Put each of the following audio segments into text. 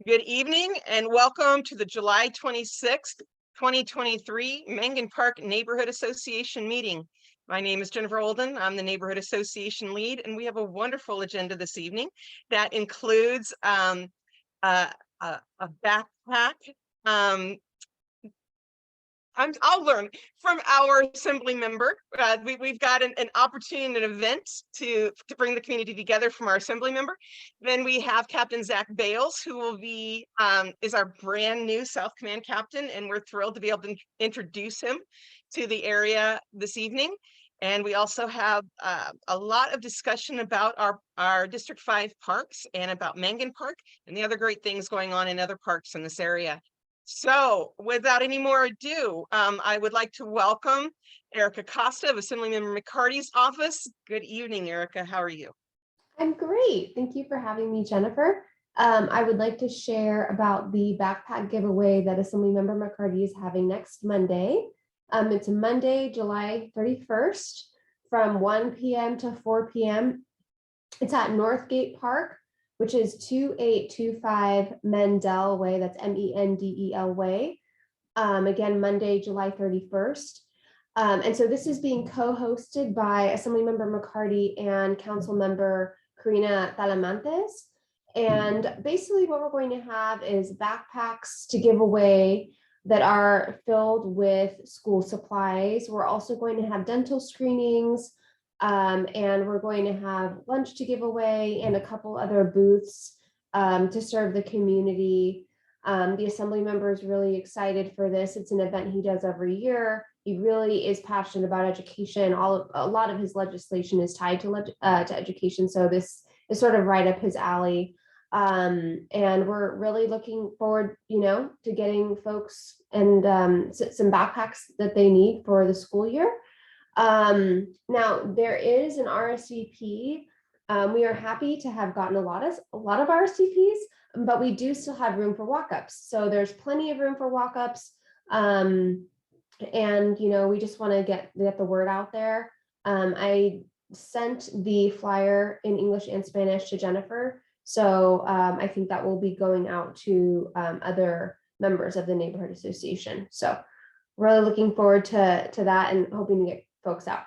Good evening and welcome to the July 26th, 2023 Mengen Park Neighborhood Association meeting. My name is Jennifer Olden. I'm the Neighborhood Association lead, and we have a wonderful agenda this evening that includes a backpack. I'll learn from our assembly member. We've got an opportunity, an event to bring the community together from our assembly member. Then we have Captain Zack Bales, who will be is our brand new South Command captain, and we're thrilled to be able to introduce him to the area this evening. And we also have a lot of discussion about our District 5 parks and about Mengen Park and the other great things going on in other parks in this area. So without any more ado, I would like to welcome Erica Costa of Assemblymember McCarty's office. Good evening, Erica. How are you? I'm great. Thank you for having me, Jennifer. I would like to share about the backpack giveaway that Assemblymember McCarty is having next Monday. It's Monday, July 31st from 1 p.m. to 4 p.m. It's at Northgate Park, which is 2825 Mendel Way. That's Mendel Way. Again, Monday, July 31st. And so this is being co-hosted by Assemblymember McCarty and Councilmember Karina Talamantes. And basically what we're going to have is backpacks to give away that are filled with school supplies. We're also going to have dental screenings, and we're going to have lunch to give away and a couple other booths to serve the community. The assembly member is really excited for this. It's an event he does every year. He really is passionate about education. A lot of his legislation is tied to education, so this is sort of right up his alley. And we're really looking forward, to getting folks and some backpacks that they need for the school year. Now there is an RSVP. We are happy to have gotten a lot of RSVPs, but we do still have room for walk-ups. So there's plenty of room for walk-ups. And we just want to get the word out there. I sent the flyer in English and Spanish to Jennifer. So I think that will be going out to other members of the neighborhood association. So really looking forward to that and hoping to get folks out.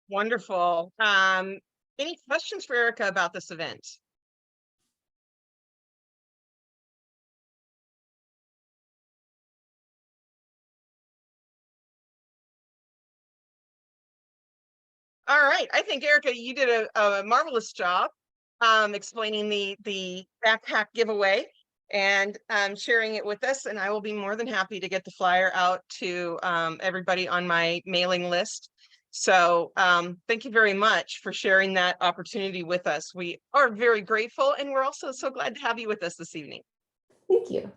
Wonderful. Any questions for Erica about this event? All right, I think Erica, you did a marvelous job explaining the backpack giveaway and sharing it with us, and I will be more than happy to get the flyer out to everybody on my mailing list. So thank you very much for sharing that opportunity with us. We are very grateful, and we're also so glad to have you with us this evening. Thank you.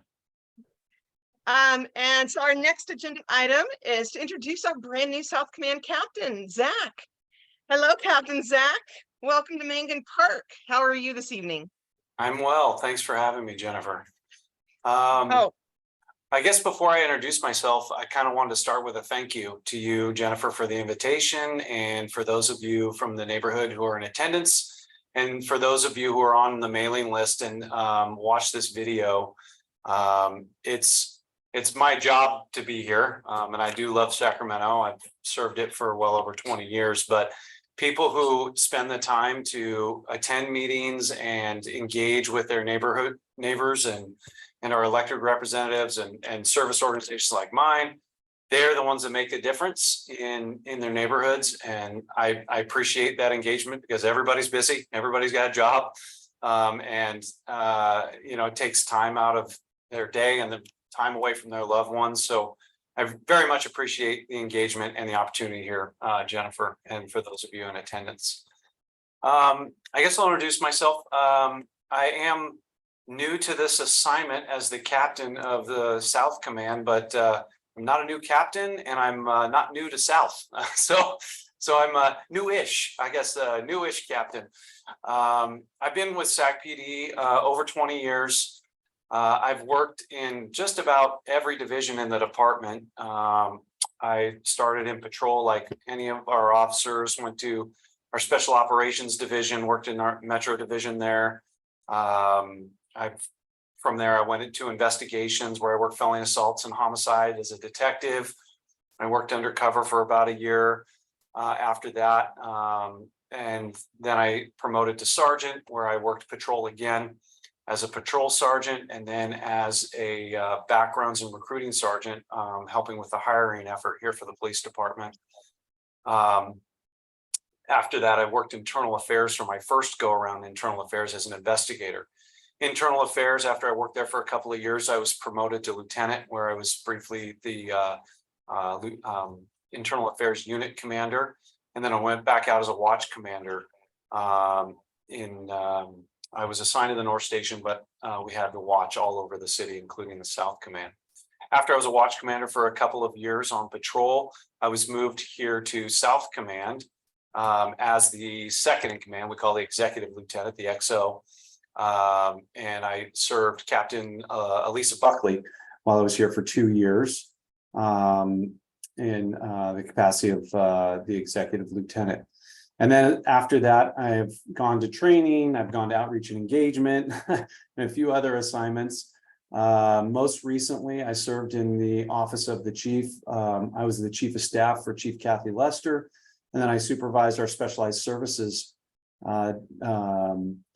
And so our next agenda item is to introduce our brand new South Command captain, Zack. Hello, Captain Zack. Welcome to Mengen Park. How are you this evening? I'm well. Thanks for having me, Jennifer. I guess before I introduce myself, I kind of wanted to start with a thank you to you, Jennifer, for the invitation, and for those of you from the neighborhood who are in attendance, and for those of you who are on the mailing list and watch this video. It's my job to be here, and I do love Sacramento. I've served it for well over 20 years, but people who spend the time to attend meetings and engage with their neighbors and our elected representatives and service organizations like mine, they're the ones that make the difference in their neighborhoods. And I appreciate that engagement because everybody's busy, everybody's got a job, and it takes time out of their day and the time away from their loved ones. So I very much appreciate the engagement and the opportunity here, Jennifer, and for those of you in attendance. I guess I'll introduce myself. I am new to this assignment as the captain of the South Command, but I'm not a new captain, and I'm not new to South. So I'm newish, I guess, newish captain. I've been with SacPD over 20 years. I've worked in just about every division in the department. I started in patrol like any of our officers, went to our special operations division, worked in our metro division there. From there, I went into investigations where I worked felony assaults and homicide as a detective. I worked undercover for about a year after that. And then I promoted to sergeant, where I worked patrol again as a patrol sergeant, and then as a backgrounds and recruiting sergeant, helping with the hiring effort here for the police department. After that, I worked internal affairs for my first go around internal affairs as an investigator. Internal affairs, after I worked there for a couple of years, I was promoted to lieutenant, where I was briefly the internal affairs unit commander. And then I went back out as a watch commander. I was assigned to the North Station, but we had to watch all over the city, including the South Command. After I was a watch commander for a couple of years on patrol, I was moved here to South Command as the second in command. We call the executive lieutenant, the XO. And I served Captain Elisa Buckley while I was here for 2 years in the capacity of the executive lieutenant. And then after that, I've gone to training, I've gone to outreach and engagement, and a few other assignments. Most recently, I served in the office of the chief. I was the chief of staff for Chief Kathy Lester, and then I supervised our specialized services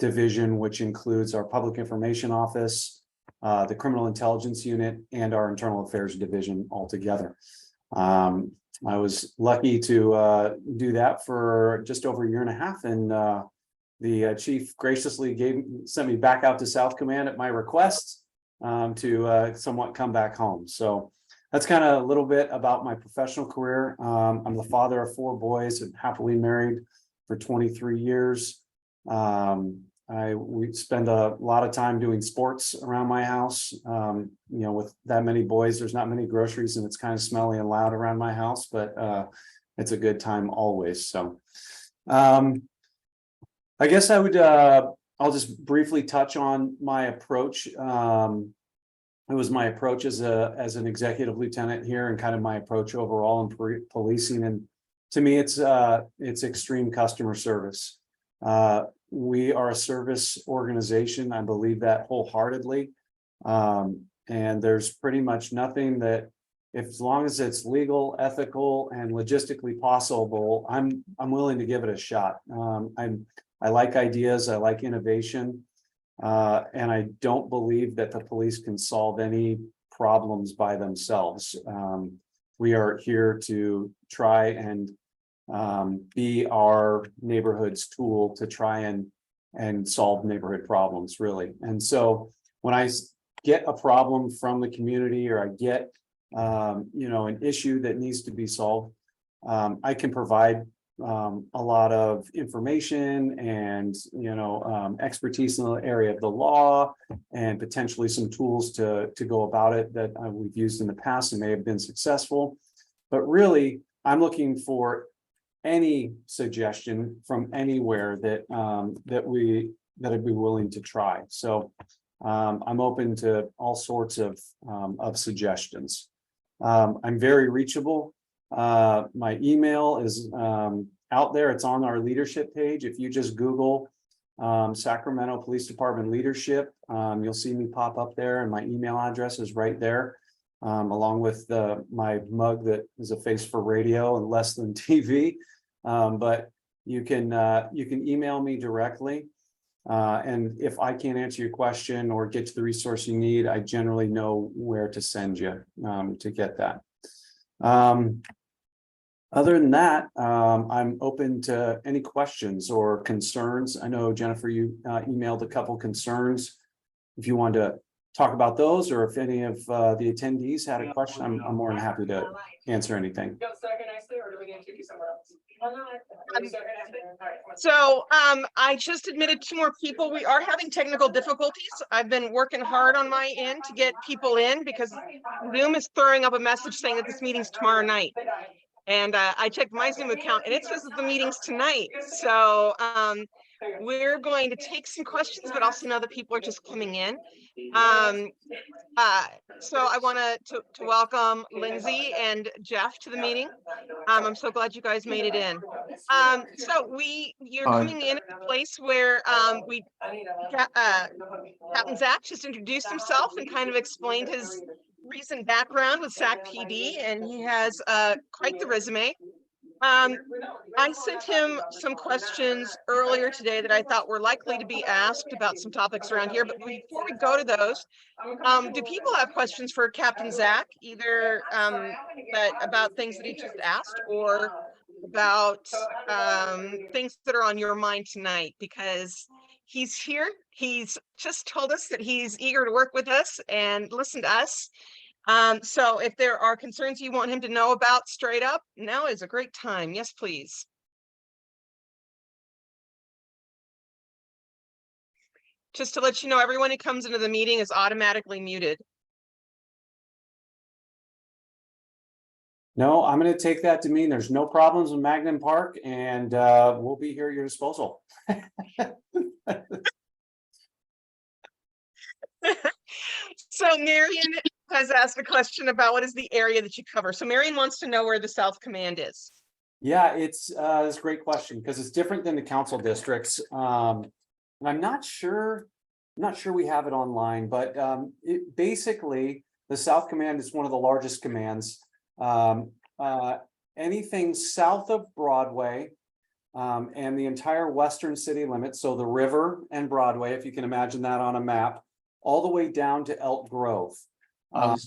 division, which includes our public information office, the criminal intelligence unit, and our internal affairs division altogether. I was lucky to do that for just over a year and a half, and the chief graciously sent me back out to South Command at my request to somewhat come back home. So that's kind of a little bit about my professional career. I'm the father of 4 boys and happily married for 23 years. We spend a lot of time doing sports around my house. With that many boys, there's not many groceries, and it's kind of smelly and loud around my house, but it's a good time always. So I guess I'll just briefly touch on my approach. It was my approach as an executive lieutenant here, and kind of my approach overall in policing. And to me, it's extreme customer service. We are a service organization. I believe that wholeheartedly. And there's pretty much nothing that, as long as it's legal, ethical, and logistically possible, I'm willing to give it a shot. I like ideas, I like innovation, and I don't believe that the police can solve any problems by themselves. We are here to try and be our neighborhood's tool to try and solve neighborhood problems, really. And so when I get a problem from the community, or I get an issue that needs to be solved, I can provide a lot of information and expertise in the area of the law, and potentially some tools to go about it that we've used in the past and may have been successful. But really, I'm looking for any suggestion from anywhere that I'd be willing to try. So I'm open to all sorts of suggestions. I'm very reachable. My email is out there. It's on our leadership page. If you just Google Sacramento Police Department leadership, you'll see me pop up there, and my email address is right there, along with my mug that is a face for radio and less than TV. But you can email me directly. And if I can't answer your question or get to the resource you need, I generally know where to send you to get that. Other than that, I'm open to any questions or concerns. I know, Jennifer, you emailed a couple concerns. If you want to talk about those, or if any of the attendees had a question, I'm more than happy to answer anything. So I just admitted 2 more people. We are having technical difficulties. I've been working hard on my end to get people in, because Zoom is throwing up a message saying that this meeting's tomorrow night. And I checked my Zoom account, and it says that the meeting's tonight. So We're going to take some questions, but also know that people are just coming in. So I want to welcome Lindsey and Jeff to the meeting. I'm so glad you guys made it in. So you're coming in at a place where Captain Zack just introduced himself and kind of explained his recent background with SacPD, and he has quite the resume. I sent him some questions earlier today that I thought were likely to be asked about some topics around here. But before we go to those, do people have questions for Captain Zack, either about things that he just asked or about things that are on your mind tonight? Because he's here. He's just told us that he's eager to work with us and listen to us. So if there are concerns you want him to know about straight up, now is a great time. Yes, please. Just to let you know, everyone who comes into the meeting is automatically muted. No, I'm going to take that to mean there's no problems with Magnum Park, and we'll be here at your disposal. So Marion has asked a question about what is the area that you cover. So Marion wants to know where the South Command is. Yeah, it's a great question because it's different than the council districts. And I'm not sure we have it online, but basically the South Command is one of the largest commands. Anything south of Broadway and the entire western city limit, so the river and Broadway, if you can imagine that on a map, all the way down to Elk Grove. And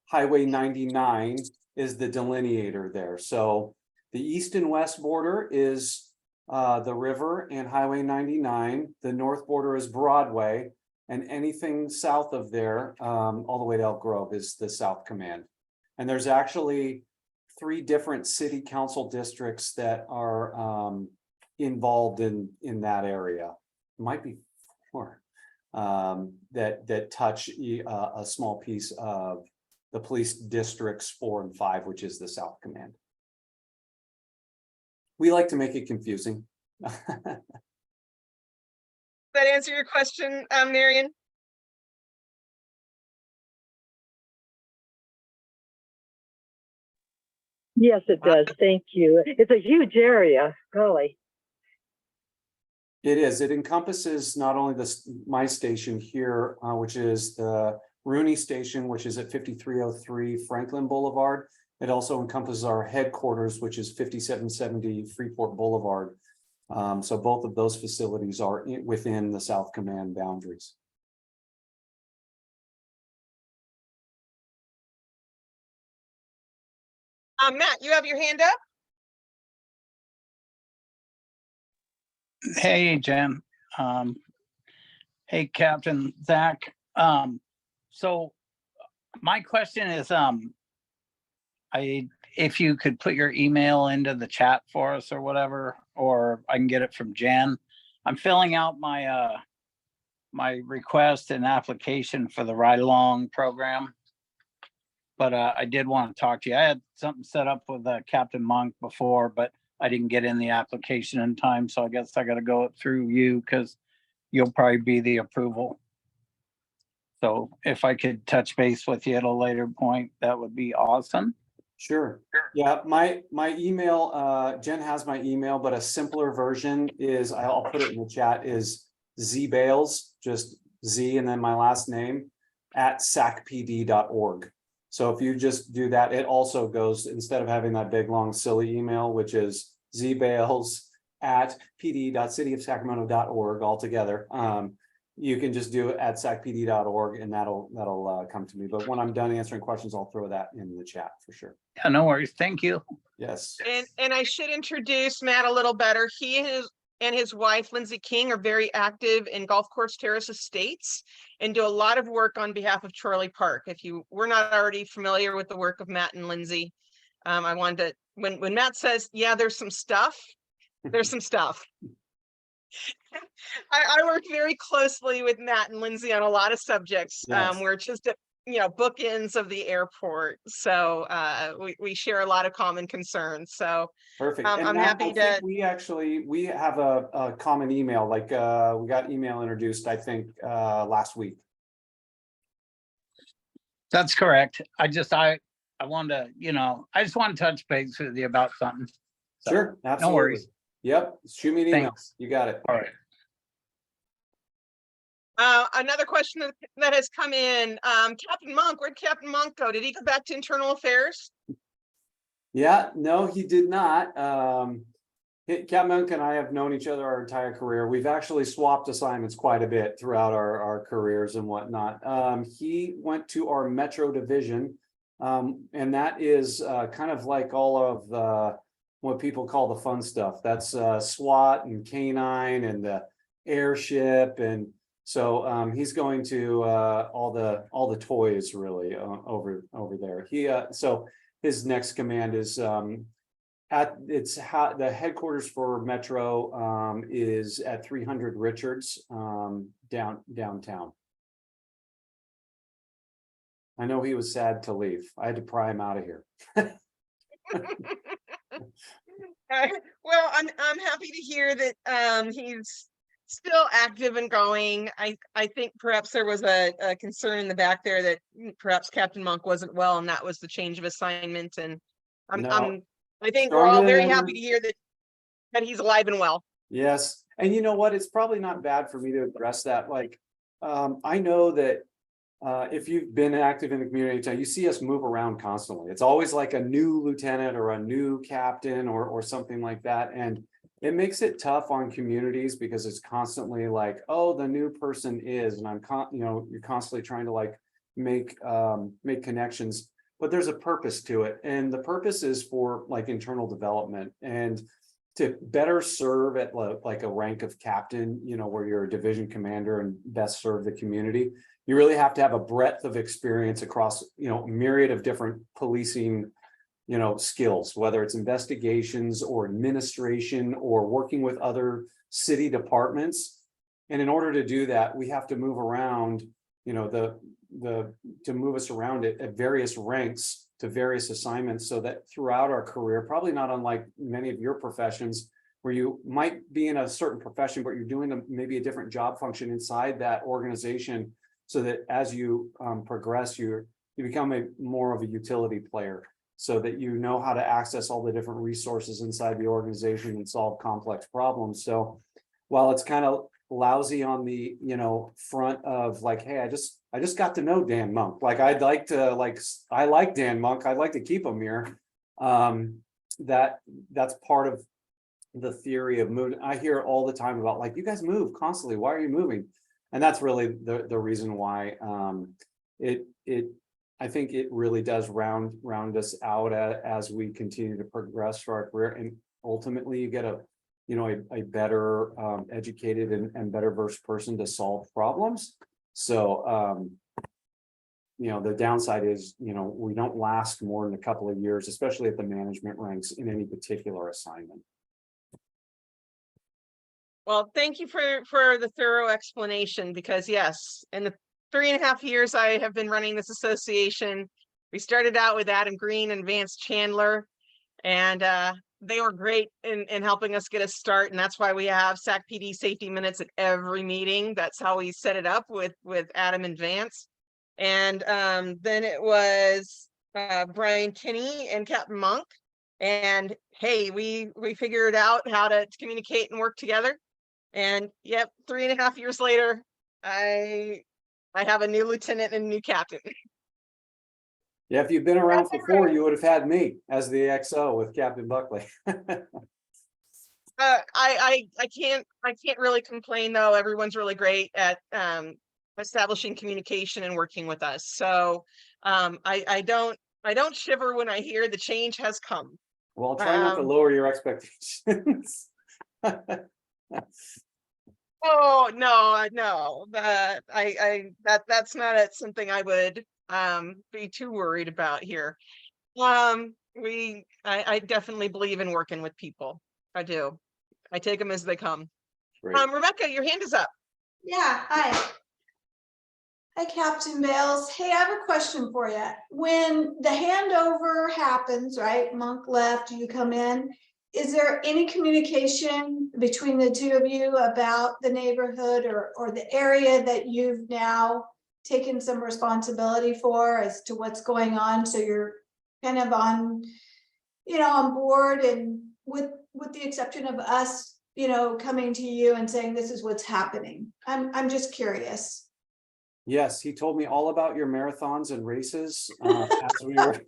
Highway 99 is the delineator there. So the east and west border is the river and Highway 99. The north border is Broadway, and anything south of there, all the way to Elk Grove, is the South Command. And there's actually 3 different city council districts that are involved in that area. It might be 4 that touch a small piece of the police districts 4 and 5, which is the South Command. We like to make it confusing. That answer your question, Marion? Yes, it does. Thank you. It's a huge area, golly. It is. It encompasses not only my station here, which is the Rooney Station, which is at 5303 Franklin Boulevard. It also encompasses our headquarters, which is 5770 Freeport Boulevard. So both of those facilities are within the South Command boundaries. Matt, you have your hand up? Hey, Jen. Hey, Captain Zack. So my question is, if you could put your email into the chat for us or whatever, or I can get it from Jen. I'm filling out my my request and application for the ride along program. But I did want to talk to you. I had something set up with Captain Monk before, but I didn't get in the application in time. So I guess I got to go through you because you'll probably be the approval. So if I could touch base with you at a later point, that would be awesome. Sure. Yeah, my email, Jen has my email, but a simpler version is, I'll put it in the chat, is zbales, just Z and then my last name, at sacpd.org. So if you just do that, it also goes, instead of having that big long silly email, which is zbales@pd.cityofsacramento.org altogether. You can just do it at sacpd.org and that'll come to me. But when I'm done answering questions, I'll throw that in the chat for sure. Yeah, no worries. Thank you. Yes. And I should introduce Matt a little better. He and his wife, Lindsey King, are very active in Golf Course Terrace Estates and do a lot of work on behalf of Chorley Park. If you were not already familiar with the work of Matt and Lindsey, I wanted to, when Matt says, yeah, there's some stuff, there's some stuff. I work very closely with Matt and Lindsey on a lot of subjects, Yes. where it's just bookends of the airport. So we share a lot of common concerns. So Perfect. I'm Matt, happy I think to. we have a common email, like we got email introduced, I think, last week. That's correct. I wanted to, I just want to touch base with you about something. So, Sure, absolutely. No worries. Yep, shoot me an email. Thanks. You got it. All right. Another question that has come in, Captain Monk, where'd Captain Monk go? Did he go back to internal affairs? Yeah, no, he did not. Captain Monk and I have known each other our entire career. We've actually swapped assignments quite a bit throughout our careers and whatnot. He went to our Metro division, and that is kind of like all of the what people call the fun stuff. That's SWAT and K9 and the airship, and so he's going to all the toys really over there. So his next command is the headquarters for Metro is at 300 Richards downtown. I know he was sad to leave. I had to pry him out of here. Well, I'm happy to hear that he's still active and going. I think perhaps there was a concern in the back there that perhaps Captain Monk wasn't well, and that was the change of assignment. And I think we're all very happy to hear that he's alive and well. Yes, and you know what? It's probably not bad for me to address that. Like, I know that if you've been active in the community, you see us move around constantly. It's always like a new lieutenant or a new captain or something like that, and it makes it tough on communities because it's constantly like, oh, the new person is, and you're constantly trying to like make connections, but there's a purpose to it, and the purpose is for like internal development and to better serve at like a rank of captain, where you're a division commander and best serve the community. You really have to have a breadth of experience across, a myriad of different policing, skills, whether it's investigations or administration or working with other city departments. And in order to do that, we have to move around, to move us around at various ranks to various assignments, so that throughout our career, probably not unlike many of your professions, where you might be in a certain profession, but you're doing maybe a different job function inside that organization, so that as you progress, you become more of a utility player, so that you know how to access all the different resources inside the organization and solve complex problems. So while it's kind of lousy on the front of like, hey, I just got to know Dan Monk, like I like Dan Monk, I'd like to keep him here. That's part of the theory of moving. I hear all the time about like, you guys move constantly, why are you moving? And that's really the reason why. I think it really does round us out as we continue to progress through our career, and ultimately you get a better educated and better versed person to solve problems. So the downside is we don't last more than a couple of years, especially at the management ranks in any particular assignment. Well, thank you for the thorough explanation, because yes, in the 3.5 years I have been running this association, we started out with Adam Green and Vance Chandler, and they were great in helping us get a start. And that's why we have SacPD safety minutes at every meeting. That's how we set it up with Adam and Vance. And then it was Brian Kinney and Captain Monk. And hey, we figured out how to communicate and work together. And yep, 3.5 years later, I have a new lieutenant and a new captain. Yeah, if you've been around before, you would have had me as the XO with Captain Buckley. I can't really complain though. Everyone's really great at establishing communication and working with us. So I don't shiver when I hear the change has come. Well, try not to lower your expectations. Oh no, that's not something I would be too worried about here. I definitely believe in working with people. I do. I take them as they come. Great. Rebecca, your hand is up. Yeah, hi. Hi, Captain Bales. Hey, I have a question for you. When the handover happens, right, Monk left, you come in, is there any communication between the two of you about the neighborhood or the area that you've now taken some responsibility for as to what's going on? So you're kind of on, on board, and with the exception of us, coming to you and saying, this is what's happening. I'm just curious. Yes, he told me all about your marathons and races as we were.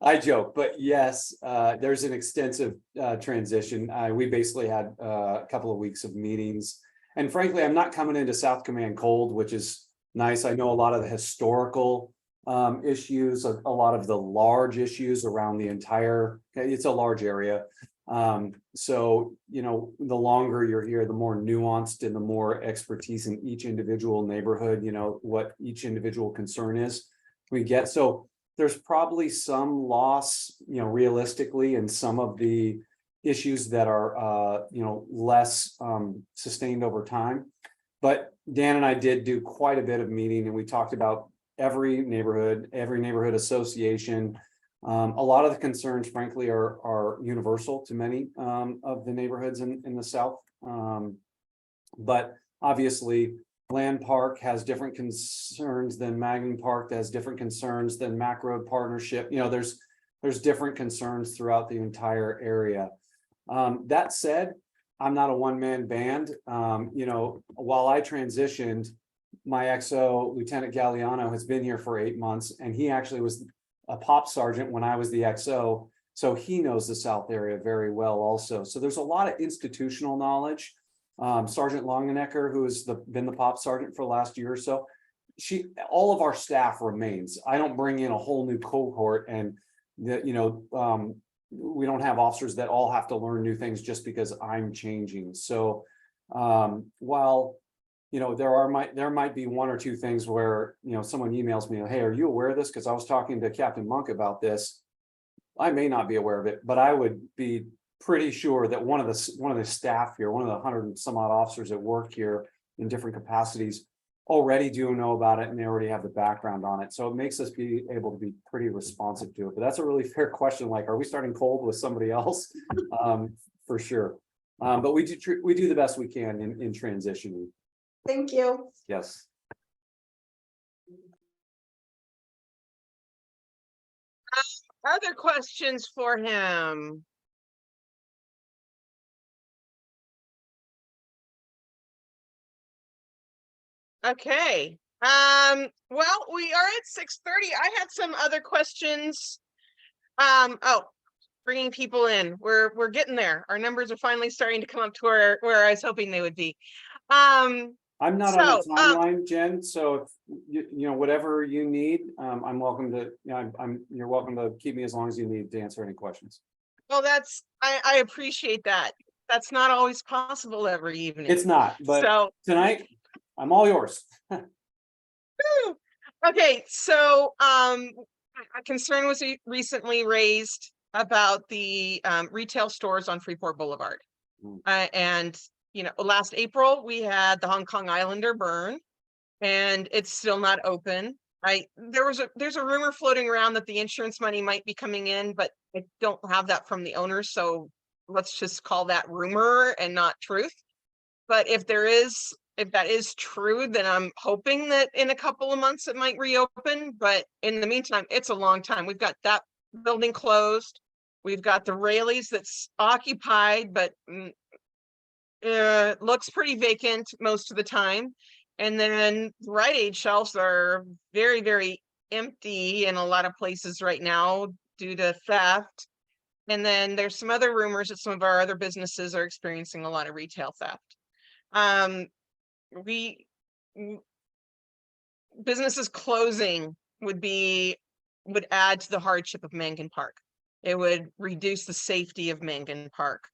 I joke, but yes, there's an extensive transition. We basically had a couple of weeks of meetings, and frankly, I'm not coming into South Command cold, which is nice. I know a lot of the historical issues, a lot of the large issues around the entire. It's a large area. So, the longer you're here, the more nuanced and the more expertise in each individual neighborhood, what each individual concern is we get. So there's probably some loss, realistically, in some of the issues that are, less sustained over time. But Dan and I did do quite a bit of meeting, and we talked about every neighborhood association. A lot of the concerns, frankly, are universal to many of the neighborhoods in the South. But obviously, Land Park has different concerns than Magnin Park, that has different concerns than Mac Road Partnership. There's different concerns throughout the entire area. That said, I'm not a one-man band. While I transitioned, my XO, Lieutenant Galliano, has been here for 8 months, and he actually was a pop sergeant when I was the XO. So he knows the South area very well also. So there's a lot of institutional knowledge. Sergeant Longenecker, who has been the pop sergeant for the last year or so, all of our staff remains. I don't bring in a whole new cohort, and we don't have officers that all have to learn new things just because I'm changing. So while there might be one or two things where, someone emails me, hey, are you aware of this? Because I was talking to Captain Monk about this. I may not be aware of it, but I would be pretty sure that one of the staff here, one of the 100 and some odd officers that work here in different capacities already do know about it, and they already have the background on it. So it makes us be able to be pretty responsive to it. But that's a really fair question. Like, are we starting cold with somebody else? For sure. But we do the best we can in transitioning. Thank you. Yes. Other questions for him? Okay. Well, we are at 6:30. I had some other questions. Bringing people in. We're getting there. Our numbers are finally starting to come up to where I was hoping they would be. I'm not on the timeline, Jen. So if whatever you need, I'm welcome to. You're welcome to keep me as long as you need to answer any questions. Well, I appreciate that. That's not always possible every evening. It's not, but tonight I'm all yours. Okay, so a concern was recently raised about the retail stores on Freeport Boulevard. And last April we had the Hong Kong Islander burn, and it's still not open. There's a rumor floating around that the insurance money might be coming in, but I don't have that from the owners, so let's just call that rumor and not truth. But if that is true, then I'm hoping that in a couple of months it might reopen. But in the meantime, it's a long time. We've got that building closed. We've got the Rayleigh's that's occupied, but looks pretty vacant most of the time. And then Rite Aid shelves are very, very empty in a lot of places right now due to theft. And then there's some other rumors that some of our other businesses are experiencing a lot of retail theft. Businesses closing would add to the hardship of Mangan Park. It would reduce the safety of Mangan Park.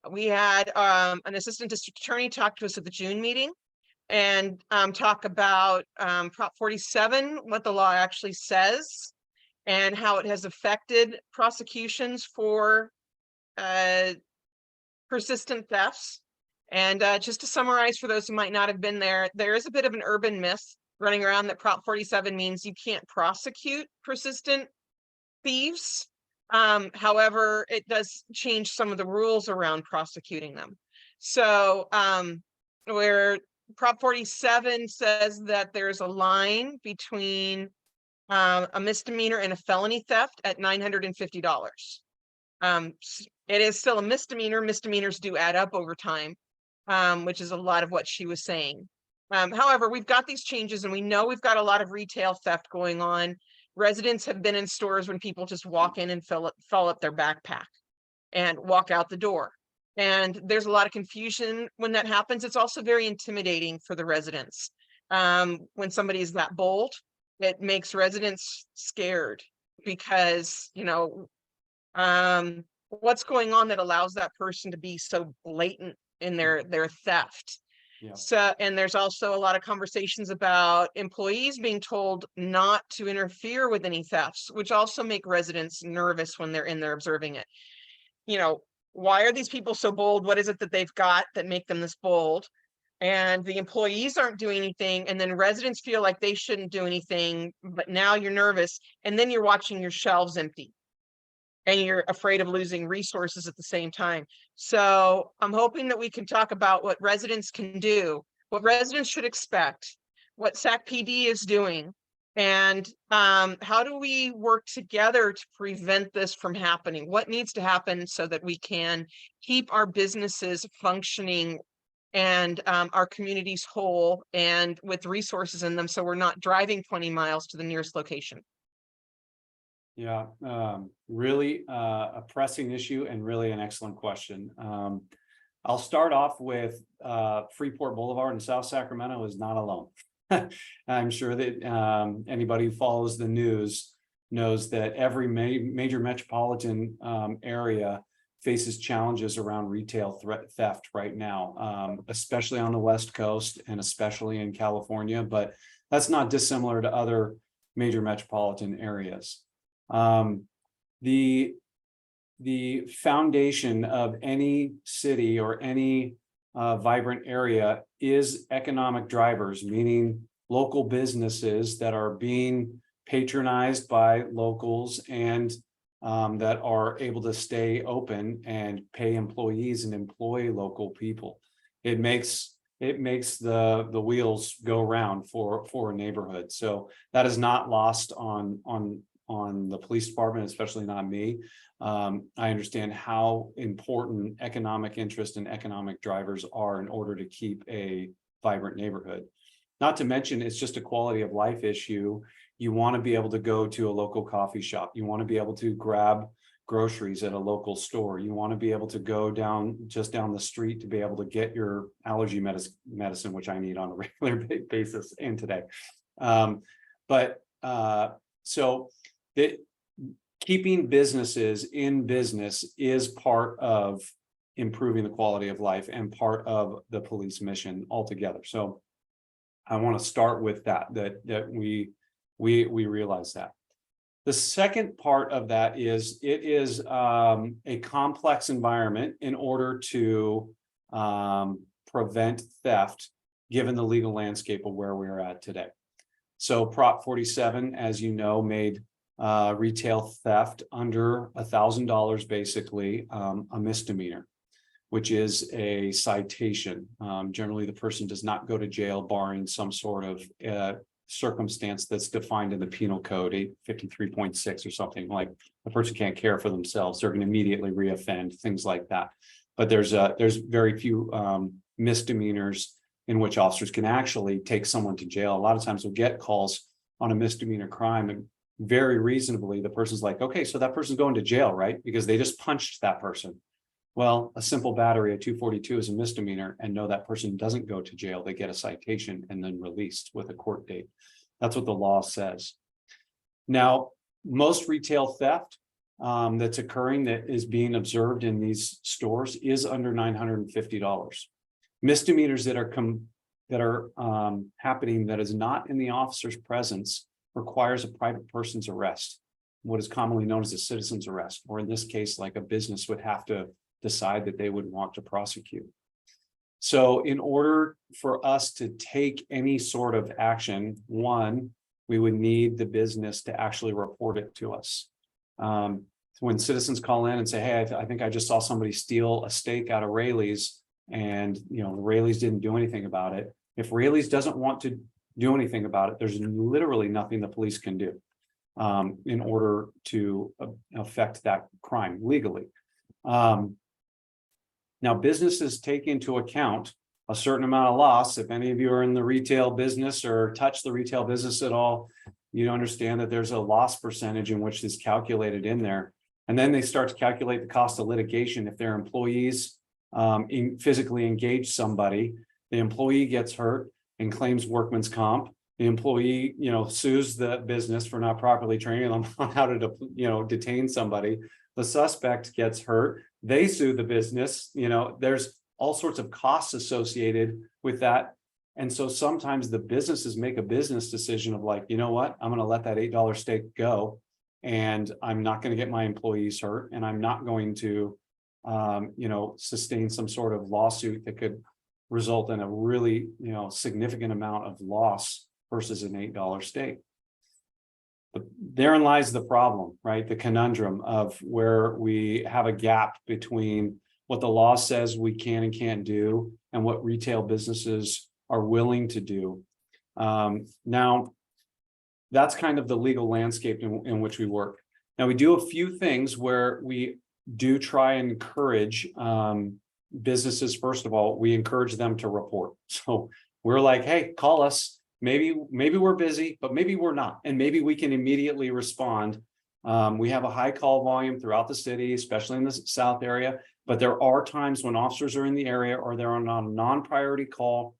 We had an assistant district attorney talk to us at the June meeting and talk about Prop 47, what the law actually says and how it has affected prosecutions for persistent thefts. And just to summarize for those who might not have been there, there is a bit of an urban myth running around that Prop 47 means you can't prosecute persistent thieves. However, it does change some of the rules around prosecuting them. So where Prop 47 says that there's a line between a misdemeanor and a felony theft at $950. It is still a misdemeanor. Misdemeanors do add up over time, which is a lot of what she was saying. However, we've got these changes and we know we've got a lot of retail theft going on. Residents have been in stores when people just walk in and fill up their backpack and walk out the door. And there's a lot of confusion when that happens. It's also very intimidating for the residents. When somebody is that bold, it makes residents scared because, you know, what's going on that allows that person to be so blatant in their theft. Yeah. So, and there's also a lot of conversations about employees being told not to interfere with any thefts, which also make residents nervous when they're in there observing it. You know, why are these people so bold? What is it that they've got that make them this bold? And the employees aren't doing anything, and then residents feel like they shouldn't do anything, but now you're nervous, and then you're watching your shelves empty and you're afraid of losing resources at the same time. So I'm hoping that we can talk about what residents can do, what residents should expect, what SacPD is doing, and how do we work together to prevent this from happening? What needs to happen so that we can keep our businesses functioning and our communities whole and with resources in them, so we're not driving 20 miles to the nearest location. Yeah, really a pressing issue and really an excellent question. I'll start off with Freeport Boulevard in South Sacramento is not alone. I'm sure that anybody who follows the news knows that every major metropolitan area faces challenges around retail theft right now, especially on the West Coast and especially in California, but that's not dissimilar to other major metropolitan areas. The foundation of any city or any vibrant area is economic drivers, meaning local businesses that are being patronized by locals and that are able to stay open and pay employees and employ local people. It makes the wheels go round for a neighborhood. So that is not lost on the police department, especially not me. I understand how important economic interest and economic drivers are in order to keep a vibrant neighborhood. Not to mention, it's just a quality of life issue. You want to be able to go to a local coffee shop. You want to be able to grab groceries at a local store. You want to be able to go just down the street to be able to get your allergy medicine, which I need on a regular basis and today. So keeping businesses in business is part of improving the quality of life and part of the police mission altogether. So I want to start with that we realize that. The second part of that is it is a complex environment in order to prevent theft, given the legal landscape of where we're at today. So Prop 47, as you know, made retail theft under $1,000 basically a misdemeanor, which is a citation. Generally, the person does not go to jail barring some sort of circumstance that's defined in the penal code 853.6 or something, like the person can't care for themselves, they're going to immediately reoffend, things like that. But there's very few misdemeanors in which officers can actually take someone to jail. A lot of times we'll get calls on a misdemeanor crime and very reasonably the person's like, okay, so that person's going to jail, right? Because they just punched that person. Well, a simple battery at 242 is a misdemeanor, and no, that person doesn't go to jail. They get a citation and then released with a court date. That's what the law says. Now, most retail theft that's occurring that is being observed in these stores is under $950. Misdemeanors that are happening that is not in the officer's presence requires a private person's arrest, what is commonly known as a citizen's arrest, or in this case, like a business would have to decide that they would want to prosecute. So in order for us to take any sort of action, one, we would need the business to actually report it to us. When citizens call in and say, hey, I think I just saw somebody steal a steak out of Rayleigh's, and Rayleigh's didn't do anything about it. If Rayleigh's doesn't want to do anything about it, there's literally nothing the police can do in order to affect that crime legally. Now, businesses take into account a certain amount of loss. If any of you are in the retail business or touch the retail business at all, you understand that there's a loss percentage in which is calculated in there. And then they start to calculate the cost of litigation. If their employees physically engage somebody, the employee gets hurt and claims workman's comp. The employee, sues the business for not properly training them on how to, detain somebody. The suspect gets hurt. They sue the business. There's all sorts of costs associated with that. And so sometimes the businesses make a business decision of like, you know what, I'm going to let that $8 steak go, and I'm not going to get my employees hurt, and I'm not going to, sustain some sort of lawsuit that could result in a really, significant amount of loss versus an $8 steak. But therein lies the problem, right? The conundrum of where we have a gap between what the law says we can and can't do and what retail businesses are willing to do. Now, that's kind of the legal landscape in which we work. Now, we do a few things where we do try and encourage businesses. First of all, we encourage them to report. So we're like, hey, call us. Maybe we're busy, but maybe we're not. And maybe we can immediately respond. We have a high call volume throughout the city, especially in the South area. But there are times when officers are in the area or they're on a non-priority call,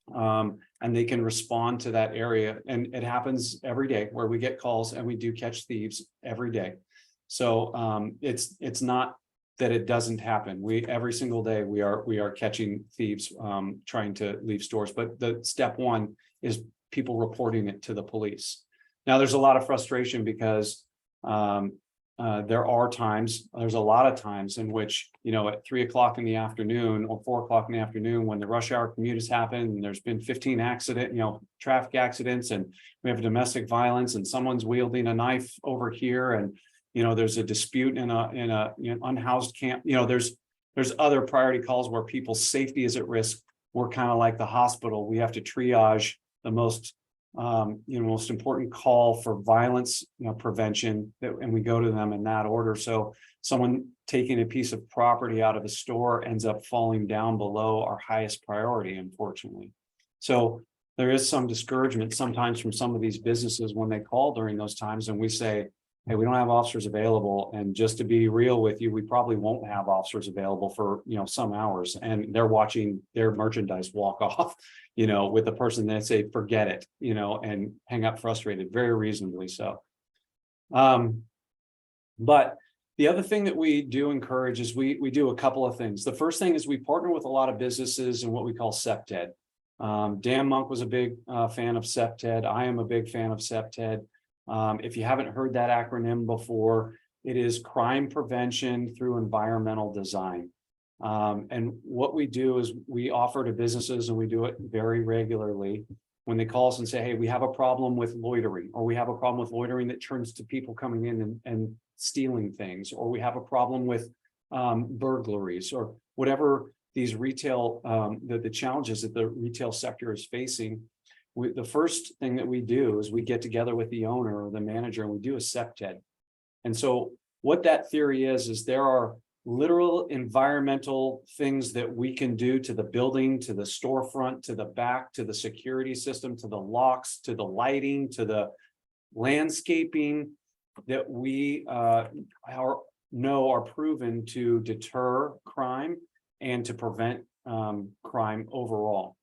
and they can respond to that area. And it happens every day where we get calls, and we do catch thieves every day. So it's not that it doesn't happen. Every single day we are catching thieves trying to leave stores. But the step one is people reporting it to the police. Now, there's a lot of frustration because there's a lot of times in which, at 3 o'clock in the afternoon or 4 o'clock in the afternoon, when the rush hour commute has happened and there's been 15 traffic accidents, and we have domestic violence and someone's wielding a knife over here, and there's a dispute in a unhoused camp. There's other priority calls where people's safety is at risk. We're kind of like the hospital. We have to triage the most important call for violence prevention, and we go to them in that order. So someone taking a piece of property out of a store ends up falling down below our highest priority, unfortunately. So there is some discouragement sometimes from some of these businesses when they call during those times, and we say, hey, we don't have officers available. And just to be real with you, we probably won't have officers available for, some hours, and they're watching their merchandise walk off, with the person that say, forget it, and hang up frustrated, very reasonably so. But the other thing that we do encourage is we do a couple of things. The first thing is we partner with a lot of businesses in what we call Sept. Dan Monk was a big fan of Sept. I am a big fan of Sept. If you haven't heard that acronym before, it is crime prevention through environmental design. And what we do is we offer to businesses, and we do it very regularly, when they call us and say, hey, we have a problem with loitering, or we have a problem with loitering that turns to people coming in and stealing things, or we have a problem with burglaries, or whatever these retail, the challenges that the retail sector is facing. The first thing that we do is we get together with the owner or the manager, and we do a Sept. And so what that theory is there are literal environmental things that we can do to the building, to the storefront, to the back, to the security system, to the locks, to the lighting, to the landscaping, that we know are proven to deter crime and to prevent crime overall.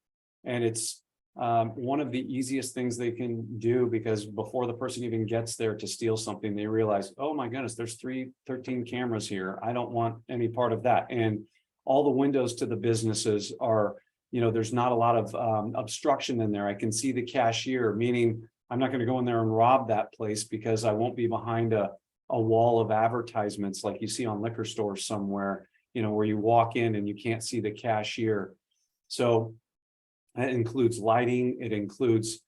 And it's one of the easiest things they can do, because before the person even gets there to steal something, they realize, oh my goodness, there's 13 cameras here. I don't want any part of that. And all the windows to the businesses are, there's not a lot of obstruction in there. I can see the cashier, meaning I'm not going to go in there and rob that place because I won't be behind a wall of advertisements like you see on liquor stores somewhere, where you walk in and you can't see the cashier. So that includes lighting, it includes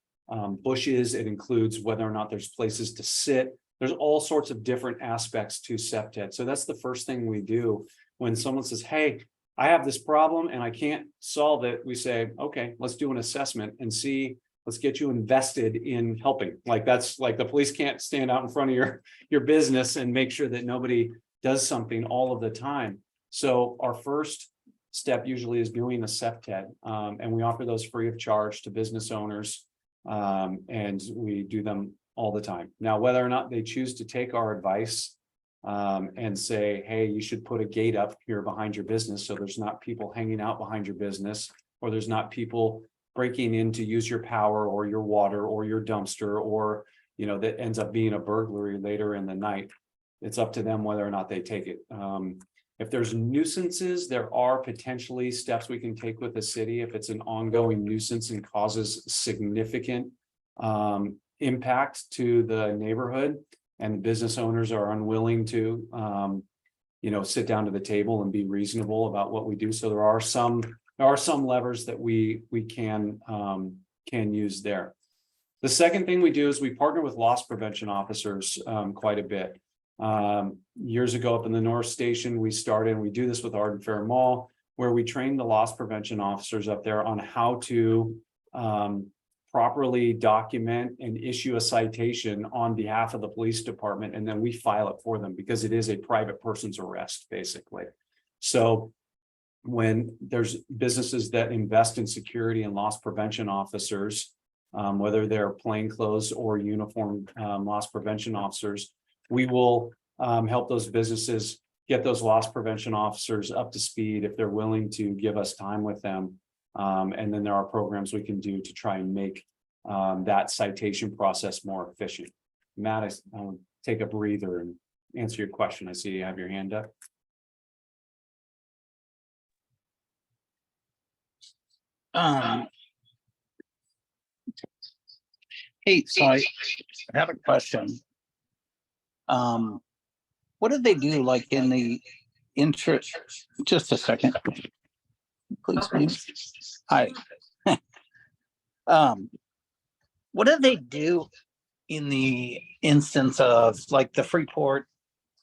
bushes, it includes whether or not there's places to sit. There's all sorts of different aspects to Sept. So that's the first thing we do when someone says, hey, I have this problem and I can't solve it. We say, okay, let's do an assessment and see, let's get you invested in helping. Like that's like the police can't stand out in front of your business and make sure that nobody does something all of the time. So our first step usually is doing a Sept, and we offer those free of charge to business owners, and we do them all the time. Now, whether or not they choose to take our advice and say, hey, you should put a gate up here behind your business so there's not people hanging out behind your business, or there's not people breaking in to use your power or your water or your dumpster, or that ends up being a burglary later in the night. It's up to them whether or not they take it. If there's nuisances, there are potentially steps we can take with the city if it's an ongoing nuisance and causes significant impact to the neighborhood, and the business owners are unwilling to sit down to the table and be reasonable about what we do. So there are some levers that we can use there. The second thing we do is we partner with loss prevention officers quite a bit. Years ago up in the North Station, we started, and we do this with Arden Fair Mall, where we train the loss prevention officers up there on how to properly document and issue a citation on behalf of the police department, and then we file it for them because it is a private person's arrest, basically. So when there's businesses that invest in security and loss prevention officers, whether they're plainclothes or uniformed loss prevention officers, we will help those businesses get those loss prevention officers up to speed if they're willing to give us time with them. And then there are programs we can do to try and make that citation process more efficient. Matt, I'll take a breather and answer your question. I see you have your hand up. Hey, so I have a question. What did they do like in the interest? Just a second, please. Hi. What did they do in the instance of like the Freeport,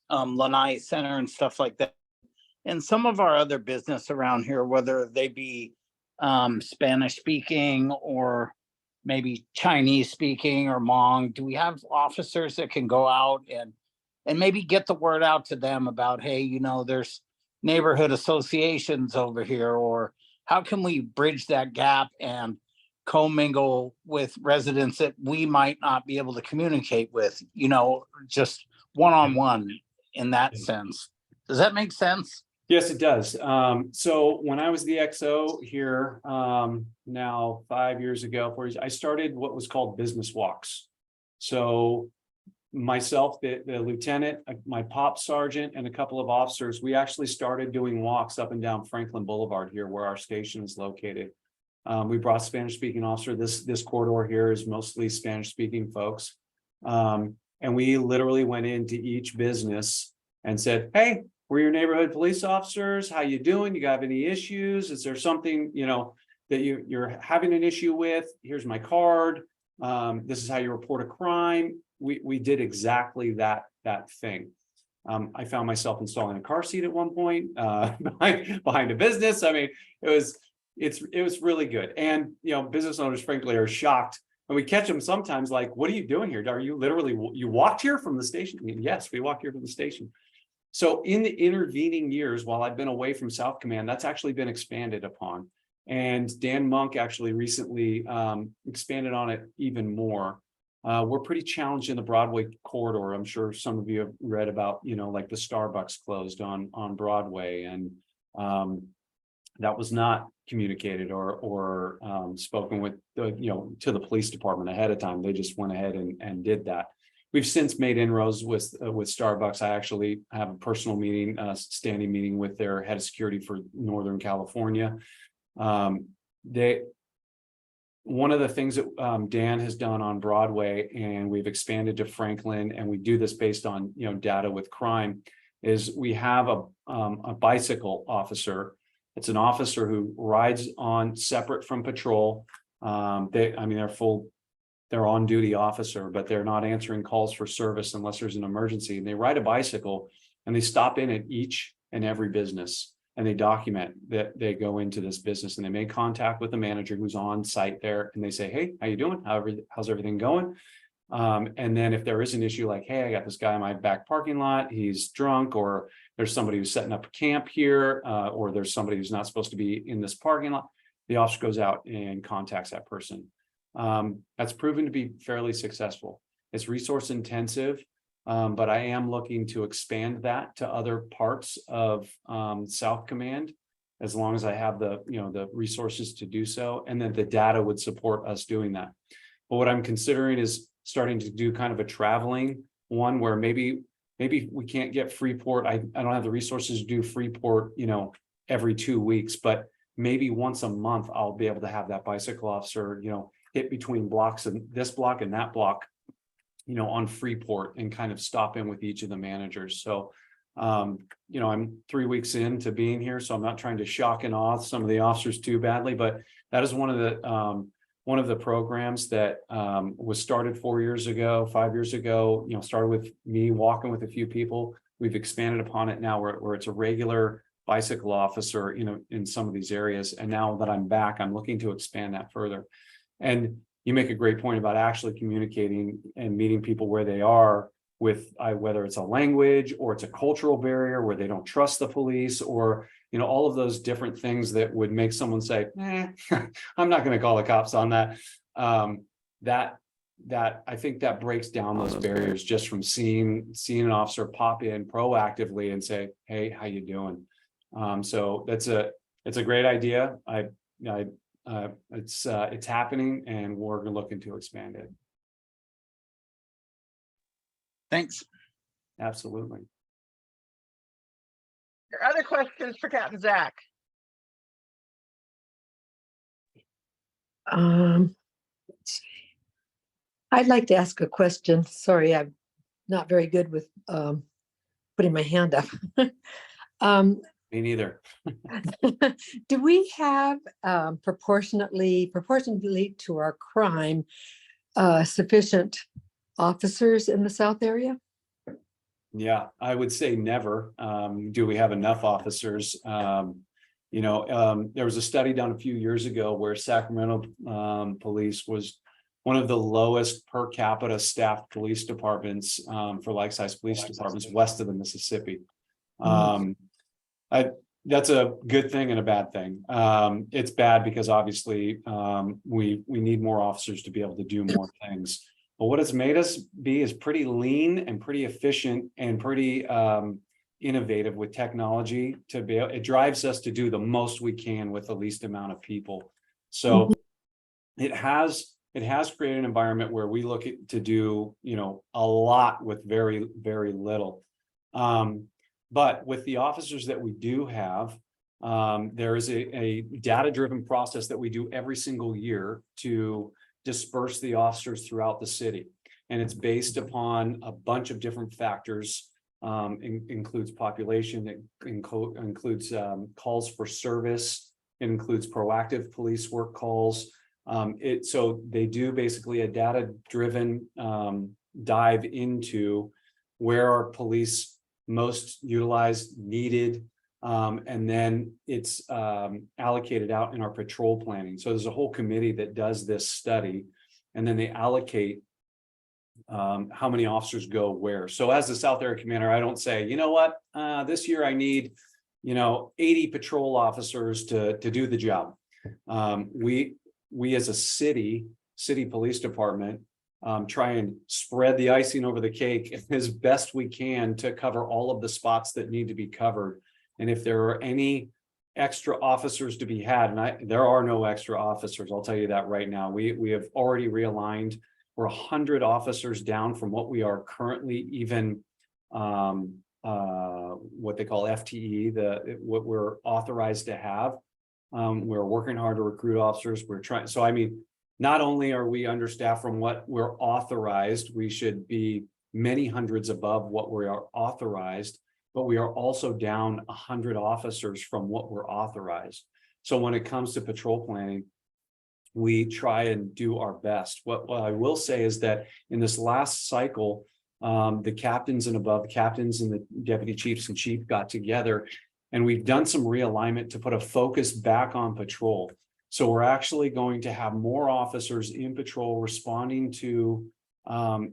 Lanai Center and stuff like that? And some of our other business around here, whether they be Spanish speaking or maybe Chinese speaking or Hmong, do we have officers that can go out and maybe get the word out to them about, hey, there's neighborhood associations over here, or how can we bridge that gap and commingle with residents that we might not be able to communicate with, just one-on-one in that sense? Does that make sense? Yes, it does. So when I was the XO here, now 5 years ago, I started what was called business walks. So myself, the lieutenant, my pop sergeant, and a couple of officers, we actually started doing walks up and down Franklin Boulevard here where our station is located. We brought Spanish speaking officer. This corridor here is mostly Spanish speaking folks. And we literally went into each business and said, hey, we're your neighborhood police officers. How you doing? You have any issues? Is there something, that you're having an issue with? Here's my card. This is how you report a crime. We did exactly that thing. I found myself installing a car seat at one point behind a business. I mean, it was really good. And, business owners, frankly, are shocked. And we catch them sometimes like, what are you doing here? Are you literally, you walked here from the station? I mean, yes, we walked here from the station. So in the intervening years, while I've been away from South Command, that's actually been expanded upon. And Dan Monk actually recently expanded on it even more. We're pretty challenged in the Broadway corridor. I'm sure some of you have read about, like the Starbucks closed on Broadway, and that was not communicated or spoken with, to the police department ahead of time. They just went ahead and did that. We've since made inroads with Starbucks. I actually have a personal meeting, standing meeting with their head of security for Northern California. One of the things that Dan has done on Broadway, and we've expanded to Franklin, and we do this based on data with crime, is we have a bicycle officer It's an officer who rides on separate from patrol. They're on duty officer, but they're not answering calls for service unless there's an emergency. And they ride a bicycle and they stop in at each and every business and they document that they go into this business and they make contact with the manager who's on site there. And they say, hey, how you doing? How's everything going? And then if there is an issue like, hey, I got this guy in my back parking lot, he's drunk, or there's somebody who's setting up a camp here, or there's somebody who's not supposed to be in this parking lot, the officer goes out and contacts that person. That's proven to be fairly successful. It's resource intensive, but I am looking to expand that to other parts of South Command, as long as I have the resources to do so, and then the data would support us doing that. But what I'm considering is starting to do kind of a traveling one where maybe we can't get Freeport. I don't have the resources to do Freeport, every 2 weeks, but maybe once a month I'll be able to have that bicycle officer, hit between blocks and this block and that block, on Freeport, and kind of stop in with each of the managers. So, I'm 3 weeks into being here, so I'm not trying to shock and awe some of the officers too badly, but that is one of the programs that was started 5 years ago, started with me walking with a few people. We've expanded upon it now where it's a regular bicycle officer, in some of these areas. And now that I'm back, I'm looking to expand that further. And you make a great point about actually communicating and meeting people where they are with whether it's a language or it's a cultural barrier where they don't trust the police, or all of those different things that would make someone say, I'm not going to call the cops on that. That I think that breaks down those barriers just from seeing an officer pop in proactively and say, hey, how you doing? So it's a great idea. It's happening, and we're looking to expand it. Thanks. Absolutely. Your other questions for Captain Zack? Let's see. I'd like to ask a question. Sorry, I'm not very good with putting my hand up. Me neither. Do we have proportionately to our crime sufficient officers in the South area? Yeah, I would say never. Do we have enough officers? There was a study done a few years ago where Sacramento police was one of the lowest per capita staffed police departments for like-sized police departments west of the Mississippi. That's a good thing and a bad thing. It's bad because obviously we need more officers to be able to do more things. But what it's made us be is pretty lean and pretty efficient and pretty innovative with technology it drives us to do the most we can with the least amount of people. So it has created an environment where we look to do, a lot with very, very little. But with the officers that we do have, there is a data-driven process that we do every single year to disperse the officers throughout the city. And it's based upon a bunch of different factors. Includes population, it includes calls for service, it includes proactive police work calls. So they do basically a data-driven dive into where are police most utilized, needed, and then it's allocated out in our patrol planning. So there's a whole committee that does this study, and then they allocate how many officers go where. So as the South Area Commander, I don't say, this year I need, 80 patrol officers to do the job. We as a city police department try and spread the icing over the cake as best we can to cover all of the spots that need to be covered. And if there are any extra officers to be had, and there are no extra officers, I'll tell you that right now. We have already realigned. We're 100 officers down from what we are currently, even what they call FTE, what we're authorized to have. We're working hard to recruit officers. We're trying. So, not only are we understaffed from what we're authorized, we should be many hundreds above what we are authorized. but we are also down 100 officers from what we're authorized. So when it comes to patrol planning, we try and do our best. What I will say is that in this last cycle, the captains and above, the captains and the deputy chiefs and chief got together, and we've done some realignment to put a focus back on patrol. So we're actually going to have more officers in patrol responding to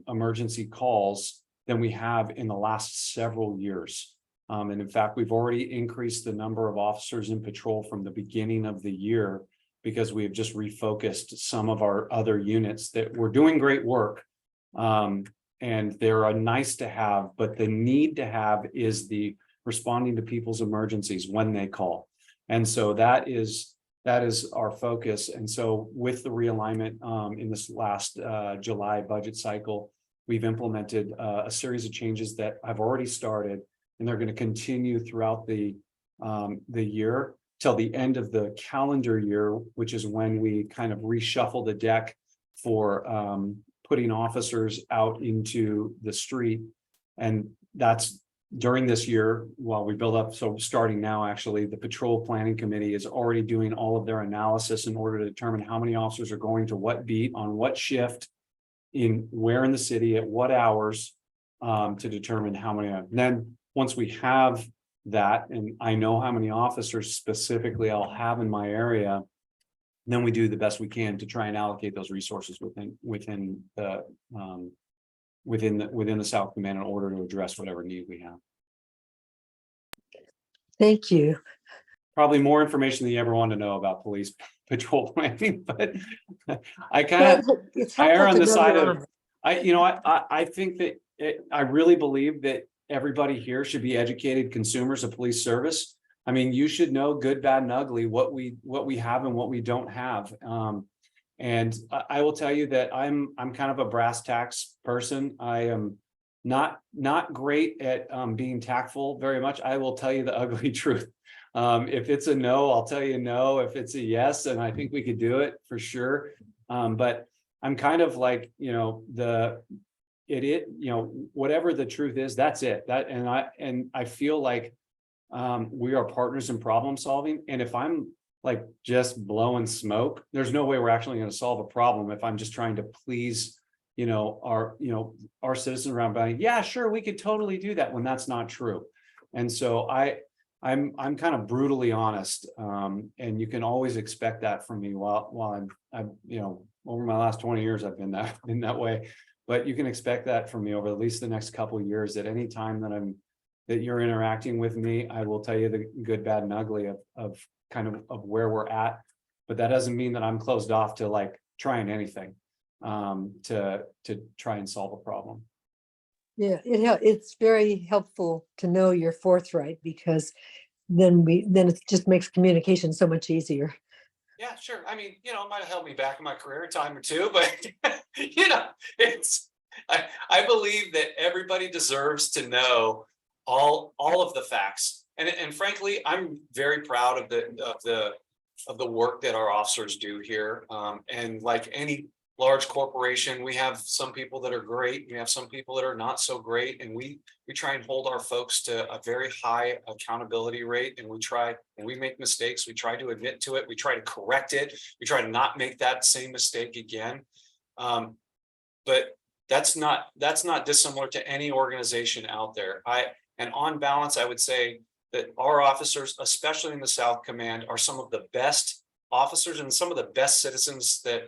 emergency calls than we have in the last several years. And in fact, we've already increased the number of officers in patrol from the beginning of the year, because we have just refocused some of our other units that were doing great work. And they're a nice to have, but the need to have is the responding to people's emergencies when they call. And so that is our focus. And so with the realignment in this last July budget cycle, we've implemented a series of changes that I've already started, and they're going to continue throughout the year till the end of the calendar year, which is when we kind of reshuffle the deck for putting officers out into the street. And that's during this year while we build up. So starting now, actually, the patrol planning committee is already doing all of their analysis in order to determine how many officers are going to what beat on what shift in where in the city at what hours to determine how many. And then once we have that, and I know how many officers specifically I'll have in my area, then we do the best we can to try and allocate those resources within the South Command in order to address whatever need we have. Thank you. Probably more information than you ever want to know about police patrol planning, but I kind of It's I err helpful on to the know side you're of on it. I think that I really believe that everybody here should be educated consumers of police service. I mean, you should know good, bad, and ugly, what we have and what we don't have. And I will tell you that I'm kind of a brass tacks person. I am not great at being tactful very much. I will tell you the ugly truth. If it's a no, I'll tell you no. If it's a yes, and I think we could do it for sure. But I'm kind of like, whatever the truth is, that's it. And I feel like we are partners in problem solving. And if I'm like just blowing smoke, there's no way we're actually going to solve a problem if I'm just trying to please, our citizens around by, yeah, sure, we could totally do that, when that's not true. And so I'm kind of brutally honest. And you can always expect that from me while I'm over my last 20 years, I've been that way. But you can expect that from me over at least the next couple of years. At any time that you're interacting with me, I will tell you the good, bad, and ugly of where we're at. But that doesn't mean that I'm closed off to like trying anything to try and solve a problem. Yeah, it's very helpful to know you're forthright, because then it just makes communication so much easier. Yeah, sure. I mean, it might have held me back in my career a time or two, but I believe that everybody deserves to know all of the facts. And frankly, I'm very proud of the work that our officers do here. And like any large corporation, we have some people that are great, we have some people that are not so great, and we try and hold our folks to a very high accountability rate. And when we make mistakes, we try to admit to it, we try to correct it, we try to not make that same mistake again. But that's not dissimilar to any organization out there. And on balance, I would say that our officers, especially in the South Command, are some of the best officers and some of the best citizens that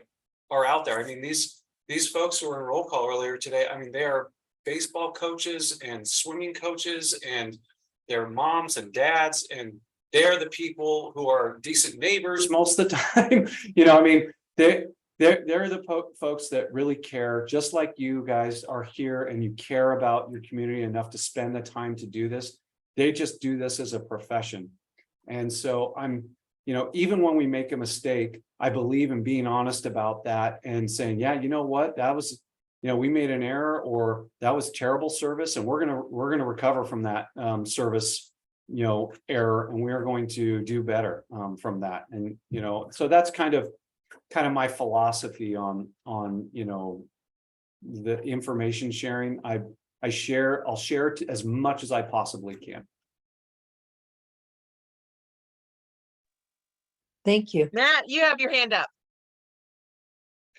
are out there. I mean, these folks who were in roll call earlier today, I mean, they are baseball coaches and swimming coaches, and they're moms and dads, and they're the people who are decent neighbors most of the time. I mean, they're the folks that really care, just like you guys are here, and you care about your community enough to spend the time to do this. They just do this as a profession. And so even when we make a mistake, I believe in being honest about that and saying, yeah, you know what, that was, we made an error, or that was terrible service, and we're going to recover from that service, error, and we are going to do better from that. And, so that's kind of my philosophy on the information sharing. I I'll share it as much as I possibly can. Thank you. Matt, you have your hand up.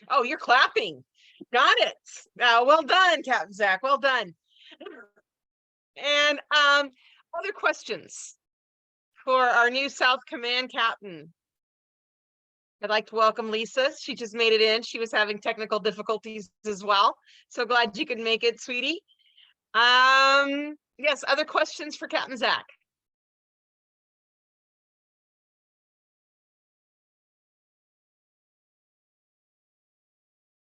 Oh, you're clapping. Got it. Well done, Captain Zack. Well done. And other questions for our new South Command captain? I'd like to welcome Lisa. She just made it in. She was having technical difficulties as well. So glad you could make it, sweetie. Yes, other questions for Captain Zack?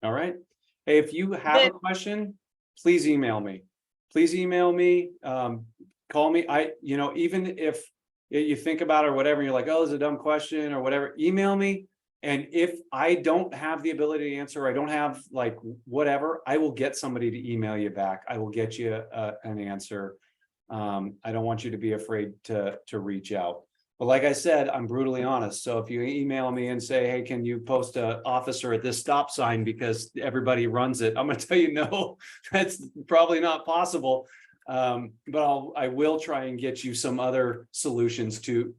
All right. Hey, if you have a question, please email me. Please email me, call me. Even if you think about it or whatever, you're like, oh, it's a dumb question or whatever, email me. And if I don't have the ability to answer, I don't have like whatever, I will get somebody to email you back. I will get you an answer. I don't want you to be afraid to reach out. But like I said, I'm brutally honest. So if you email me and say, hey, can you post an officer at this stop sign because everybody runs it? I'm going to tell you, no, that's probably not possible. But I will try and get you some other solutions to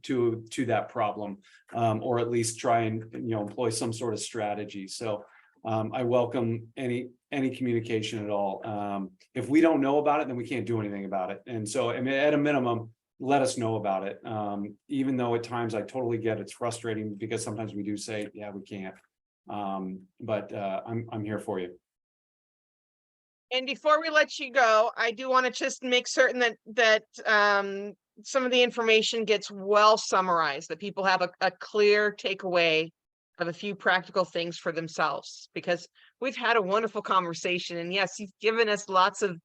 that problem, or at least try and employ some sort of strategy. So I welcome any communication at all. If we don't know about it, then we can't do anything about it. And so, I mean, at a minimum, let us know about it. Even though at times I totally get it's frustrating because sometimes we do say, yeah, we can't. But I'm here for you. And before we let you go, I do want to just make certain that some of the information gets well summarized, that people have a clear takeaway of a few practical things for themselves, because we've had a wonderful conversation. And yes, you've given us lots of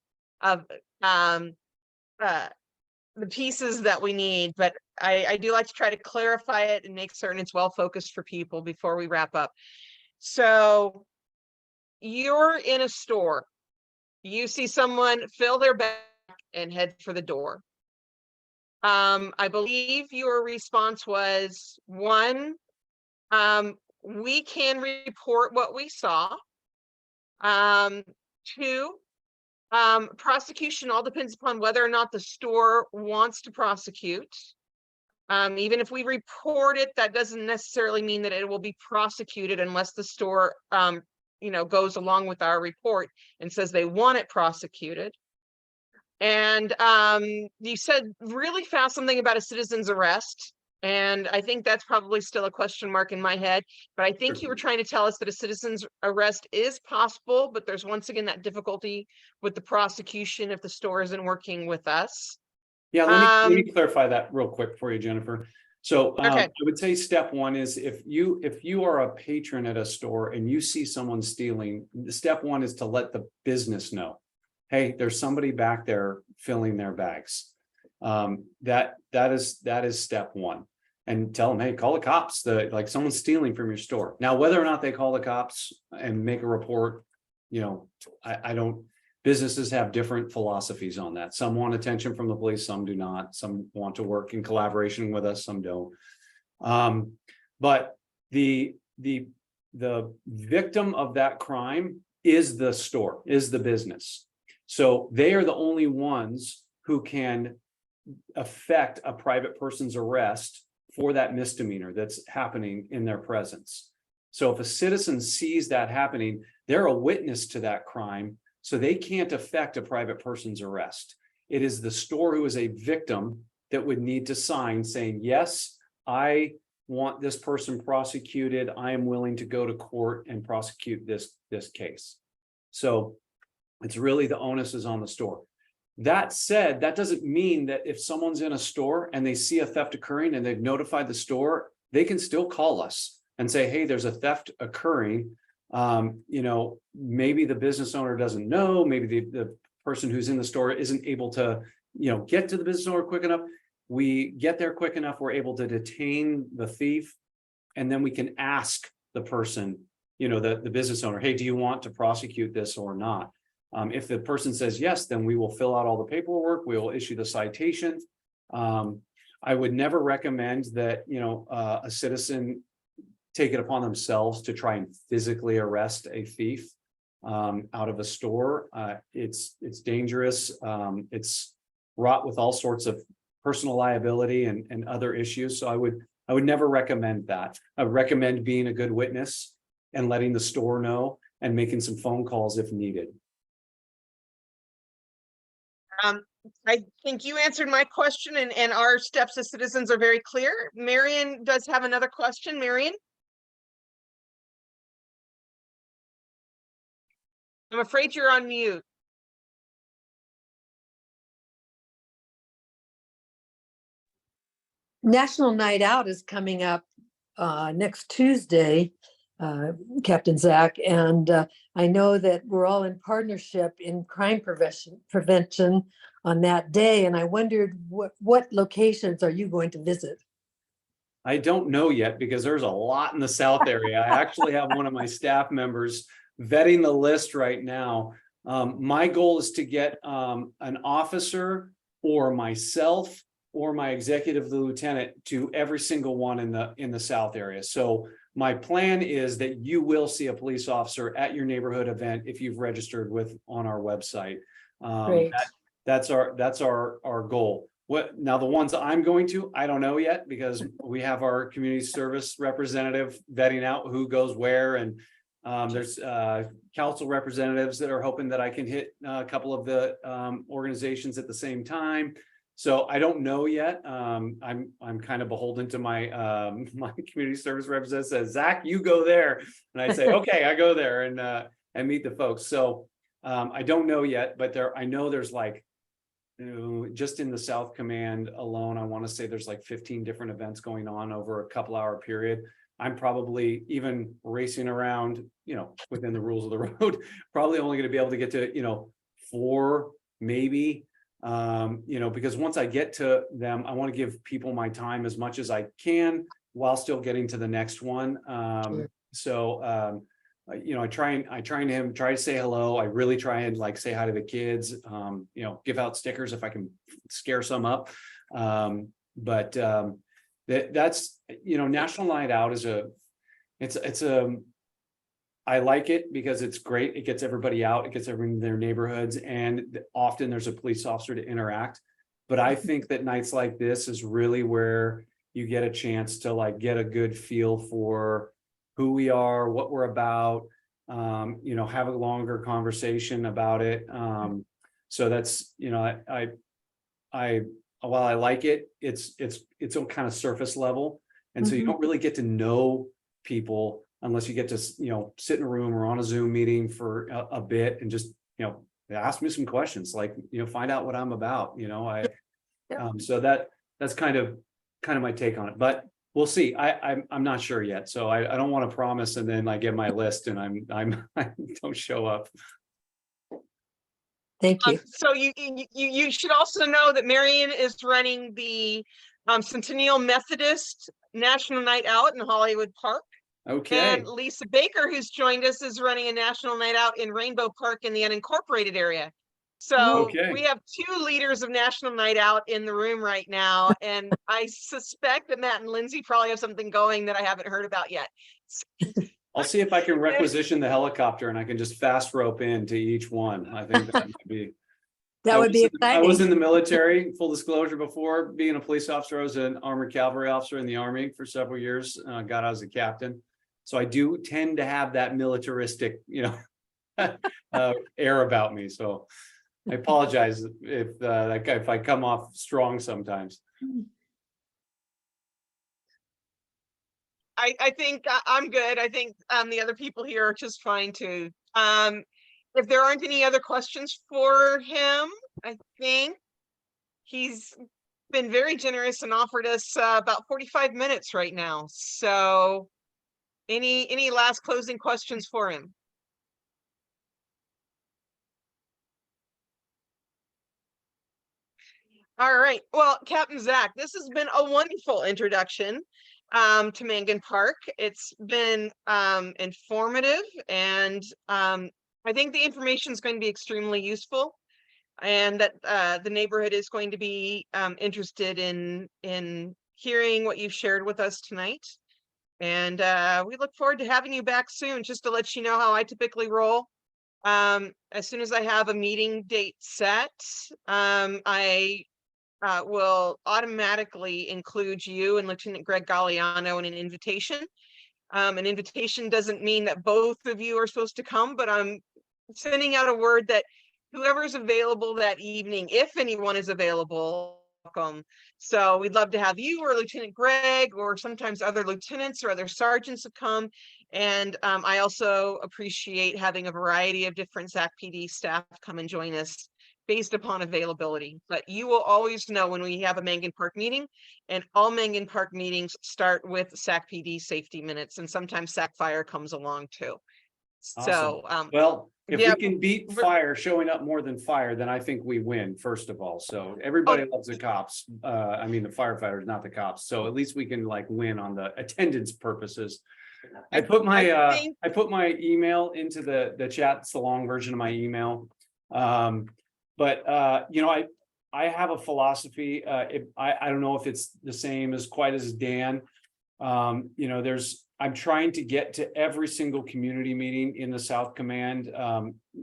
the pieces that we need, but I do like to try to clarify it and make certain it's well focused for people before we wrap up. So you're in a store, you see someone fill their bag and head for the door. I believe your response was, one, we can report what we saw. Two, prosecution all depends upon whether or not the store wants to prosecute. Even if we report it, that doesn't necessarily mean that it will be prosecuted unless the store goes along with our report and says they want it prosecuted. And you said really fast something about a citizen's arrest. And I think that's probably still a question mark in my head, but I think you were trying to tell us that a citizen's arrest is possible, but there's once again that difficulty with the prosecution if the store isn't working with us. Yeah, let me clarify that real quick for you, Jennifer. So Okay. I would say step one is if you are a patron at a store and you see someone stealing, step one is to let the business know, hey, there's somebody back there filling their bags. That is step one. And tell them, hey, call the cops. Like someone's stealing from your store. Now, whether or not they call the cops and make a report, I don't. Businesses have different philosophies on that. Some want attention from the police, some do not. Some want to work in collaboration with us, some don't. But the victim of that crime is the store, is the business. So they are the only ones who can affect a private person's arrest for that misdemeanor that's happening in their presence. So if a citizen sees that happening, they're a witness to that crime, so they can't affect a private person's arrest. It is the store who is a victim that would need to sign saying, yes, I want this person prosecuted. I am willing to go to court and prosecute this case. So it's really the onus is on the store. That said, that doesn't mean that if someone's in a store and they see a theft occurring and they've notified the store, they can still call us and say, hey, there's a theft occurring. Maybe the business owner doesn't know, maybe the person who's in the store isn't able to, get to the business owner quick enough. We get there quick enough, we're able to detain the thief, and then we can ask the person, the business owner, hey, do you want to prosecute this or not? If the person says yes, then we will fill out all the paperwork. We will issue the citation. I would never recommend that, a citizen take it upon themselves to try and physically arrest a thief. out of a store. It's dangerous. It's wrought with all sorts of personal liability and other issues. So I would never recommend that. I would recommend being a good witness and letting the store know and making some phone calls if needed. I think you answered my question, and our steps as citizens are very clear. Marion does have another question. Marion? I'm afraid you're on mute. National Night Out is coming up next Tuesday, Captain Zack, and I know that we're all in partnership in crime prevention on that day, and I wondered what locations are you going to visit? I don't know yet because there's a lot in the South area. I actually have one of my staff members vetting the list right now. My goal is to get an officer or myself or my executive lieutenant to every single one in the South area. So my plan is that you will see a police officer at your neighborhood event if you've registered on our website. Great. That's our goal. What now, the ones I'm going to, I don't know yet, because we have our community service representative vetting out who goes where, and there's council representatives that are hoping that I can hit a couple of the organizations at the same time. So I don't know yet. I'm kind of beholden to my my community service representative says, Zach, you go there, and I say, okay, I go there and meet the folks. So I don't know yet, but I know there's like, just in the South Command alone, I want to say there's like 15 different events going on over a couple-hour period. I'm probably even racing around, within the rules of the road, probably only going to be able to get to, 4 maybe, because once I get to them, I want to give people my time as much as I can while still getting to the next one. Sure. So, I try to say hello. I really try and like say hi to the kids, give out stickers if I can scare some up. But that's, National Night Out is I like it because it's great. It gets everybody out. It gets everyone in their neighborhoods, and often there's a police officer to interact. But I think that nights like this is really where you get a chance to like get a good feel for who we are, what we're about, have a longer conversation about it. So that's, while I like it, it's on kind of surface level. And so you don't really get to know people unless you get to, sit in a room or on a Zoom meeting for a bit and just, ask me some questions, like, find out what I'm about, so that's kind of my take on it, but we'll see. I'm not sure yet. So I don't want to promise and then I get my list and I don't show up. Thank you. So you should also know that Marion is running the Centennial Methodist National Night Out in Hollywood Park. Okay. And Lisa Baker, who's joined us, is running a National Night Out in Rainbow Park in the unincorporated area. So Okay. we have 2 leaders of National Night Out in the room right now. And I suspect that Matt and Lindsay probably have something going that I haven't heard about yet. I'll see if I can requisition the helicopter and I can just fast rope into each one. I think that would be. That would be I was in exciting. the military, full disclosure, before being a police officer. I was an armored cavalry officer in the Army for several years, got out as a captain. So I do tend to have that militaristic, air about me. So I apologize if I come off strong sometimes. I think I'm good. I think the other people here are just fine too. If there aren't any other questions for him, I think he's been very generous and offered us about 45 minutes right now. So any last closing questions for him? All right. Well, Captain Zack, this has been a wonderful introduction to Mangan Park. It's been informative, and I think the information is going to be extremely useful, and that the neighborhood is going to be interested in hearing what you've shared with us tonight. And we look forward to having you back soon, just to let you know how I typically roll. As soon as I have a meeting date set, I will automatically include you and Lieutenant Greg Galliano in an invitation. An invitation doesn't mean that both of you are supposed to come, but I'm sending out a word that whoever's available that evening, if anyone is available, welcome. So we'd love to have you or Lieutenant Greg, or sometimes other lieutenants or other sergeants to come. And I also appreciate having a variety of different SacPD staff come and join us based upon availability. But you will always know when we have a Mangan Park meeting, and all Mangan Park meetings start with SacPD safety minutes, and sometimes SacFire comes along too. So, Well, if yeah, we can beat fire showing up more than fire, then I think we win, first of all. So everybody loves the cops. I mean, the firefighters, not the cops. So at least we can like win on the attendance purposes. I put my email into the chat. It's the long version of my email. But you know, I have a philosophy. I don't know if it's the same as quite as Dan. You know, I'm trying to get to every single community meeting in the South Command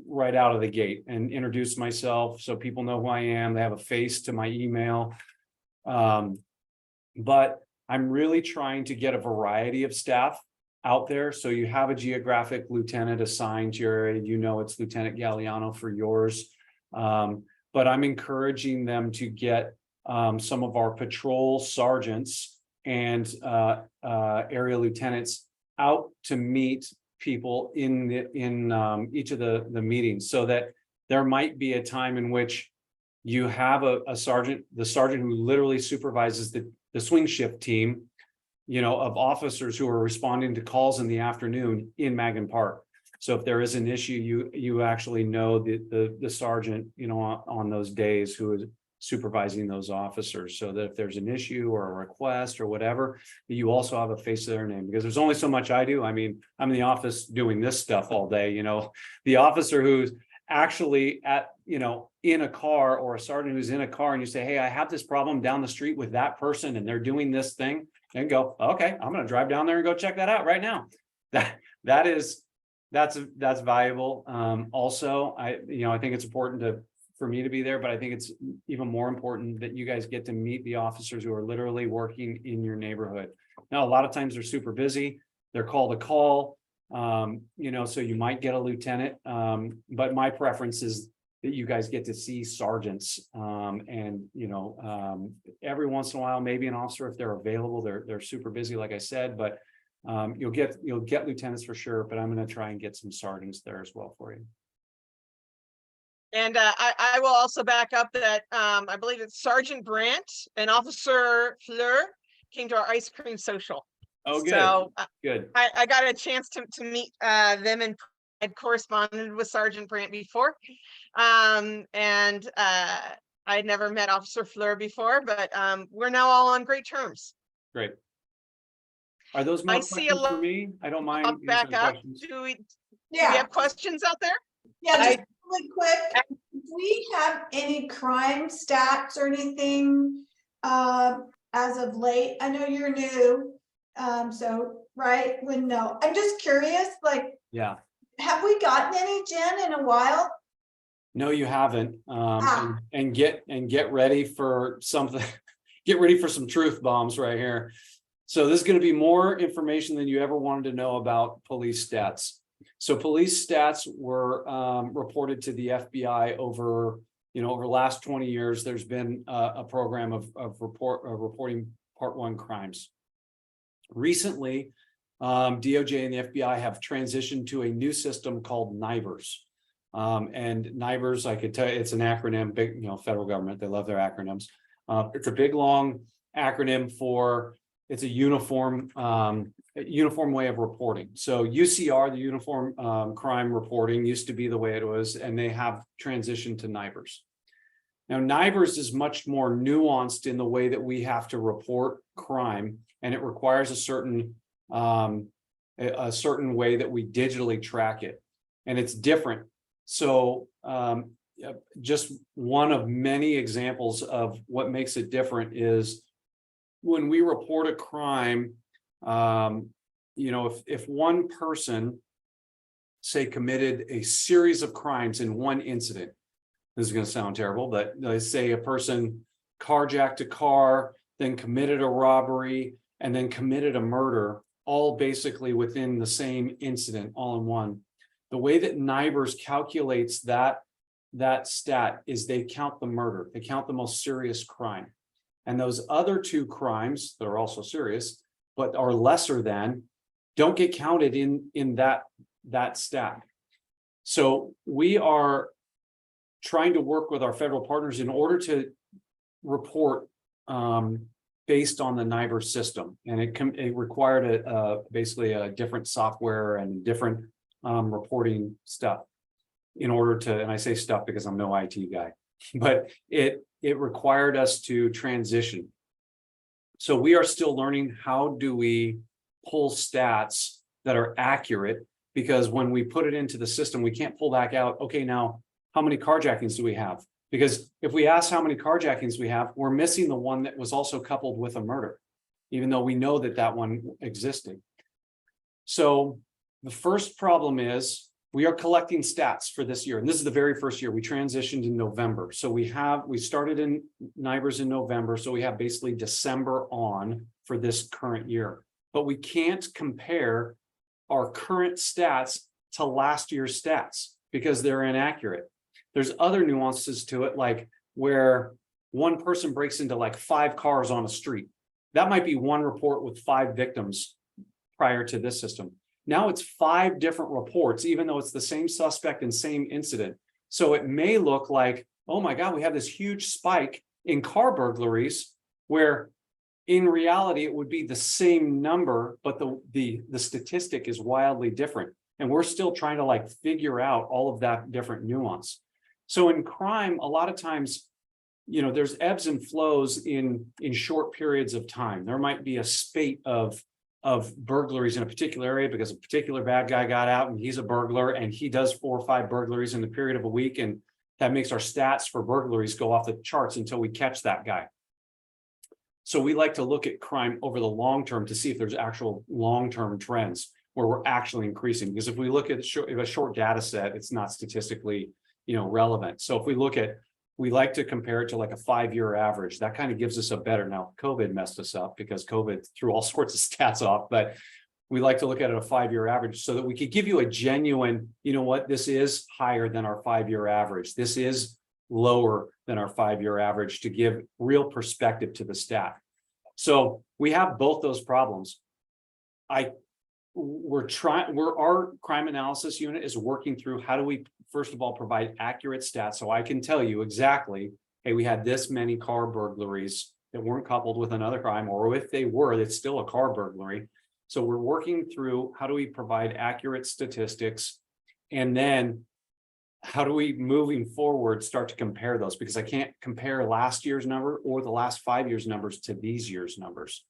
right out of the gate and introduce myself so people know who I am. They have a face to my email. But I'm really trying to get a variety of staff out there. So you have a geographic lieutenant assigned to your area, you know, it's Lieutenant Galliano for yours. But I'm encouraging them to get some of our patrol sergeants and area lieutenants out to meet people in each of the meetings, so that there might be a time in which you have a sergeant, the sergeant who literally supervises the swing shift team, you know, of officers who are responding to calls in the afternoon in Mangan Park. So if there is an issue, you actually know the sergeant, you know, on those days who is supervising those officers, so that if there's an issue or a request or whatever, you also have a face of their name, because there's only so much I do. I mean, I'm in the office doing this stuff all day, you know, the officer who's actually in a car, or a sergeant who's in a car, and you say, hey, I have this problem down the street with that person and they're doing this thing, and go, okay, I'm going to drive down there and go check that out right now. That's valuable. Also, I think it's important for me to be there, but I think it's even more important that you guys get to meet the officers who are literally working in your neighborhood. Now, a lot of times they're super busy. They're call to call, so you might get a lieutenant. But my preference is that you guys get to see sergeants, and every once in a while, maybe an officer if they're available. They're super busy, like I said, but you'll get lieutenants for sure. But I'm going to try and get some sergeants there as well for you. And I will also back up that I believe it's Sergeant Brandt and Officer Fleur came to our ice cream social. Oh, good. So good. I got a chance to meet them, and had corresponded with Sergeant Brandt before. And I'd never met Officer Fleur before, but we're now all on great terms. Great. Are those more questions for me? I don't mind back up. Questions. Do we have questions out there? Yeah, just really quick. Do we have any crime stats or anything as of late? I know you're new, so right, wouldn't know. I'm just curious, like, yeah, have we gotten any, Jen, in a while? No, you haven't. And get ready for something. Get ready for some truth bombs right here. So this is going to be more information than you ever wanted to know about police stats. So police stats were reported to the FBI over the last 20 years. There's been a program of reporting Part 1 crimes. Recently, DOJ and the FBI have transitioned to a new system called NIBRS. And NIBRS, I could tell you, it's an acronym, big, federal government, they love their acronyms. It's a big, long acronym for, it's a uniform way of reporting. So UCR, the uniform crime reporting, used to be the way it was, and they have transitioned to NIBRS. Now, NIBRS is much more nuanced in the way that we have to report crime, and it requires a certain way that we digitally track it, and it's different. So just one of many examples of what makes it different is when we report a crime, if one person say, committed a series of crimes in one incident. This is going to sound terrible, but let's say a person carjacked a car, then committed a robbery, and then committed a murder, all basically within the same incident, all in one. The way that NIBRS calculates that stat is they count the murder, they count the most serious crime. And those other two crimes that are also serious, but are lesser than, don't get counted in that stat. So we are trying to work with our federal partners in order to report based on the NIBRS system. And it required basically a different software and different reporting stuff in order to, and I say stuff because I'm no IT guy, but it required us to transition. So we are still learning, how do we pull stats that are accurate? Because when we put it into the system, we can't pull back out, okay, now how many carjackings do we have? Because if we ask how many carjackings we have, we're missing the one that was also coupled with a murder, even though we know that one existed. So the first problem is we are collecting stats for this year. And this is the very first year. We transitioned in November. So we started in NIBRS in November. So we have basically December on for this current year. But we can't compare our current stats to last year's stats because they're inaccurate. There's other nuances to it, like where one person breaks into like 5 cars on a street. That might be one report with 5 victims prior to this system. Now it's 5 different reports, even though it's the same suspect and same incident. So it may look like, oh my God, we have this huge spike in car burglaries, where in reality, it would be the same number, but the statistic is wildly different. And we're still trying to like figure out all of that different nuance. So in crime, a lot of times, there's ebbs and flows in short periods of time. There might be a spate of burglaries in a particular area because a particular bad guy got out and he's a burglar and he does 4 or 5 burglaries in the period of a week. And that makes our stats for burglaries go off the charts until we catch that guy. So we like to look at crime over the long term to see if there's actual long-term trends where we're actually increasing. Because if we look at a short data set, it's not statistically, relevant. So if we like to compare it to like a 5-year average. That kind of gives us a better, now COVID messed us up because COVID threw all sorts of stats off, but we like to look at it a 5-year average so that we could give you a genuine, this is higher than our 5-year average. This is lower than our 5-year average, to give real perspective to the stat. So we have both those problems. Our crime analysis unit is working through how do we, first of all, provide accurate stats so I can tell you exactly, hey, we had this many car burglaries that weren't coupled with another crime, or if they were, it's still a car burglary. So we're working through how do we provide accurate statistics, and then how do we, moving forward, start to compare those? Because I can't compare last year's number or the last 5 years' numbers to these year's numbers.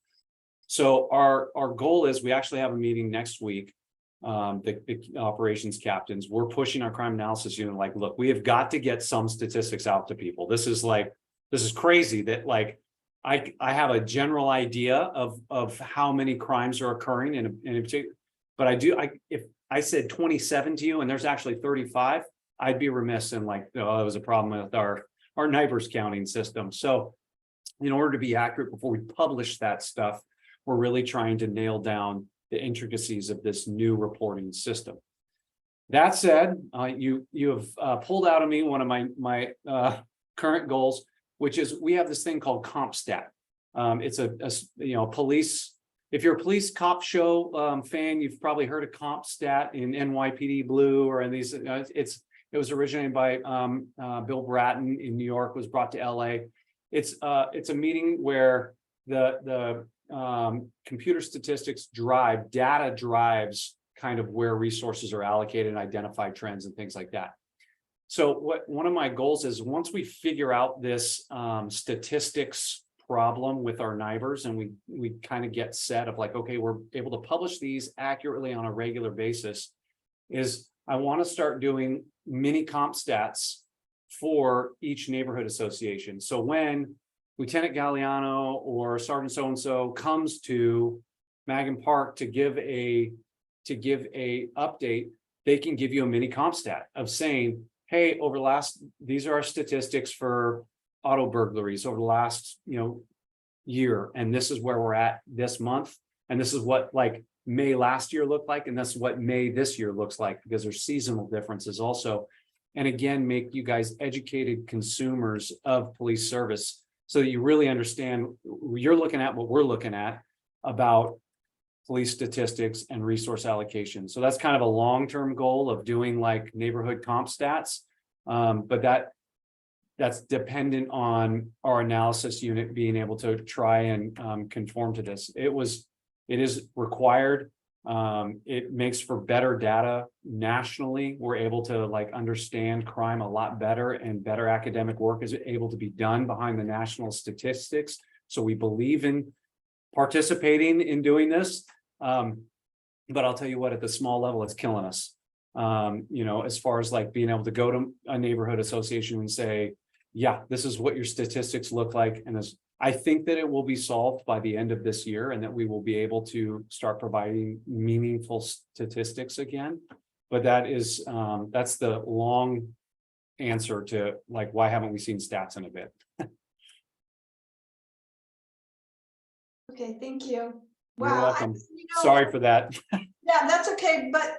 So our goal is, we actually have a meeting next week. The operations captains, we're pushing our crime analysis unit, like, look, we have got to get some statistics out to people. This is crazy that like, I have a general idea of how many crimes are occurring in a particular, but if I said 27 to you and there's actually 35, I'd be remiss in like, oh, that was a problem with our NIBRS counting system. So in order to be accurate before we publish that stuff, we're really trying to nail down the intricacies of this new reporting system. That said, you have pulled out of me one of my current goals, which is we have this thing called CompStat. It's a police. If you're a police cop show fan, you've probably heard of CompStat in NYPD Blue or in these. It was originated by Bill Bratton in New York, was brought to LA. It's a meeting where the computer statistics data drives kind of where resources are allocated and identify trends and things like that. So one of my goals is, once we figure out this statistics problem with our NIBRS, and we kind of get set of like, okay, we're able to publish these accurately on a regular basis, is I want to start doing mini comp stats for each neighborhood association. So when Lieutenant Galliano or Sergeant so-and-so comes to Magan Park to give a update, they can give you a mini comp stat of saying, hey, these are our statistics for auto burglaries over the last, year, and this is where we're at this month, and this is what like May last year looked like, and that's what May this year looks like, because there's seasonal differences also. And again, make you guys educated consumers of police service so that you really understand, you're looking at what we're looking at about police statistics and resource allocation. So that's kind of a long-term goal of doing like neighborhood comp stats. But that's dependent on our analysis unit being able to try and conform to this. It is required. It makes for better data nationally. We're able to like understand crime a lot better, and better academic work is able to be done behind the national statistics. So we believe in participating in doing this. But I'll tell you what, at the small level, it's killing us. As far as like being able to go to a neighborhood association and say, yeah, this is what your statistics look like. And I think that it will be solved by the end of this year, and that we will be able to start providing meaningful statistics again. But that's the long answer to like, why haven't we seen stats in a bit? Okay, thank you. You're Wow. welcome. Sorry for that. Yeah, that's okay. But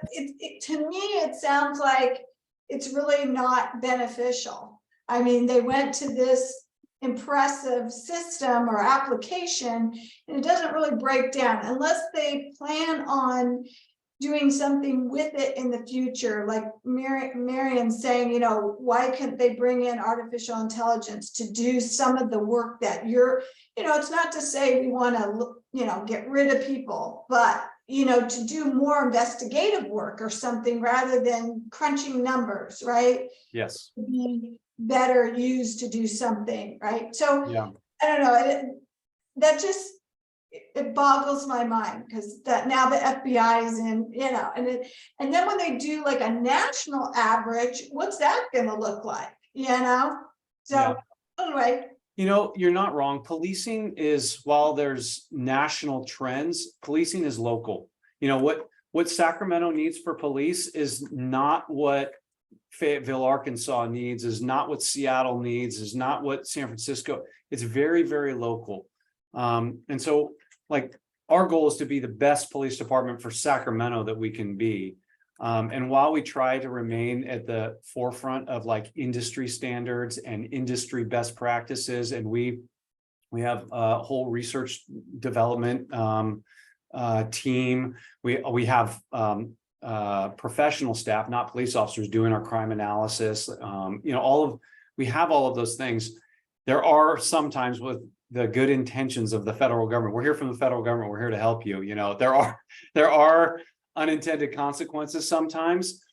to me, it sounds like it's really not beneficial. I mean, they went to this impressive system or application, and it doesn't really break down unless they plan on doing something with it in the future. Like Marion's saying, why couldn't they bring in artificial intelligence to do some of the work that it's not to say we want to, get rid of people, but, to do more investigative work or something rather than crunching numbers, right? Yes. Be better used to do something, right? So Yeah. I don't know, that just, it boggles my mind, because that now the FBI is in, and then when they do like a national average, what's that going to look like? So Yeah. Anyway. You're not wrong. Policing is, while there's national trends, policing is local. What Sacramento needs for police is not what Fayetteville, Arkansas needs, is not what Seattle needs, is not what San Francisco. It's very, very local. And so like our goal is to be the best police department for Sacramento that we can be. And while we try to remain at the forefront of like industry standards and industry best practices, and we have a whole research development team. We have professional staff, not police officers, doing our crime analysis. We have all of those things. There are sometimes, with the good intentions of the federal government, we're here from the federal government, we're here to help you. There are unintended consequences sometimes.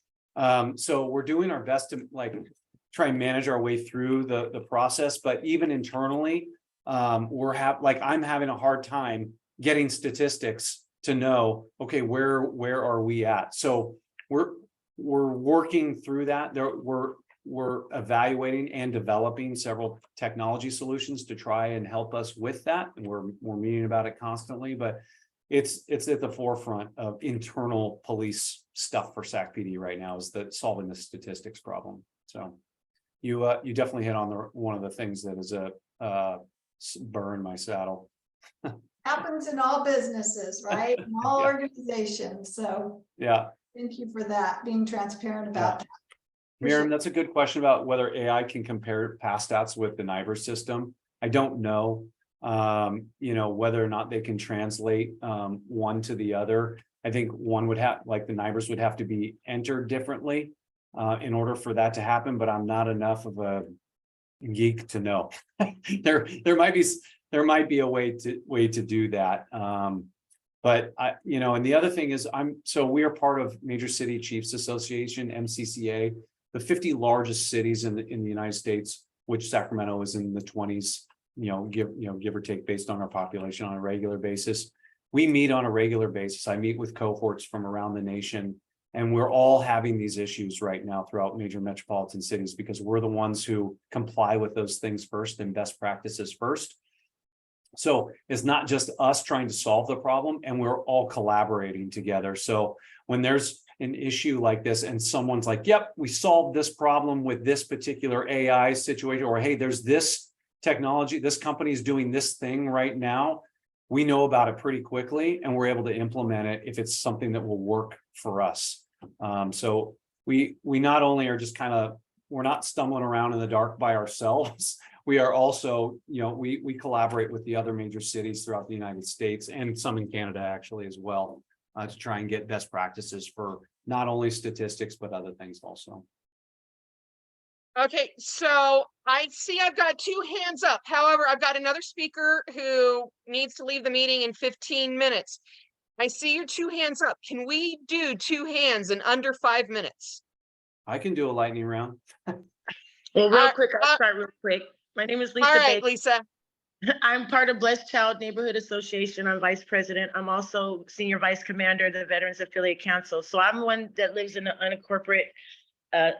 So we're doing our best to like try and manage our way through the process. But even internally, I'm having a hard time getting statistics to know, okay, where are we at? So we're working through that. We're evaluating and developing several technology solutions to try and help us with that. And we're meeting about it constantly, but it's at the forefront of internal police stuff for SacPD right now, is solving the statistics problem. So you definitely hit on one of the things that is a burr in my saddle. Happens in all businesses, right? In all organizations. So yeah, thank you for that, being transparent about that. Miriam, that's a good question about whether AI can compare past stats with the NIBR system. I don't know, whether or not they can translate one to the other. I think one would have, like the NIBRs would have to be entered differently in order for that to happen, but I'm not enough of a geek to know. There might be a way to do that. But and the other thing is we are part of Major City Chiefs Association, MCCA, the 50 largest cities in the United States, which Sacramento is in the 20s, give or take based on our population on a regular basis. We meet on a regular basis. I meet with cohorts from around the nation, and we're all having these issues right now throughout major metropolitan cities, because we're the ones who comply with those things first and best practices first. So it's not just us trying to solve the problem, and we're all collaborating together. So when there's, an issue like this and someone's like, yep, we solved this problem with this particular AI situation, or hey, there's this technology, this company is doing this thing right now, we know about it pretty quickly and we're able to implement it if it's something that will work for us. So we not only are just we're not stumbling around in the dark by ourselves. We are also, we collaborate with the other major cities throughout the United States and some in Canada actually as well, to try and get best practices for not only statistics, but other things also. Okay, so I see I've got 2 hands up. However, I've got another speaker who needs to leave the meeting in 15 minutes. I see your 2 hands up. Can we do 2 hands in under 5 minutes? I can do a lightning round. Well, real quick, I'll start real quick. My name is Lisa. All right, Bales. Lisa. I'm part of Blessed Child Neighborhood Association. I'm vice president. I'm also senior vice commander of the Veterans Affiliate Council. So I'm one that lives in the unincorporated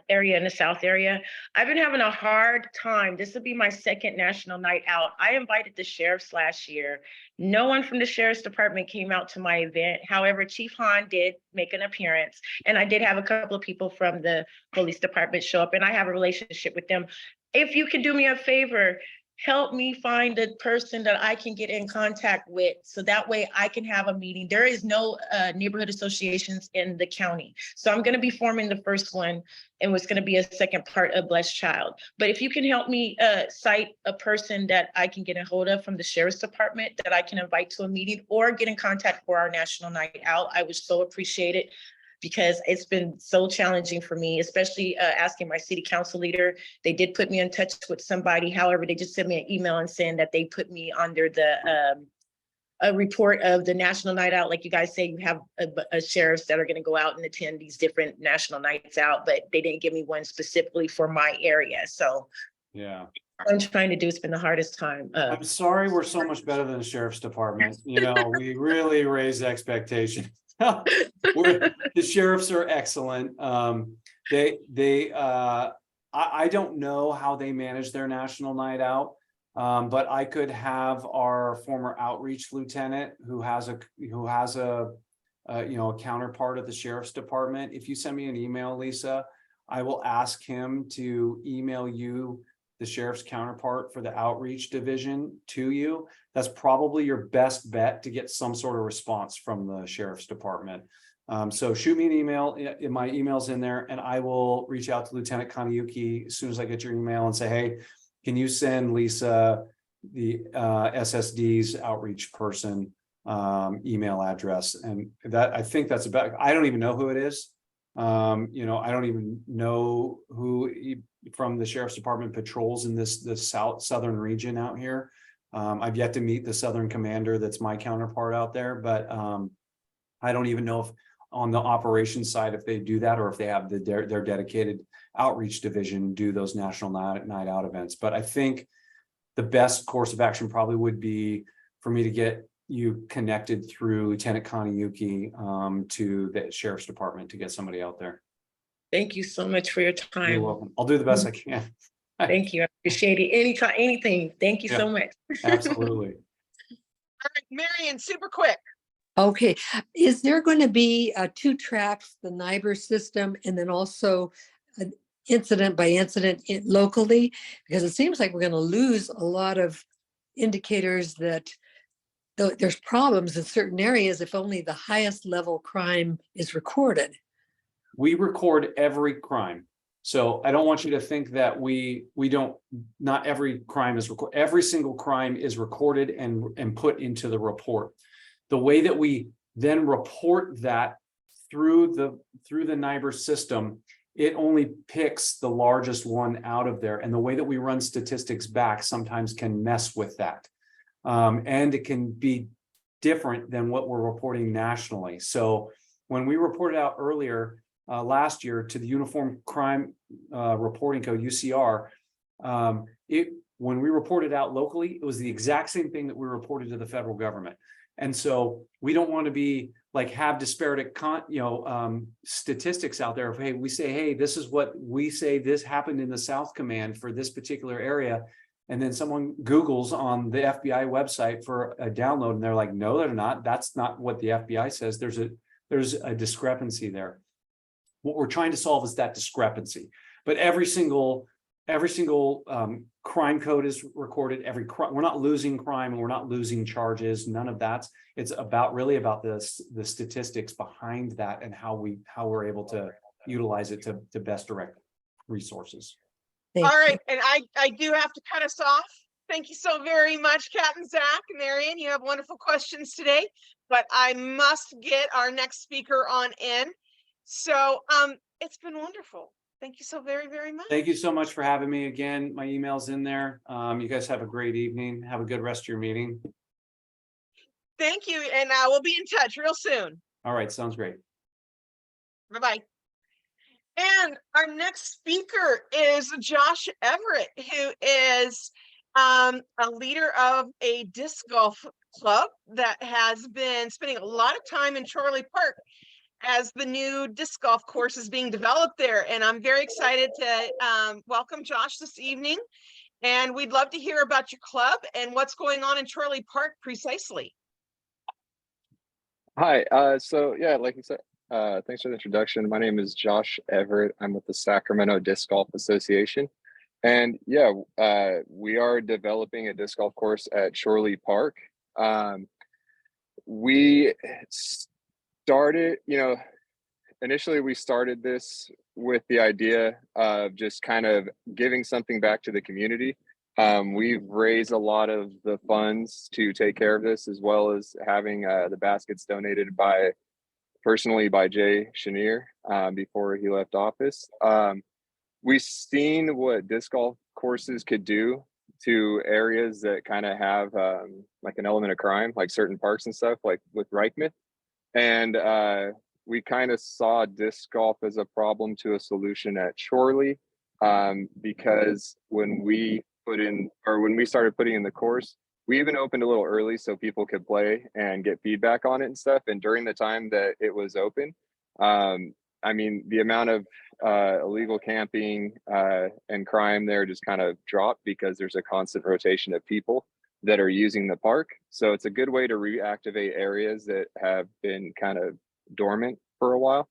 area in the South area. I've been having a hard time. This will be my 2nd national night out. I invited the sheriffs last year. No one from the sheriff's department came out to my event. However, Chief Hahn did make an appearance, and I did have a couple of people from the police department show up, and I have a relationship with them. If you can do me a favor, help me find a person that I can get in contact with so that way I can have a meeting. There is no neighborhood associations in the county. So I'm going to be forming the first one and what's going to be a second part of Blessed Child. But if you can help me cite a person that I can get a hold of from the sheriff's department that I can invite to a meeting or get in contact for our national night out, I would so appreciate it, because it's been so challenging for me, especially asking my city council leader. They did put me in touch with somebody. However, they just sent me an email and saying that they put me under the a report of the national night out. Like you guys say, you have a sheriffs that are going to go out and attend these different national nights out, but they didn't give me one specifically for my area. So Yeah. what I'm trying to do has been the hardest time. I'm sorry, we're so much better than the sheriff's department. We really raise expectations. The sheriffs are excellent. I don't know how they manage their national night out, but I could have our former outreach lieutenant who has a counterpart at the sheriff's department. If you send me an email, Lisa, I will ask him to email you the sheriff's counterpart for the outreach division to you. That's probably your best bet to get some sort of response from the sheriff's department. So shoot me an email. My email's in there, and I will reach out to Lieutenant Kanayuki as soon as I get your email and say, hey, can you send Lisa the SSD's outreach person email address? And that, I think that's about, I don't even know who it is. I don't even know who from the sheriff's department patrols in this southern region out here. I've yet to meet the southern commander that's my counterpart out there, but I don't even know if on the operations side if they do that or if they have their dedicated outreach division do those national night out events. But I think the best course of action probably would be for me to get you connected through Lieutenant Kanayuki to the sheriff's department to get somebody out there. Thank you so much for your time. You're welcome. I'll do the best I can. Thank you. I appreciate it. Anytime, anything. Thank you so much. Absolutely. All right, Marion, super quick. Okay, is there going to be 2 tracks, the NIBR system, and then also an incident by incident locally? Because it seems like we're going to lose a lot of indicators that there's problems in certain areas if only the highest level crime is recorded. We record every crime. So I don't want you to think that we don't, not every crime is recorded. Every single crime is recorded and put into the report. The way that we then report that through the NIBR system, it only picks the largest one out of there. And the way that we run statistics back sometimes can mess with that. And it can be different than what we're reporting nationally. So when we reported out earlier last year to the Uniform Crime Reporting Code, UCR, when we reported out locally, it was the exact same thing that we reported to the federal government. And so we don't want to be like have disparate statistics out there of, hey, we say, hey, this is what we say this happened in the South Command for this particular area. And then someone Googles on the FBI website for a download and they're like, no, they're not. That's not what the FBI says. There's a discrepancy there. What we're trying to solve is that discrepancy. But every single crime code is recorded. We're not losing crime and we're not losing charges. None of that. It's really about the statistics behind that and how we're able to utilize it to best direct resources. Thank All you. right, and I do have to cut us off. Thank you so very much, Captain Zack, Marion. You have wonderful questions today, but I must get our next speaker on in. So it's been wonderful. Thank you so very, very much. Thank you so much for having me again. My email's in there. You guys have a great evening. Have a good rest of your meeting. Thank you, and we'll be in touch real soon. All right, sounds great. Bye-bye. And our next speaker is Josh Everett, who is a leader of a disc golf club that has been spending a lot of time in Chorley Park as the new disc golf course is being developed there. And I'm very excited to welcome Josh this evening. And we'd love to hear about your club and what's going on in Chorley Park precisely. Hi, so yeah, like you said, thanks for the introduction. My name is Josh Everett. I'm with the Sacramento Disc Golf Association. And yeah, we are developing a disc golf course at Chorley Park. We started, initially we started this with the idea of just kind of giving something back to the community. We've raised a lot of the funds to take care of this, as well as having the baskets donated personally by Jay Chenier before he left office. We've seen what disc golf courses could do to areas that kind of have like an element of crime, like certain parks and stuff, like with Reichman. And we kind of saw disc golf as a problem to a solution at Chorley, because when we started putting in the course, we even opened a little early so people could play and get feedback on it and stuff. And during the time that it was open, I mean, the amount of illegal camping and crime there just kind of dropped because there's a constant rotation of people that are using the park. So it's a good way to reactivate areas that have been kind of dormant for a while.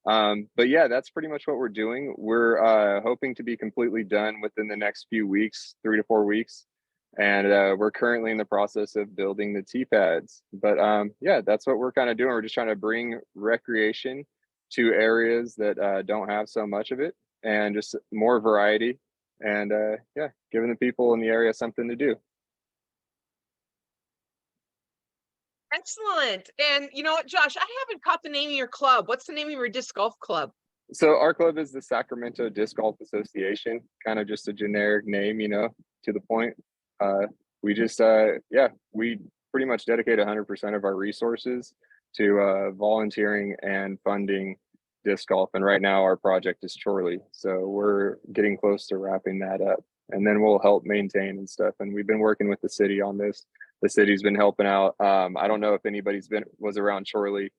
But yeah, that's pretty much what we're doing. We're hoping to be completely done within the next few weeks, 3 to 4 weeks. And we're currently in the process of building the tee pads. But yeah, that's what we're kind of doing. We're just trying to bring recreation to areas that don't have so much of it, and just more variety, and yeah, giving the people in the area something to do. Excellent. And you know what, Josh, I haven't caught the name of your club. What's the name of your disc golf club? So our club is the Sacramento Disc Golf Association, kind of just a generic name, to the point. We just, yeah, we pretty much dedicate 100% of our resources to volunteering and funding disc golf. And right now our project is Chorley. So we're getting close to wrapping that up, and then we'll help maintain and stuff. And we've been working with the city on this. The city's been helping out. I don't know if anybody's was around Chorley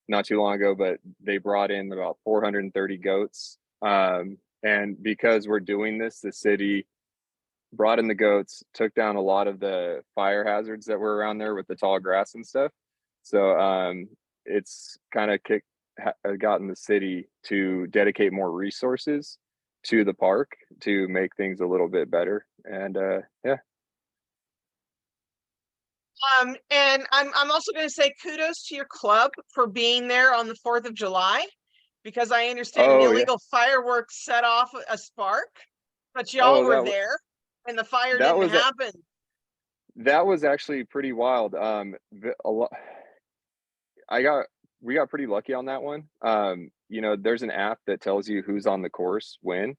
not too long ago, but they brought in about 430 goats. And because we're doing this, the city brought in the goats, took down a lot of the fire hazards that were around there with the tall grass and stuff. So it's kind of gotten the city to dedicate more resources to the park to make things a little bit better. And yeah. And I'm also going to say kudos to your club for being there on the 4th of July, because I understand an illegal fireworks set off a spark, but y'all were there and the fire didn't happen. That was actually pretty wild. We got pretty lucky on that one. There's an app that tells you who's on the course when,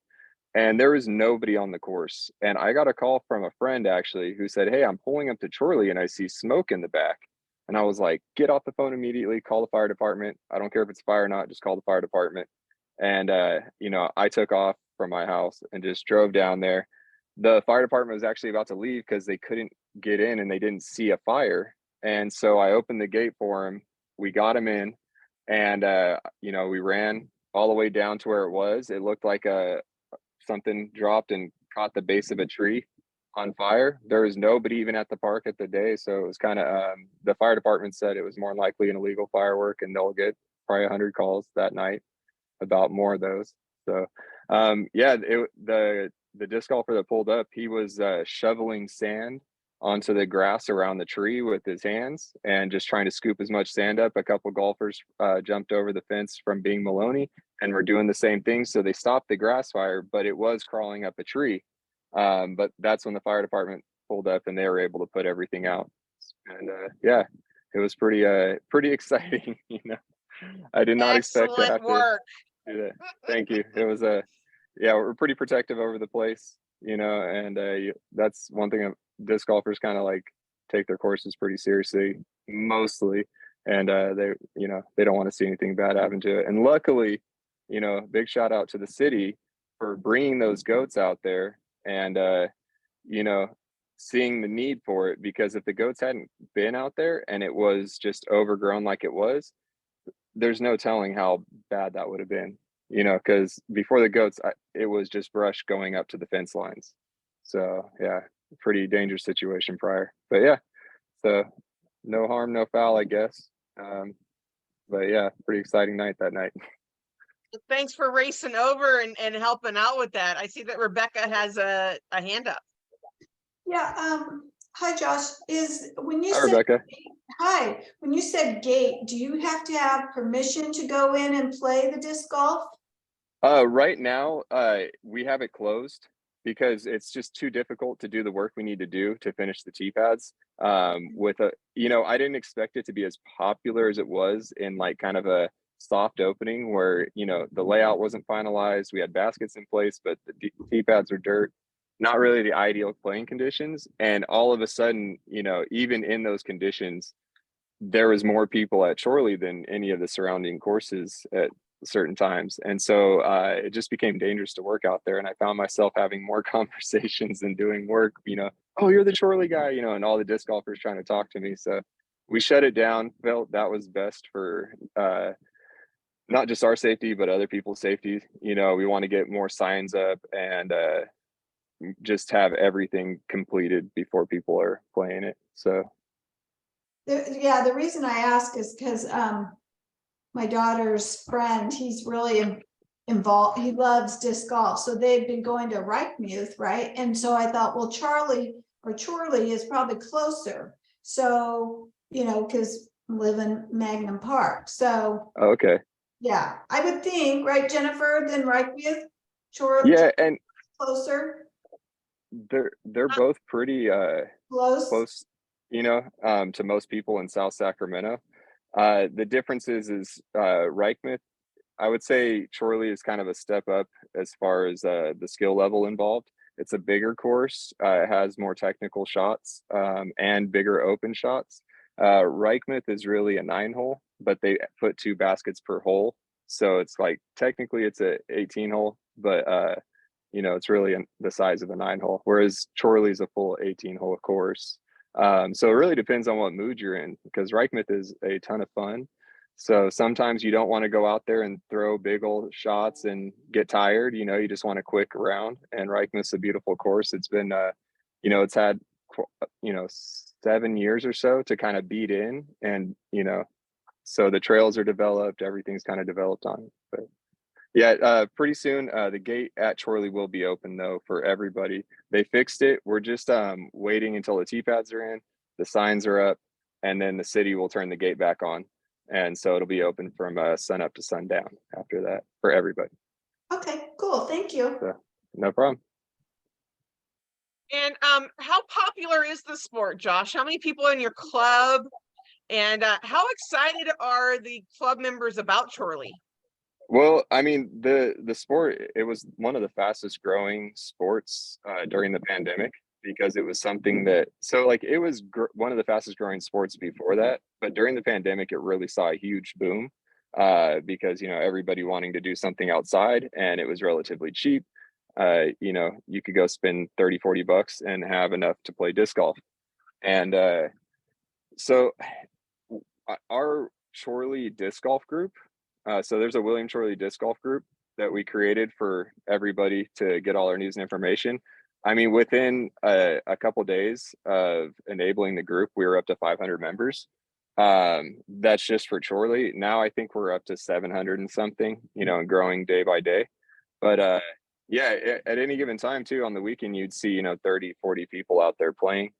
and there was nobody on the course. And I got a call from a friend actually who said, "Hey, I'm pulling up to Chorley and I see smoke in the back." And I was like, "Get off the phone immediately, call the fire department. I don't care if it's fire or not, just call the fire department." And I took off from my house and just drove down there. The fire department was actually about to leave because they couldn't get in and they didn't see a fire. And so I opened the gate for him. We got him in, and we ran all the way down to where it was. It looked like something dropped and caught the base of a tree on fire. There was nobody even at the park at the day, so it was kind of the fire department said it was more likely an illegal firework, and they'll get probably 100 calls that night. about more of those. So yeah, the disc golfer that pulled up, he was shoveling sand onto the grass around the tree with his hands and just trying to scoop as much sand up. A couple golfers jumped over the fence from being Maloney and were doing the same thing. So they stopped the grass fire, but it was crawling up a tree. But that's when the fire department pulled up and they were able to put everything out. And yeah, it was pretty exciting. You know, I did not expect to Excellent have work. to do that. Thank you. It was yeah, we're pretty protective over the place, you know, and that's one thing disc golfers kind of like take their courses pretty seriously, mostly, and they, you know, they don't want to see anything bad happen to it. And luckily, you know, big shout out to the city for bringing those goats out there and you know, seeing the need for it, because if the goats hadn't been out there and it was just overgrown like it was, there's no telling how bad that would have been, you know, because before the goats, it was just brush going up to the fence lines. So yeah, pretty dangerous situation prior, but yeah, so no harm, no foul, I guess. But yeah, pretty exciting night that night. Thanks for racing over and helping out with that. I see that Rebecca has a hand up. Yeah, hi Josh, when you Hi, said, Rebecca. hi, when you said gate, do you have to have permission to go in and play the disc golf? Right now, we have it closed because it's just too difficult to do the work we need to do to finish the tee pads. With a, you know, I didn't expect it to be as popular as it was in like kind of a soft opening where, you know, the layout wasn't finalized. We had baskets in place, but the tee pads are dirt, not really the ideal playing conditions. And all of a sudden, you know, even in those conditions, there was more people at Chorley than any of the surrounding courses at certain times. And so it just became dangerous to work out there. And I found myself having more conversations and doing work, you know, oh, you're the Chorley guy, you know, and all the disc golfers trying to talk to me. So we shut it down, felt that was best for not just our safety, but other people's safety. You know, we want to get more signs up and just have everything completed before people are playing it. So Yeah, the reason I ask is because my daughter's friend, he's really involved, he loves disc golf, so they've been going to Reichmuth, right? And so I thought, well, Chorley is probably closer, so, you know, because I live in Magnum Park, so okay. yeah, I would think, right, Jennifer, then Reichmuth, Yeah, and closer, they're both pretty close, you know, to most people in South Sacramento. The difference is Reichmuth, I would say Chorley is kind of a step up as far as the skill level involved. It's a bigger course, it has more technical shots and bigger open shots. Reichmuth is really a 9-hole, but they put 2 baskets per hole. So it's like, technically it's a 18-hole, but you know, it's really the size of a 9-hole, whereas Chorley is a full 18-hole course. So it really depends on what mood you're in, because Reichmuth is a ton of fun. So sometimes you don't want to go out there and throw big old shots and get tired, you know, you just want a quick round. And Reichmuth's a beautiful course. It's been, you know, it's had, you know, 7 years or so to kind of beat in, and, you know, so the trails are developed, everything's kind of developed on it. But yeah, pretty soon the gate at Chorley will be open though for everybody. They fixed it. We're just waiting until the tee pads are in, the signs are up, and then the city will turn the gate back on. And so it'll be open from sun up to sundown after that for everybody. okay, cool, thank you. So, no problem. And how popular is the sport, Josh? How many people in your club? And how excited are the club members about Chorley? Well, I mean, the sport, it was one of the fastest growing sports during the pandemic, because it was something that, so like it was one of the fastest growing sports before that, but during the pandemic, it really saw a huge boom because, you know, everybody wanting to do something outside, and it was relatively cheap. You know, you could go spend 30-40 bucks and have enough to play disc golf. And so our Chorley disc golf group, so there's a William Chorley disc golf group that we created for everybody to get all our news and information. I mean, within a couple of days of enabling the group, we were up to 500 members. That's just for Chorley. Now I think we're up to 700 and something, you know, and growing day by day. But yeah, at any given time too, on the weekend, you'd see, you know, 30, 40 people out there playing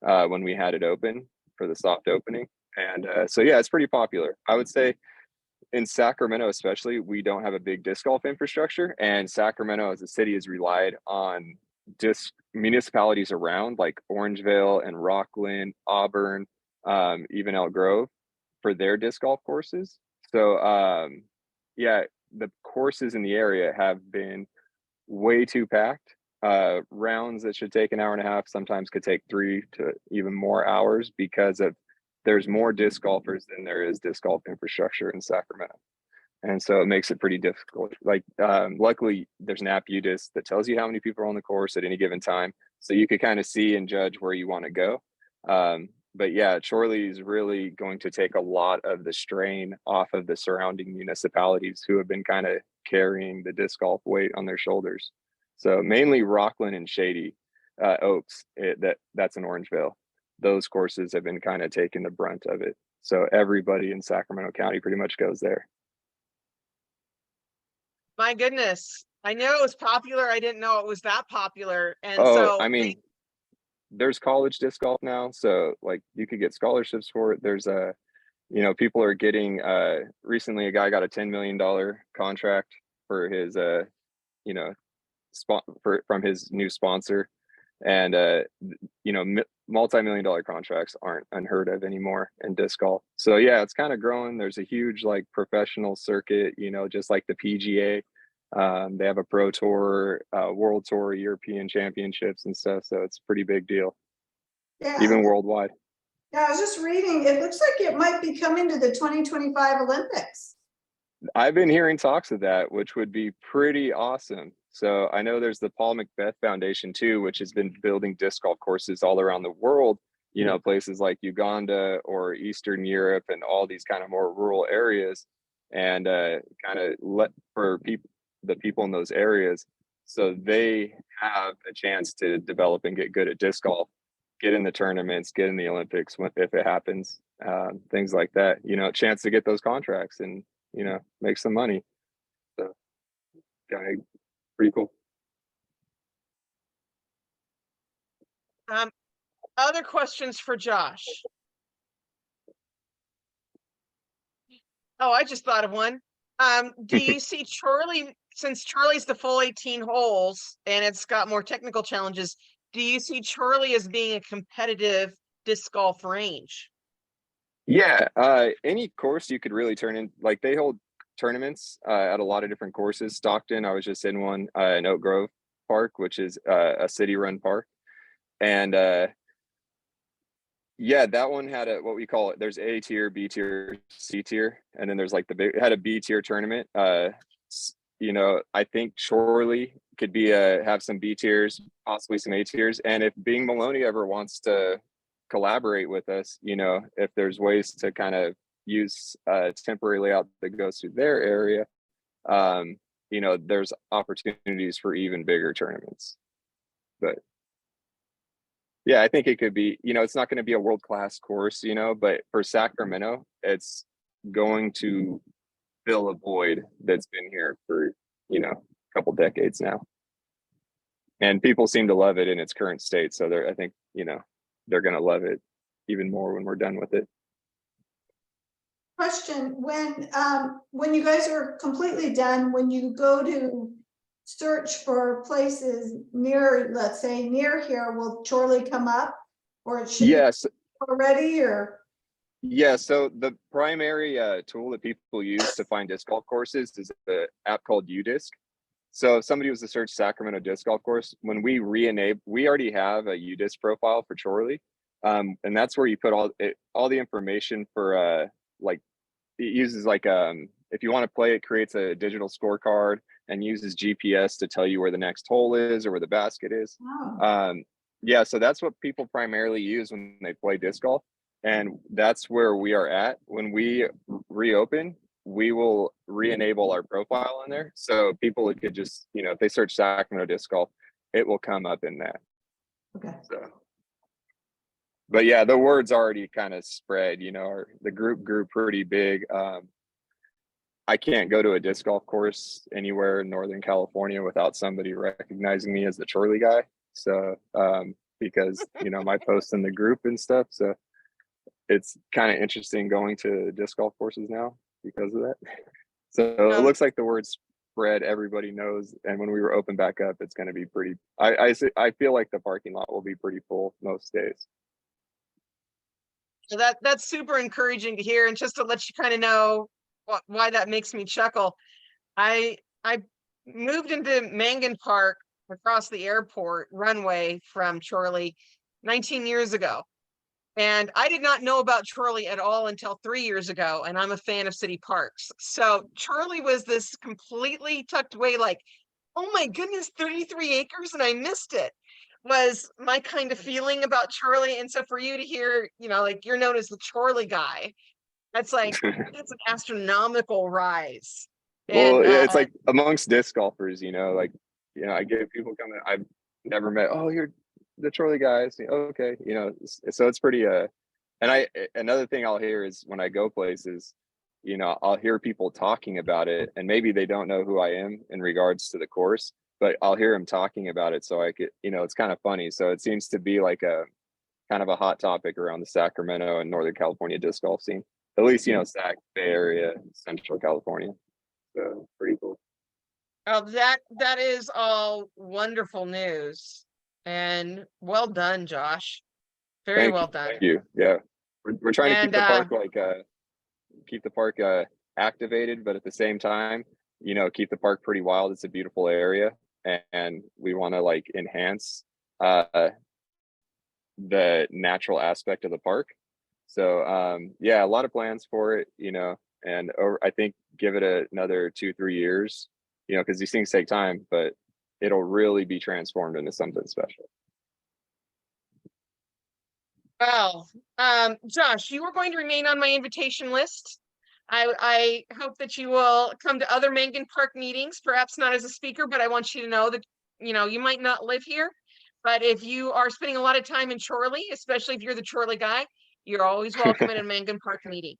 when we had it open for the soft opening. And so, yeah, it's pretty popular. I would say in Sacramento, especially, we don't have a big disc golf infrastructure. And Sacramento as a city has relied on disc municipalities around like Orangevale and Rockland, Auburn, even Elk Grove for their disc golf courses. So, yeah, the courses in the area have been way too packed. Rounds that should take an hour and a half sometimes could take 3 to even more hours because of there's more disc golfers than there is disc golf infrastructure in Sacramento. And so it makes it pretty difficult. Like, luckily there's an app UDisc that tells you how many people are on the course at any given time. So you could kind of see and judge where you want to go. But yeah, Chorley is really going to take a lot of the strain off of the surrounding municipalities who have been kind of carrying the disc golf weight on their shoulders. So mainly Rockland and Shady Oaks, that's in Orangevale. Those courses have been kind of taking the brunt of it. So everybody in Sacramento County pretty much goes there. My goodness. I know it was popular. I didn't know it was that popular. And Oh, so I mean, there's college disc golf now. So like you could get scholarships for it. There's you know, people are getting, recently a guy got a $10 million contract for his, you know, from his new sponsor. And, you know, multi-million-dollar contracts aren't unheard of anymore in disc golf. So yeah, it's kind of growing. There's a huge like professional circuit, you know, just like the PGA. They have a pro tour, world tour, European championships and stuff. So it's a pretty big deal, Yeah. even worldwide. Yeah, I was just reading, it looks like it might be coming to the 2025 Olympics. I've been hearing talks of that, which would be pretty awesome. So I know there's the Paul Macbeth Foundation too, which has been building disc golf courses all around the world, you know, places like Uganda or Eastern Europe and all these kind of more rural areas, and kind of let for the people in those areas so they have a chance to develop and get good at disc golf, get in the tournaments, get in the Olympics if it happens, things like that, you know, a chance to get those contracts and, you know, make some money. So kind of pretty cool. Other questions for Josh? Oh, I just thought of one. Do you see Chorley, since Chorley's the full 18 holes and it's got more technical challenges, do you see Chorley as being a competitive disc golf range? Yeah, any course you could really turn in, like they hold tournaments at a lot of different courses. Stockton, I was just in one in Oak Grove Park, which is a city-run park. And yeah, that one had what we call it. There's A tier, B tier, C tier, and then there's like it had a B tier tournament. You know, I think Chorley could be have some B tiers, possibly some A tiers. And if Bing Maloney ever wants to collaborate with us, you know, if there's ways to kind of use temporary layout that goes through their area, you know, there's opportunities for even bigger tournaments. But yeah, I think it could be, you know, it's not going to be a world-class course, you know, but for Sacramento, it's going to fill a void that's been here for, you know, a couple decades now. And people seem to love it in its current state. So I think, you know, they're going to love it even more when we're done with it. Question, when you guys are completely done, when you go to search for places near, let's say near here, will Chorley come up, or it should yes be already, or? Yeah, so the primary tool that people use to find disc golf courses is the app called UDisc. So if somebody was to search Sacramento disc golf course, when we re-enable, we already have a UDisc profile for Chorley, and that's where you put all the information for like, it uses like if you want to play, it creates a digital scorecard and uses GPS to tell you where the next hole is or where the basket is. Oh. Yeah, so that's what people primarily use when they play disc golf. And that's where we are at. When we reopen, we will re-enable our profile in there. So people could just, you know, if they search Sacramento disc golf, it will come up in that. Okay. So but yeah, the word's already kind of spread, the group grew pretty big. I can't go to a disc golf course anywhere in Northern California without somebody recognizing me as the Chorley guy. So, because, my posts in the group and stuff. So it's kind of interesting going to disc golf courses now because of that. So it looks like the word's spread, everybody knows. And when we were open back up, it's going to be pretty, I feel like the parking lot will be pretty full most days. So that's super encouraging to hear. And just to let you kind of know why that makes me chuckle, I moved into Mangan Park across the airport runway from Chorley 19 years ago. And I did not know about Chorley at all until 3 years ago. And I'm a fan of city parks. So Chorley was this completely tucked away, like, oh my goodness, 33 acres and I missed it, was my kind of feeling about Chorley. And so for you to hear, like you're known as the Chorley guy, that's like, that's an astronomical rise. Well, And yeah, it's like amongst disc golfers, I get people coming, I've never met, oh, you're the Chorley guys. Okay. So it's pretty, and another thing I'll hear is when I go places, I'll hear people talking about it and maybe they don't know who I am in regards to the course, but I'll hear them talking about it. So I could, it's kind of funny. So it seems to be like a kind of a hot topic around the Sacramento and Northern California disc golf scene, at least, Sac, Bay Area, Central California. So pretty cool. Oh, that is all wonderful news. And well done, Josh. Very well done. Thank you. Yeah, we're trying to keep the park activated, but at the same time, keep the park pretty wild. It's a beautiful area, and we want to enhance the natural aspect of the park. So yeah, a lot of plans for it, and I think give it another 2-3 years, because these things take time, but it'll really be transformed into something special. Well, Josh, you are going to remain on my invitation list. I hope that you will come to other Mangan Park meetings, perhaps not as a speaker, but I want you to know that, you might not live here, but if you are spending a lot of time in Chorley, especially if you're the Chorley guy, you're always welcome at a Mangan Park meeting.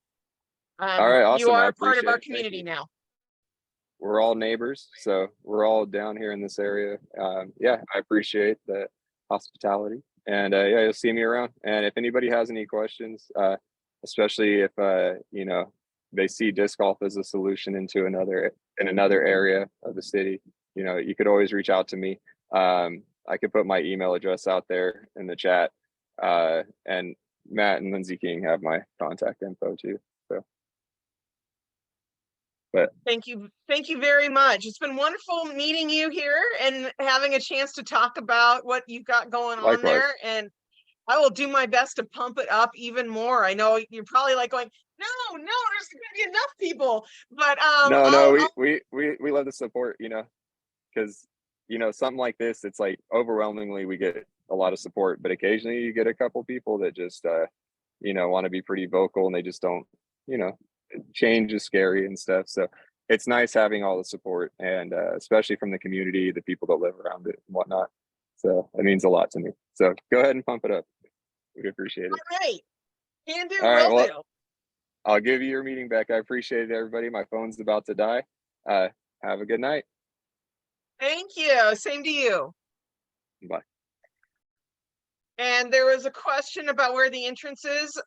All right, awesome. You are a part of our community now. We're all neighbors, so we're all down here in this area. Yeah, I appreciate the hospitality, and yeah, you'll see me around. And if anybody has any questions, especially if they see disc golf as a solution in another area of the city, you could always reach out to me. I could put my email address out there in the chat, and Matt and Lindsey King have my contact info too. So. But thank you very much. It's been wonderful meeting you here and having a chance to talk about what you've got going on there. And I will do my best to pump it up even more. I know you're probably like going, no, there's gonna be enough people. But we love the support, because something like this, it's like overwhelmingly we get a lot of support, but occasionally you get a couple people that just want to be pretty vocal and they just don't, change is scary and stuff. So it's nice having all the support, and especially from the community, the people that live around it and whatnot. So it means a lot to me. So go ahead and pump it up. We'd appreciate it. All right. Can do. All right, Will do. I'll give you your meeting back. I appreciate it, everybody. My phone's about to die. Have a good night. Thank you. Same to you. Bye. And there was a question about where the entrance is.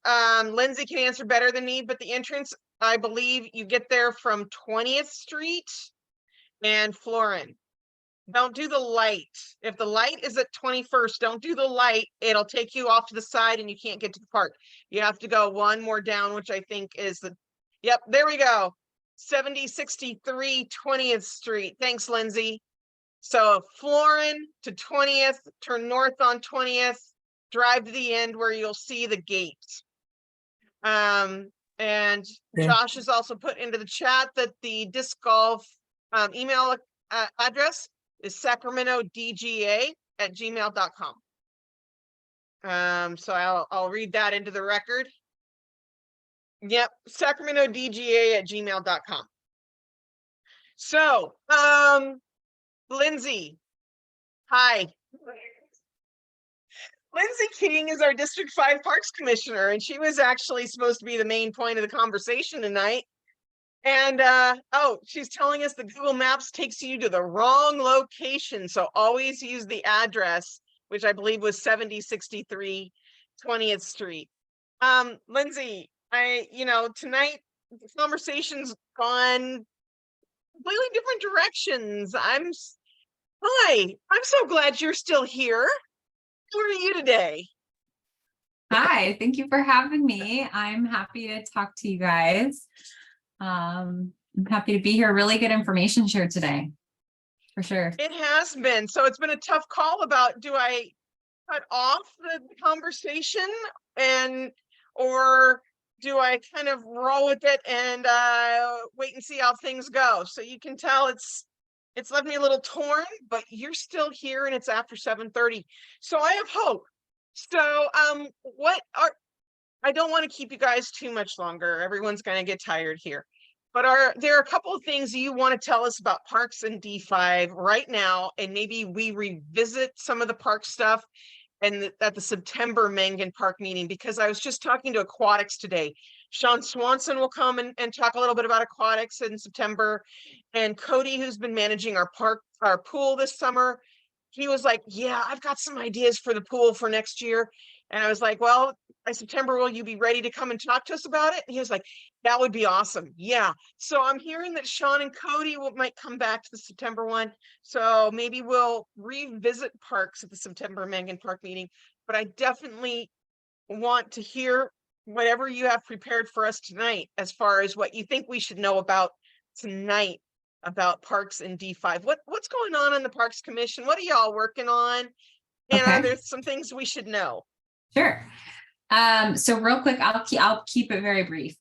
Lindsey can answer better than me, but the entrance, I believe you get there from 20th Street and Florin. Don't do the light. If the light is at 21st, don't do the light. It'll take you off to the side and you can't get to the park. You have to go one more down, which I think is yep, there we go. 7063 20th Street. Thanks, Lindsey. So Florin to 20th, turn north on 20th, drive to the end where you'll see the gate. And Josh has also put into the chat that the disc golf email address is sacramentodga@gmail.com. So I'll read that into the record. Yep, sacramentodga@gmail.com. So, Lindsey, hi. Lindsey King is our District 5 Parks Commissioner, and she was actually supposed to be the main point of the conversation tonight. And oh, she's telling us that Google Maps takes you to the wrong location. So always use the address, which I believe was 7063 20th Street. Lindsey, tonight the conversation's gone completely different directions. Hi, I'm so glad you're still here. How are you today? Hi, thank you for having me. I'm happy to talk to you guys. I'm happy to be here. Really good information shared today, for sure. It has been. So it's been a tough call about, do I cut off the conversation or do I kind of roll with it and wait and see how things go? So you can tell it's left me a little torn, but you're still here and it's after 7:30. So I have hope. So I don't want to keep you guys too much longer. Everyone's going to get tired here. But there are a couple of things you want to tell us about parks and D5 right now, and maybe we revisit some of the park stuff and at the September Mangan Park meeting, because I was just talking to aquatics today. Sean Swanson will come and talk a little bit about aquatics in September. And Cody, who's been managing our pool this summer, he was like, yeah, I've got some ideas for the pool for next year. And I was like, well, by September, will you be ready to come and talk to us about it? And he was like, that would be awesome. Yeah. So I'm hearing that Sean and Cody might come back to the September one. So maybe we'll revisit parks at the September Mangan Park meeting. But I definitely want to hear whatever you have prepared for us tonight, as far as what you think we should know about tonight about parks and D5. What's going on in the Parks Commission? What are y'all working on? And Okay. are there some things we should know? Sure. So real quick, I'll keep it very brief.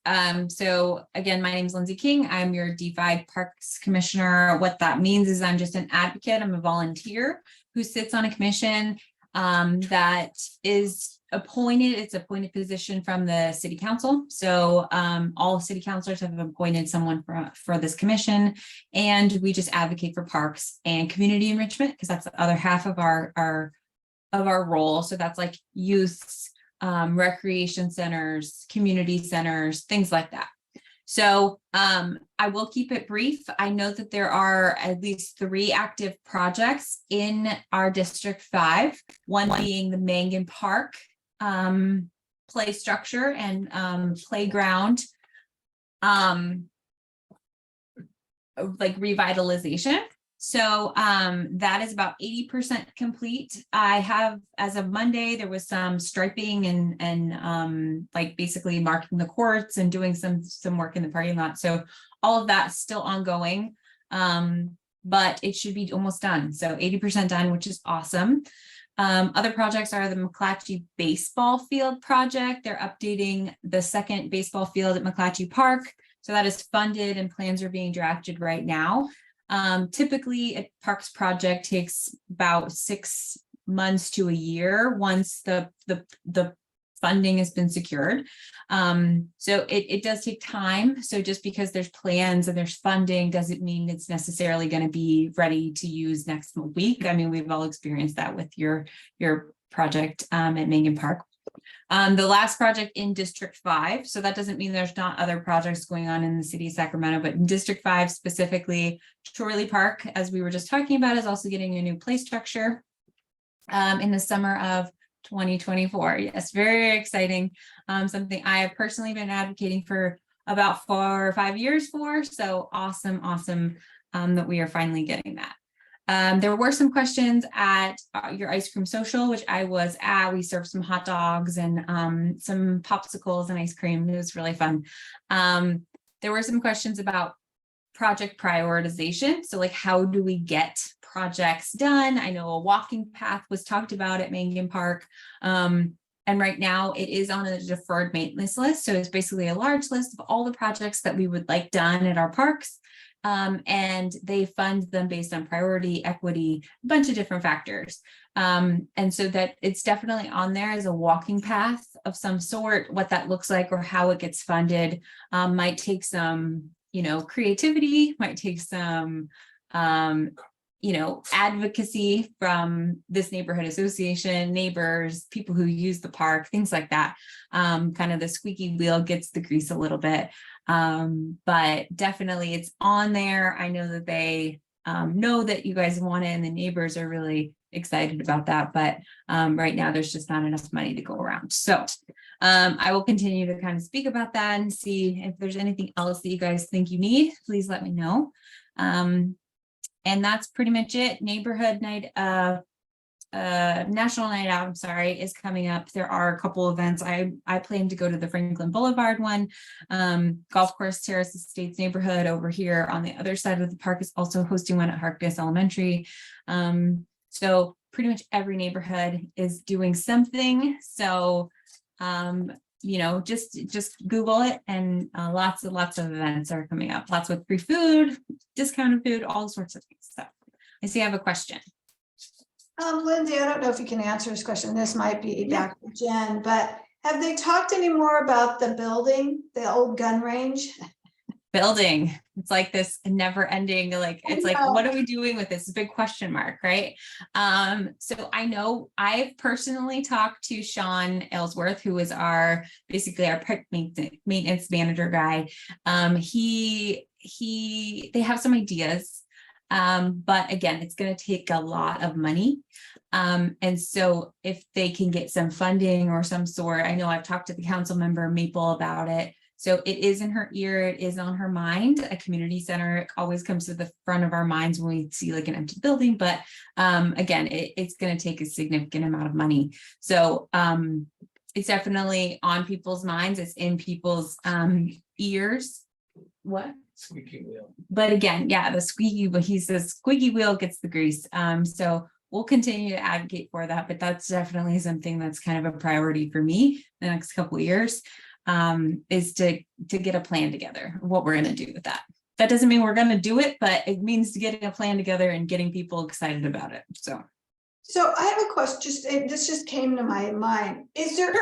So again, my name is Lindsey King. I'm your D5 Parks Commissioner. What that means is I'm just an advocate. I'm a volunteer who sits on a commission that is appointed. It's an appointed position from the city council. So all city councilors have appointed someone for this commission, and we just advocate for parks and community enrichment, because that's the other half of our role. So that's like youth, recreation centers, community centers, things like that. So I will keep it brief. I know that there are at least 3 active projects in our District 5, one being the Mangan Park play structure and playground like revitalization. So that is about 80% complete. I have, as of Monday, there was some striping and like basically marking the courts and doing some work in the parking lot. So all of that's still ongoing, but it should be almost done. So 80% done, which is awesome. Other projects are the McClatchy baseball field project. They're updating the second baseball field at McClatchy Park. So that is funded and plans are being drafted right now. Typically a parks project takes about 6 months to a year once the funding has been secured. So it does take time. So just because there's plans and there's funding doesn't mean it's necessarily going to be ready to use next week. I mean, we've all experienced that with your project at Mangan Park. The last project in District 5, so that doesn't mean there's not other projects going on in the city of Sacramento, but in District 5 specifically, Chorley Park, as we were just talking about, is also getting a new play structure in the summer of 2024. Yes, very exciting. Something I have personally been advocating for about 4 or 5 years for. So awesome that we are finally getting that. There were some questions at your ice cream social, which I was at. We served some hot dogs and some popsicles and ice cream. It was really fun. There were some questions about project prioritization. So like, how do we get projects done? I know a walking path was talked about at Mangan Park. And right now it is on a deferred maintenance list. So it's basically a large list of all the projects that we would like done at our parks. And they fund them based on priority, equity, a bunch of different factors. And so that it's definitely on there as a walking path of some sort. What that looks like or how it gets funded might take some, creativity, might take some, advocacy from this neighborhood association, neighbors, people who use the park, things like that. Kind of the squeaky wheel gets the grease a little bit. But definitely it's on there. I know that they know that you guys want it, and the neighbors are really excited about that. But right now there's just not enough money to go around. So I will continue to kind of speak about that and see if there's anything else that you guys think you need. Please let me know. And that's pretty much it. Neighborhood night, National Night Out, I'm sorry, is coming up. There are a couple events. I plan to go to the Franklin Boulevard one. Golf Course Terrace Estates neighborhood over here on the other side of the park is also hosting one at Harkness Elementary. So pretty much every neighborhood is doing something. So just Google it, and lots of events are coming up. Lots with free food, discounted food, all sorts of things. So I see I have a question. Lindsay, I don't know if you can answer this question. This might be back to Jen, but have they talked any more about the building, the old gun range? Building. It's like this never ending, like, it's like, what are we doing with this big question mark, right? So I know I've personally talked to Sean Ellsworth, who is basically our park maintenance manager guy. They have some ideas, but again, it's going to take a lot of money. And so if they can get some funding or some sort, I know I've talked to the council member Maple about it. So it is in her ear, it is on her mind. A community center always comes to the front of our minds when we see like an empty building, but again, it's going to take a significant amount of money. So it's definitely on people's minds, it's in people's ears. What? Squeaky wheel. But again, yeah, he says squeaky wheel gets the grease. So we'll continue to advocate for that, but that's definitely something that's kind of a priority for me the next couple of years. Is to get a plan together, what we're going to do with that. That doesn't mean we're going to do it, but it means getting a plan together and getting people excited about it. So I have a question, this just came to my mind. Is there,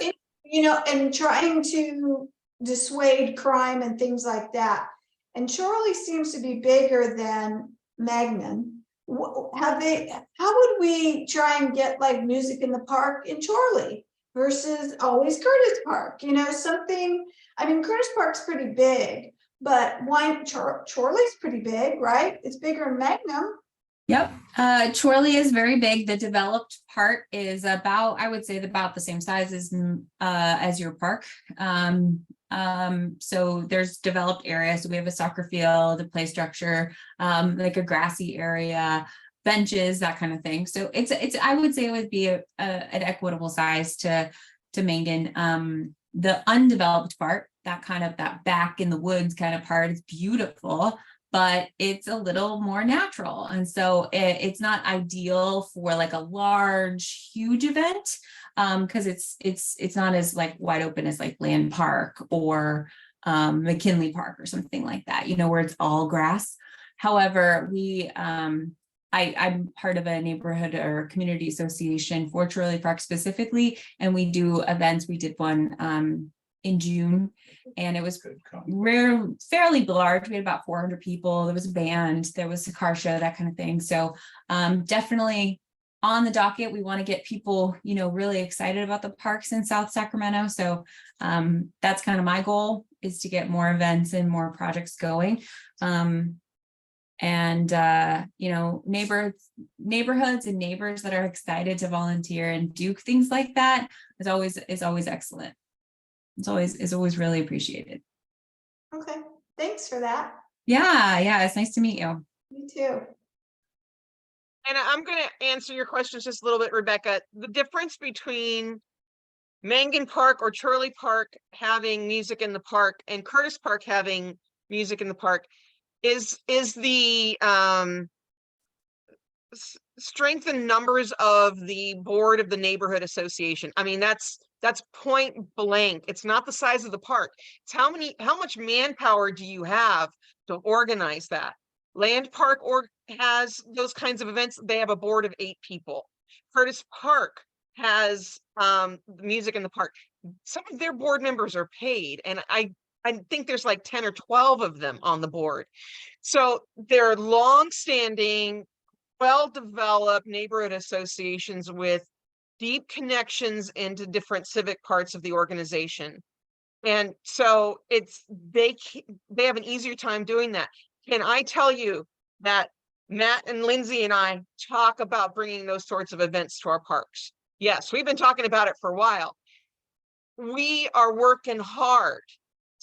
and trying to dissuade crime and things like that, and Chorley seems to be bigger than Magnan. How would we try and get like music in the park in Chorley versus always Curtis Park? Something, Curtis Park's pretty big, but Chorley's pretty big, right? It's bigger than Magnum. Yep. Chorley is very big. The developed part is about, I would say, about the same size as your park. So there's developed areas. So we have a soccer field, a play structure, like a grassy area, benches, that kind of thing. So it's I would say it would be an equitable size to Mangan. The undeveloped part, that back in the woods kind of part, is beautiful, but it's a little more natural. And so it's not ideal for like a large, huge event, because it's not as like wide open as like Land Park or McKinley Park or something like that, where it's all grass. However, I'm part of a neighborhood or community association for Chorley Park specifically, and we do events. We did one in June, and it was fairly large. We had about 400 people. There was a band, there was a car show, that kind of thing. So definitely on the docket. We want to get people, really excited about the parks in South Sacramento. So that's kind of my goal, is to get more events and more projects going. Neighborhoods and neighbors that are excited to volunteer and do things like that is always excellent. It's always really appreciated. Okay, thanks for that. Yeah, it's nice to meet you. Me too. And I'm going to answer your questions just a little bit, Rebecca. The difference between Mangan Park or Chorley Park having music in the park and Curtis Park having music in the park is the strength in numbers of the board of the neighborhood association. That's point blank. It's not the size of the park. It's how much manpower do you have to organize that? Land Park has those kinds of events. They have a board of 8 people. Curtis Park has music in the park. Some of their board members are paid, and I think there's like 10 or 12 of them on the board. So they're long-standing, well-developed neighborhood associations with deep connections into different civic parts of the organization. And so they have an easier time doing that. Can I tell you that Matt and Lindsay and I talk about bringing those sorts of events to our parks? Yes, we've been talking about it for a while. We are working hard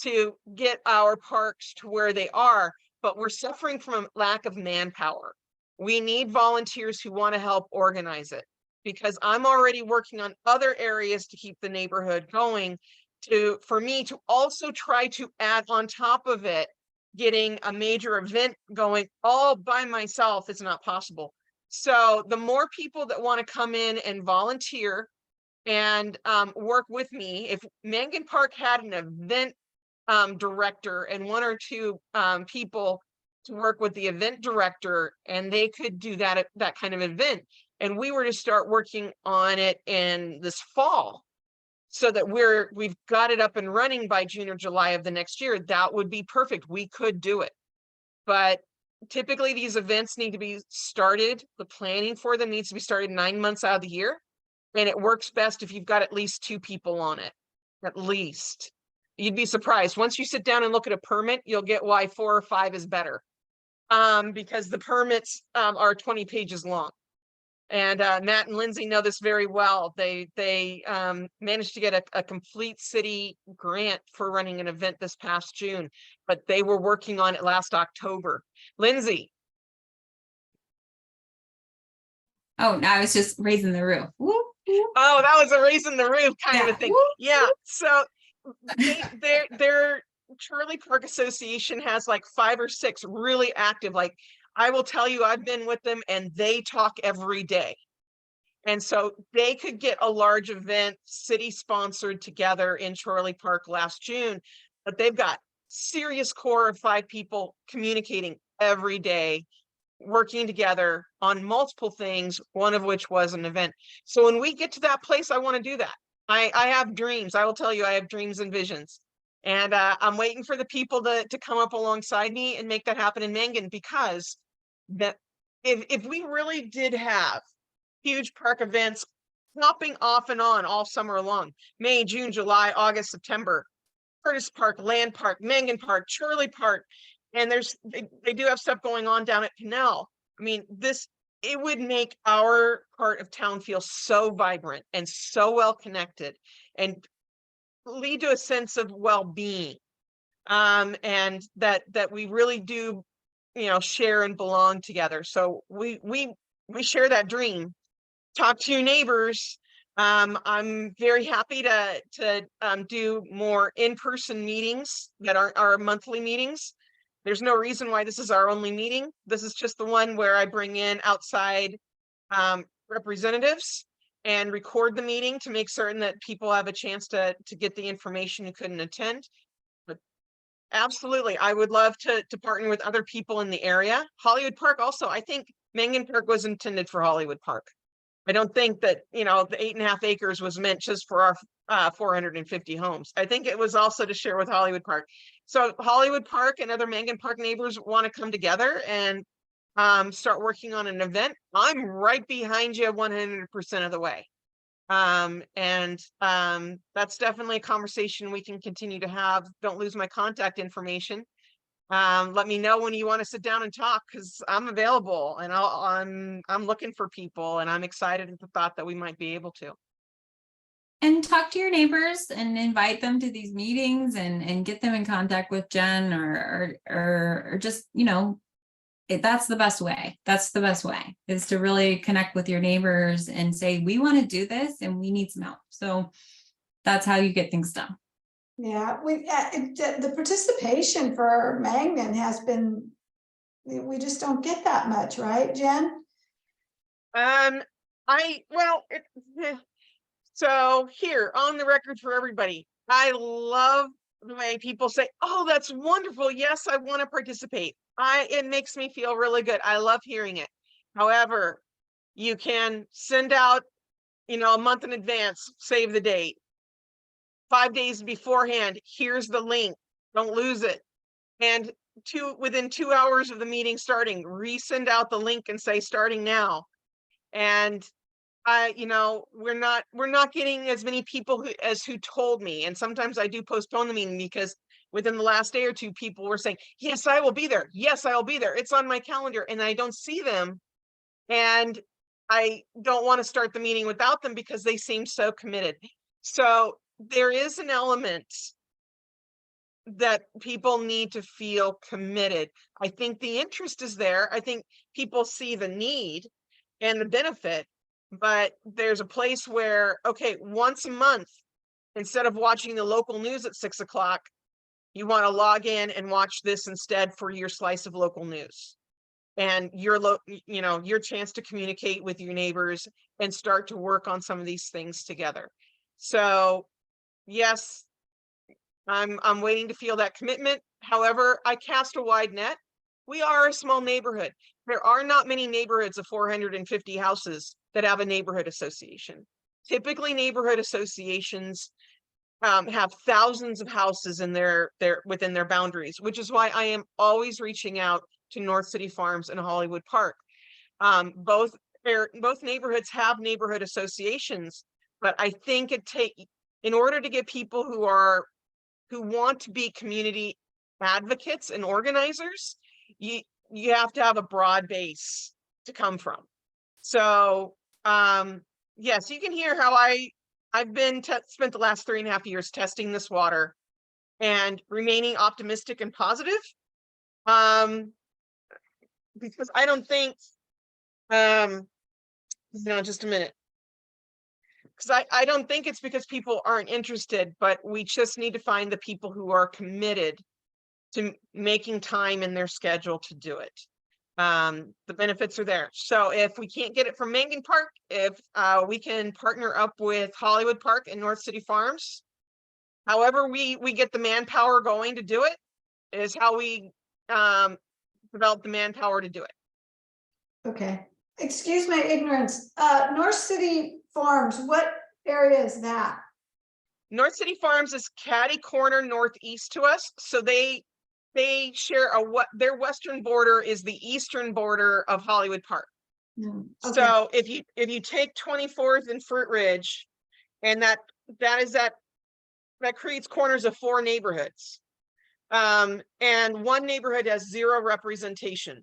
to get our parks to where they are, but we're suffering from a lack of manpower. We need volunteers who want to help organize it, because I'm already working on other areas to keep the neighborhood going, for me to also try to add on top of it, getting a major event going all by myself is not possible. So the more people that want to come in and volunteer and work with me, if Mangan Park had an event director and one or two people to work with the event director, and they could do that kind of event, and we were to start working on it in this fall, so that we've got it up and running by June or July of the next year, that would be perfect. We could do it. But typically these events need to be started, the planning for them needs to be started 9 months out of the year. And it works best if you've got at least 2 people on it, at least. You'd be surprised. Once you sit down and look at a permit, you'll get why 4 or 5 is better. Because the permits are 20 pages long. And Matt and Lindsay know this very well. They managed to get a complete city grant for running an event this past June, but they were working on it last October. Lindsay. Oh, no, I was just raising the roof. Whoop, whoop. Oh, that was a raising the roof kind of a thing. Whoop, Yeah. So their Chorley Park Association has like 5 or 6 really active, like, I will tell you, I've been with them and they talk every day. And so they could get a large event city sponsored together in Chorley Park last June, but they've got serious core of 5 people communicating every day, working together on multiple things, one of which was an event. So when we get to that place, I want to do that. I have dreams. I will tell you, I have dreams and visions. And I'm waiting for the people to come up alongside me and make that happen in Mangan, because that if we really did have huge park events popping off and on all summer long, May, June, July, August, September, Curtis Park, Land Park, Mangan Park, Chorley Park, and they do have stuff going on down at Canal. I mean, it would make our part of town feel so vibrant and so well connected and lead to a sense of well-being, and that we really do, share and belong together. So we share that dream. Talk to your neighbors. I'm very happy to do more in-person meetings that aren't our monthly meetings. There's no reason why this is our only meeting. This is just the one where I bring in outside representatives and record the meeting to make certain that people have a chance to get the information who couldn't attend. But absolutely, I would love to partner with other people in the area. Hollywood Park also, I think Mangan Park was intended for Hollywood Park. I don't think that, the 8.5 acres was meant just for our 450 homes. I think it was also to share with Hollywood Park. So Hollywood Park and other Mangan Park neighbors want to come together and start working on an event. I'm right behind you 100% of the way. That's definitely a conversation we can continue to have. Don't lose my contact information. Let me know when you want to sit down and talk, because I'm available and I'm looking for people, and I'm excited at the thought that we might be able to. And talk to your neighbors and invite them to these meetings and get them in contact with Jen or just, that's the best way. That's the best way, is to really connect with your neighbors and say, we want to do this and we need some help. So that's how you get things done. Yeah, the participation for Mangan has been, we just don't get that much, right, Jen? So here on the record for everybody, I love the way people say, oh, that's wonderful. Yes, I want to participate. It makes me feel really good. I love hearing it. However, you can send out, a month in advance, save the date. 5 days beforehand, here's the link. Don't lose it. And within 2 hours of the meeting starting, resend out the link and say starting now. And we're not getting as many people who told me. And sometimes I do postpone the meeting because within the last day or two, people were saying, yes, I will be there. Yes, I will be there. It's on my calendar, and I don't see them. And I don't want to start the meeting without them because they seem so committed. So there is an element that people need to feel committed. I think the interest is there. I think people see the need and the benefit, but there's a place where, okay, once a month, instead of watching the local news at 6 o'clock, you want to log in and watch this instead for your slice of local news and your chance to communicate with your neighbors and start to work on some of these things together. So yes, I'm waiting to feel that commitment. However, I cast a wide net. We are a small neighborhood. There are not many neighborhoods of 450 houses that have a neighborhood association. Typically, neighborhood associations have thousands of houses in within their boundaries, which is why I am always reaching out to North City Farms and Hollywood Park. Both neighborhoods have neighborhood associations, but I think in order to get people who want to be community advocates and organizers, you have to have a broad base to come from. So yes, you can hear how I've been spent the last 3.5 years testing this water and remaining optimistic and positive. Because I don't think, just a minute. Because I don't think it's because people aren't interested, but we just need to find the people who are committed to making time in their schedule to do it. The benefits are there. So if we can't get it from Mangan Park, if we can partner up with Hollywood Park and North City Farms, however we get the manpower going to do it is how we develop the manpower to do it. Okay, excuse my ignorance. North City Farms, what area is that? North City Farms is catty corner northeast to us. So they share their western border is the eastern border of Hollywood Park. Okay. So if you take 24th and Fruit Ridge, and that creates corners of 4 neighborhoods. And one neighborhood has 0 representation.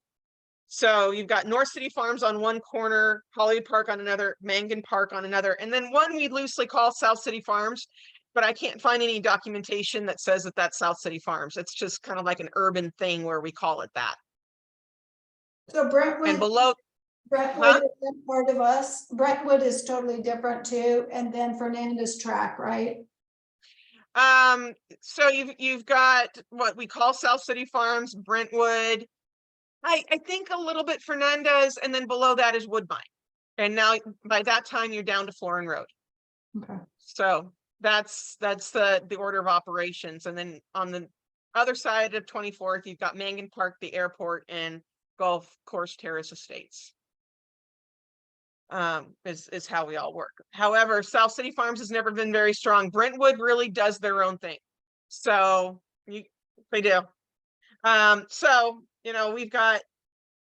So you've got North City Farms on one corner, Hollywood Park on another, Mangan Park on another, and then one we loosely call South City Farms, but I can't find any documentation that says that that's South City Farms. It's just kind of like an urban thing where we call it that. So Brentwood, and below Brentwood is part of us. Brentwood is totally different too, and then Fernandez Track, right? So you've got what we call South City Farms, Brentwood. I think a little bit Fernandez, and then below that is Woodbine. And now by that time you're down to Florin Road. Okay. So that's the order of operations. And then on the other side of 24th, you've got Mangan Park, the airport, and Golf Course Terrace Estates. Is how we all work. However, South City Farms has never been very strong. Brentwood really does their own thing. So they do. So we've got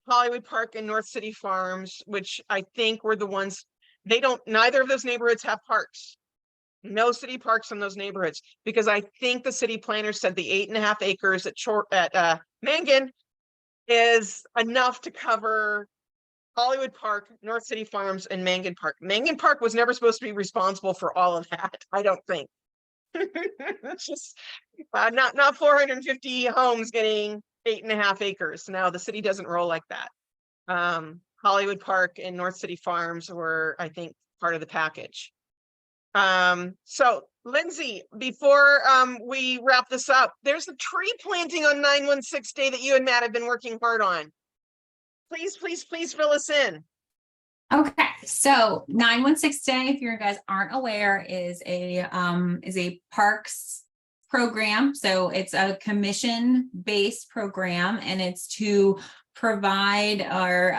Hollywood Park and North City Farms, which I think were the ones, neither of those neighborhoods have parks. No city parks in those neighborhoods, because I think the city planner said the 8.5 acres at Mangan is enough to cover Hollywood Park, North City Farms, and Mangan Park. Mangan Park was never supposed to be responsible for all of that, I don't think. It's just not 450 homes getting 8.5 acres. No, the city doesn't roll like that. Hollywood Park and North City Farms were, I think, part of the package. So Lindsay, before we wrap this up, there's a tree planting on 9/16 Day that you and Matt have been working hard on. Please fill us in. Okay, so 9/16 Day, if you guys aren't aware, is a parks program. So it's a commission-based program, and it's to provide our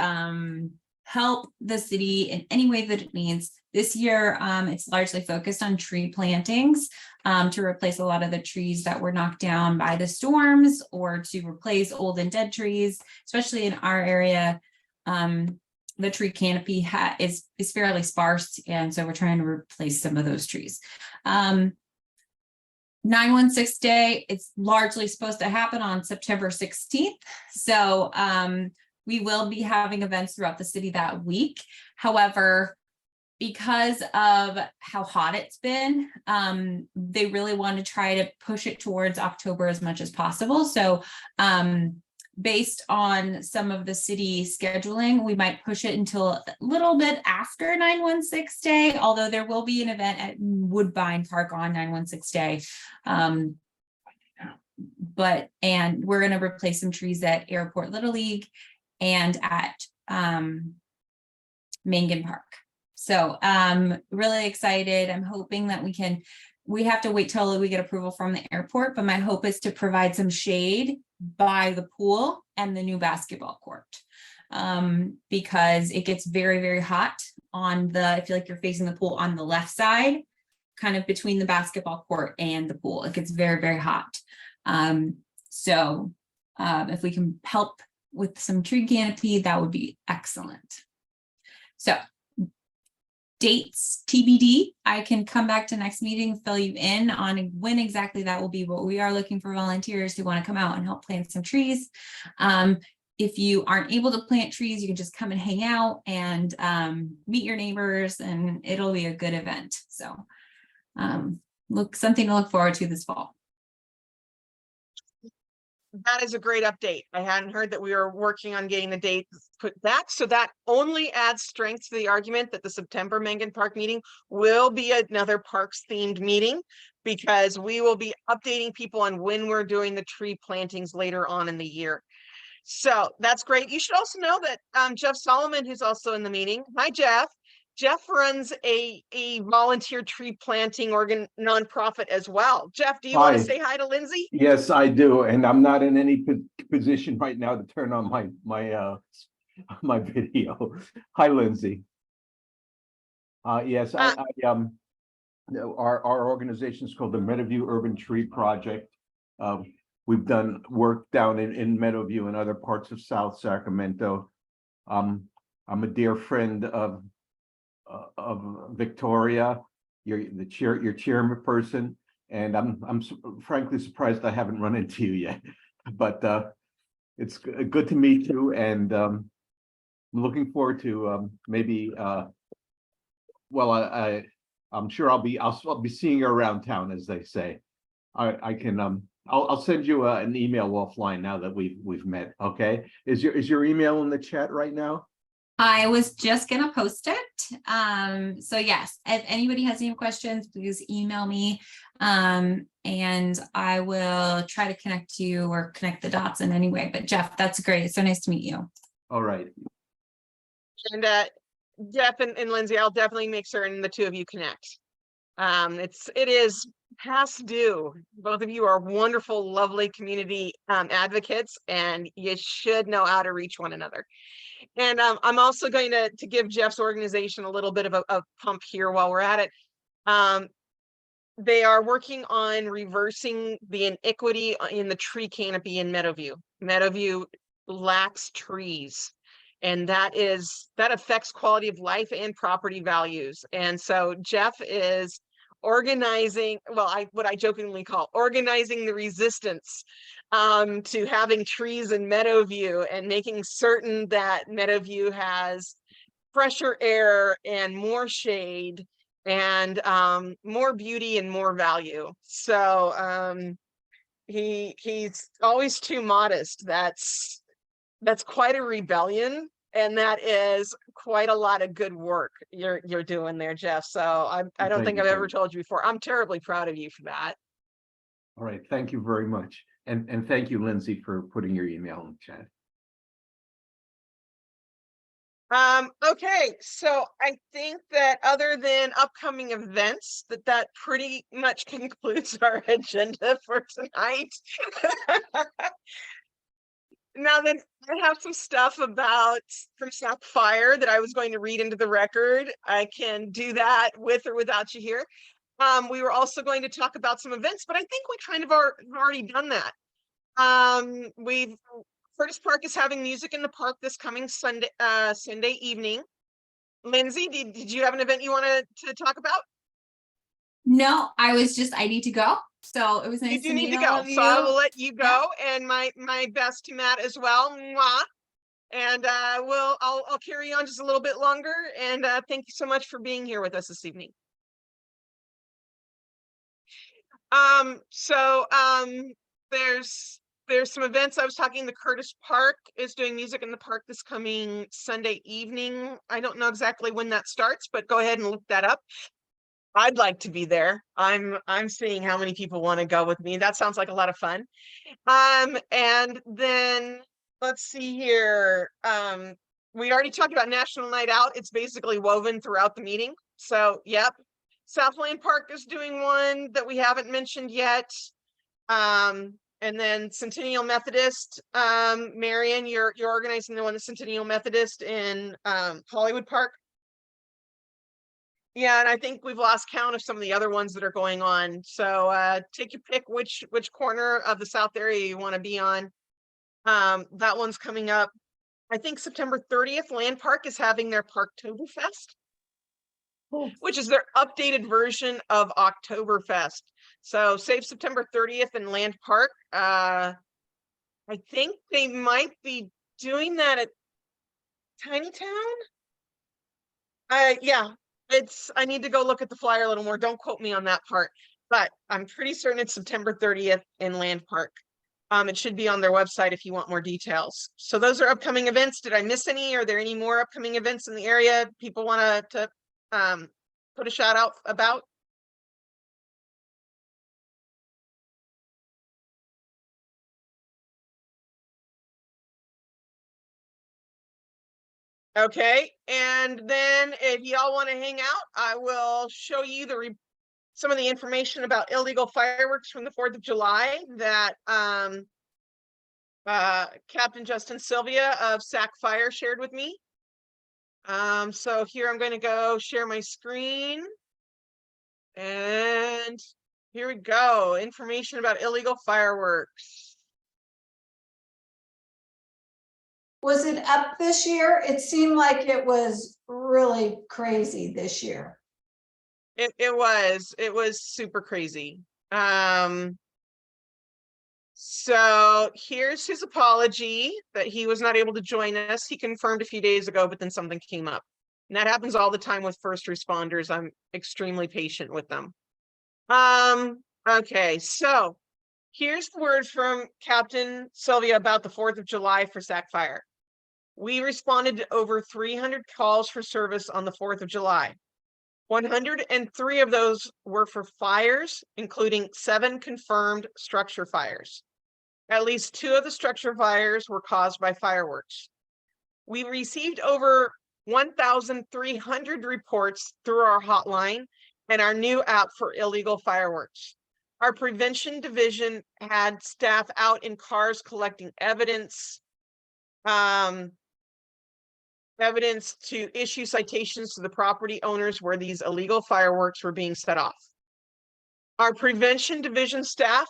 help the city in any way that it needs. This year, it's largely focused on tree plantings to replace a lot of the trees that were knocked down by the storms, or to replace old and dead trees, especially in our area. The tree canopy is fairly sparse, and so we're trying to replace some of those trees. 916 Day, it's largely supposed to happen on September 16th. So we will be having events throughout the city that week. However, because of how hot it's been, they really want to try to push it towards October as much as possible. So based on some of the city scheduling, we might push it until a little bit after 916 Day, although there will be an event at Woodbine Park on 916 Day. And we're going to replace some trees at Airport Little League and at Mangan Park. So really excited. I'm hoping that we have to wait till we get approval from the airport, but my hope is to provide some shade by the pool and the new basketball court, because it gets very, very hot on I feel like you're facing the pool on the left side, kind of between the basketball court and the pool. It gets very, very hot. So if we can help with some tree canopy, that would be excellent. So dates TBD. I can come back to next meeting, fill you in on when exactly that will be, but we are looking for volunteers who want to come out and help plant some trees. If you aren't able to plant trees, you can just come and hang out and meet your neighbors, and it'll be a good event. So something to look forward to this fall. That is a great update. I hadn't heard that we were working on getting the date put back. So that only adds strength to the argument that the September Mangan Park meeting will be another parks themed meeting, because we will be updating people on when we're doing the tree plantings later on in the year. So that's great. You should also know that Jeff Solomon, who's also in the meeting. Hi, Jeff. Jeff runs a volunteer tree planting nonprofit as well. Jeff, do you want to say hi to Lindsey? Yes, I do, and I'm not in any position right now to turn on my video. Hi, Lindsey. Yes, our organization is called the Meadowview Urban Tree Project. We've done work down in Meadowview and other parts of South Sacramento. I'm a dear friend of Victoria, your chairperson, and I'm frankly surprised I haven't run into you yet. But it's good to meet you, and I'm looking forward to maybe. Well, I'm sure I'll be seeing you around town, as they say. I'll send you an email offline now that we've met. Okay, is your email in the chat right now? I was just going to post it. So yes, if anybody has any questions, please email me, and I will try to connect you or connect the dots in any way. But Jeff, that's great. It's so nice to meet you. All right. And Jeff and Lindsey, I'll definitely make certain the two of you connect. It is past due. Both of you are wonderful, lovely community advocates, and you should know how to reach one another. And I'm also going to give Jeff's organization a little bit of a pump here while we're at it. They are working on reversing the iniquity in the tree canopy in Meadowview. Meadowview lacks trees, and that affects quality of life and property values. And so Jeff is organizing, what I jokingly call organizing the resistance to having trees in Meadowview, and making certain that Meadowview has fresher air and more shade and more beauty and more value. So he's always too modest. That's quite a rebellion, and that is quite a lot of good work you're doing there, Jeff. So I don't think I've ever told you before. I'm terribly proud of you for that. All right, thank you very much. And thank you, Lindsey, for putting your email in the chat. Okay, so I think that other than upcoming events, that pretty much concludes our agenda for tonight. Now then, I have some stuff about from SacFire that I was going to read into the record. I can do that with or without you here. We were also going to talk about some events, but I think we kind of already done that. Curtis Park is having music in the park this coming Sunday evening. Lindsay, did you have an event you wanted to talk about? No, I need to go. So it was nice You do to need meet to all go, of so I will you. let you go, and my best to Matt as well. Mwah. And I'll carry on just a little bit longer. And thank you so much for being here with us this evening. There's some events. I was talking, the Curtis Park is doing music in the park this coming Sunday evening. I don't know exactly when that starts, but go ahead and look that up. I'd like to be there. I'm seeing how many people want to go with me. That sounds like a lot of fun. And then let's see here. We already talked about National Night Out. It's basically woven throughout the meeting. So, yep. Southland Park is doing one that we haven't mentioned yet. And then Centennial Methodist, Marion, you're organizing the one, the Centennial Methodist in Hollywood Park. Yeah, and I think we've lost count of some of the other ones that are going on. So take your pick which corner of the South area you want to be on. That one's coming up. I think September 30th, Land Park is having their Parktoberfest, which is their updated version of Oktoberfest. So save September 30th in Land Park. I think they might be doing that at Tiny Town. Yeah, I need to go look at the flyer a little more. Don't quote me on that part, but I'm pretty certain it's September 30th in Land Park. It should be on their website if you want more details. So those are upcoming events. Did I miss any? Are there any more upcoming events in the area people want to put a shout out about? Okay, and then if y'all want to hang out, I will show you some of the information about illegal fireworks from the 4th of July that Captain Justin Sylvia of SacFire shared with me. So here I'm going to go share my screen. And here we go. Information about illegal fireworks. Was it up this year? It seemed like it was really crazy this year. It was super crazy. So here's his apology that he was not able to join us. He confirmed a few days ago, but then something came up. And that happens all the time with first responders. I'm extremely patient with them. Okay, so here's the word from Captain Sylvia about the 4th of July for SacFire. We responded to over 300 calls for service on the 4th of July. 103 of those were for fires, including 7 confirmed structure fires. At least 2 of the structure fires were caused by fireworks. We received over 1,300 reports through our hotline and our new app for illegal fireworks. Our prevention division had staff out in cars collecting evidence, evidence to issue citations to the property owners where these illegal fireworks were being set off. Our prevention division staff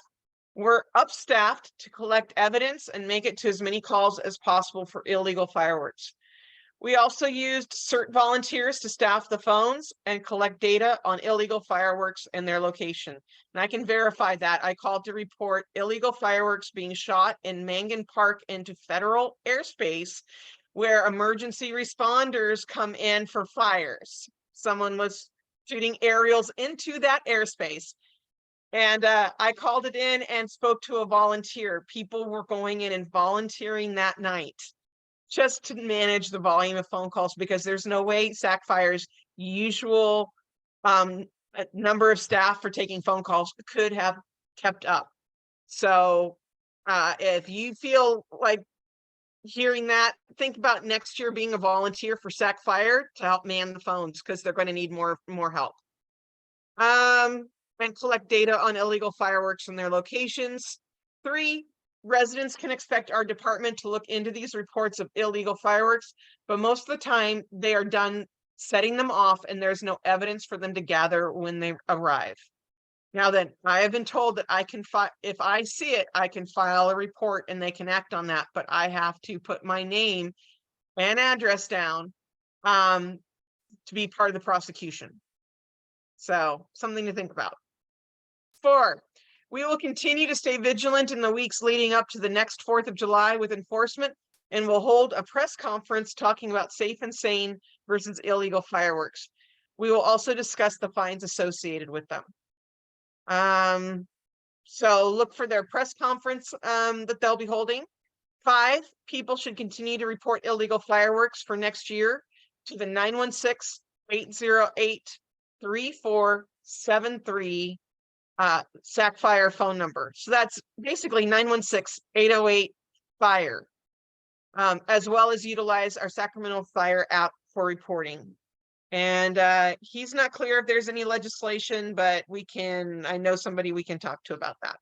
were upstaffed to collect evidence and make it to as many calls as possible for illegal fireworks. We also used CERT volunteers to staff the phones and collect data on illegal fireworks and their location. And I can verify that. I called to report illegal fireworks being shot in Mangan Park into federal airspace where emergency responders come in for fires. Someone was shooting aerials into that airspace. And I called it in and spoke to a volunteer. People were going in and volunteering that night just to manage the volume of phone calls, because there's no way SacFire's usual number of staff for taking phone calls could have kept up. So if you feel like hearing that, think about next year being a volunteer for SacFire to help man the phones, because they're going to need more help. And collect data on illegal fireworks and their locations. 3, residents can expect our department to look into these reports of illegal fireworks, but most of the time they are done setting them off and there's no evidence for them to gather when they arrive. Now then, I have been told that I can if I see it, I can file a report and they can act on that, but I have to put my name and address down to be part of the prosecution. So something to think about. 4, we will continue to stay vigilant in the weeks leading up to the next 4th of July with enforcement, and we'll hold a press conference talking about safe and sane versus illegal fireworks. We will also discuss the fines associated with them. So look for their press conference that they'll be holding. 5, people should continue to report illegal fireworks for next year to the 916-808-3473 SacFire phone number. So that's basically 916-808-FIRE, as well as utilize our Sacramento Fire app for reporting. And he's not clear if there's any legislation, but I know somebody we can talk to about that.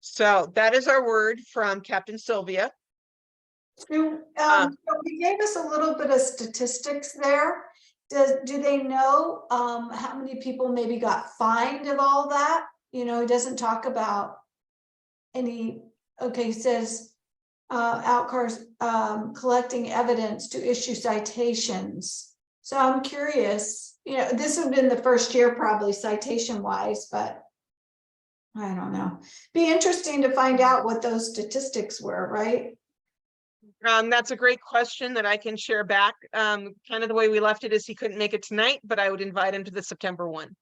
So that is our word from Captain Sylvia. So he gave us a little bit of statistics there. Do they know how many people maybe got fined of all that? You know, he doesn't talk about any. Okay, he says outcars collecting evidence to issue citations. So I'm curious, you know, this would have been the first year probably citation wise, but I don't know. Be interesting to find out what those statistics were, right? That's a great question that I can share back. Kind of the way we left it is he couldn't make it tonight, but I would invite him to the September 1.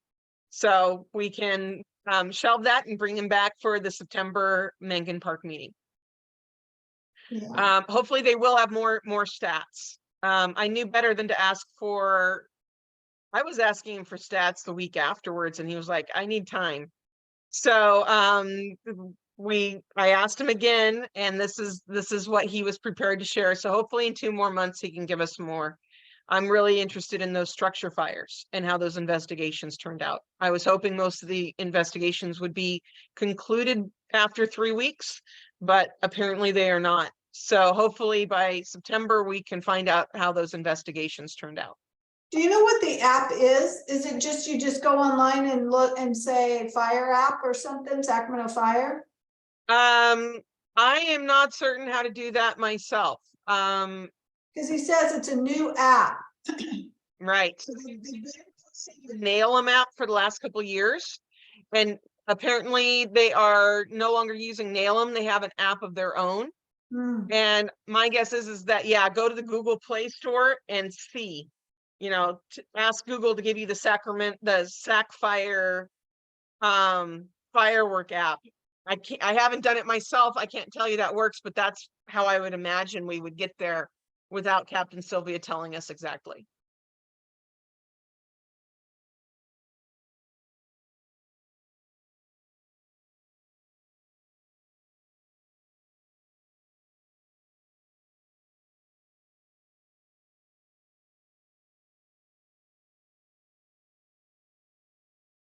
So we can shelve that and bring him back for the September Mencken Park meeting. Yeah. Hopefully they will have more stats. I knew better than to ask for, I was asking him for stats the week afterwards and he was like, I need time. So I asked him again, and this is what he was prepared to share. So hopefully in 2 more months he can give us more. I'm really interested in those structure fires and how those investigations turned out. I was hoping most of the investigations would be concluded after 3 weeks, but apparently they are not. So hopefully by September we can find out how those investigations turned out. Do you know what the app is? Is it just you just go online and look and say Fire app or something, Sacramento Fire? I am not certain how to do that myself. Because he says it's a new app. Right. So they've been the Nail app for the last couple of years, and apparently they are no longer using Nail. They have an app of their own. And my guess is that, yeah, go to the Google Play Store and see, you know, ask Google to give you the SacFire Firework app. I haven't done it myself. I can't tell you that works, but that's how I would imagine we would get there without Captain Sylvia telling us exactly.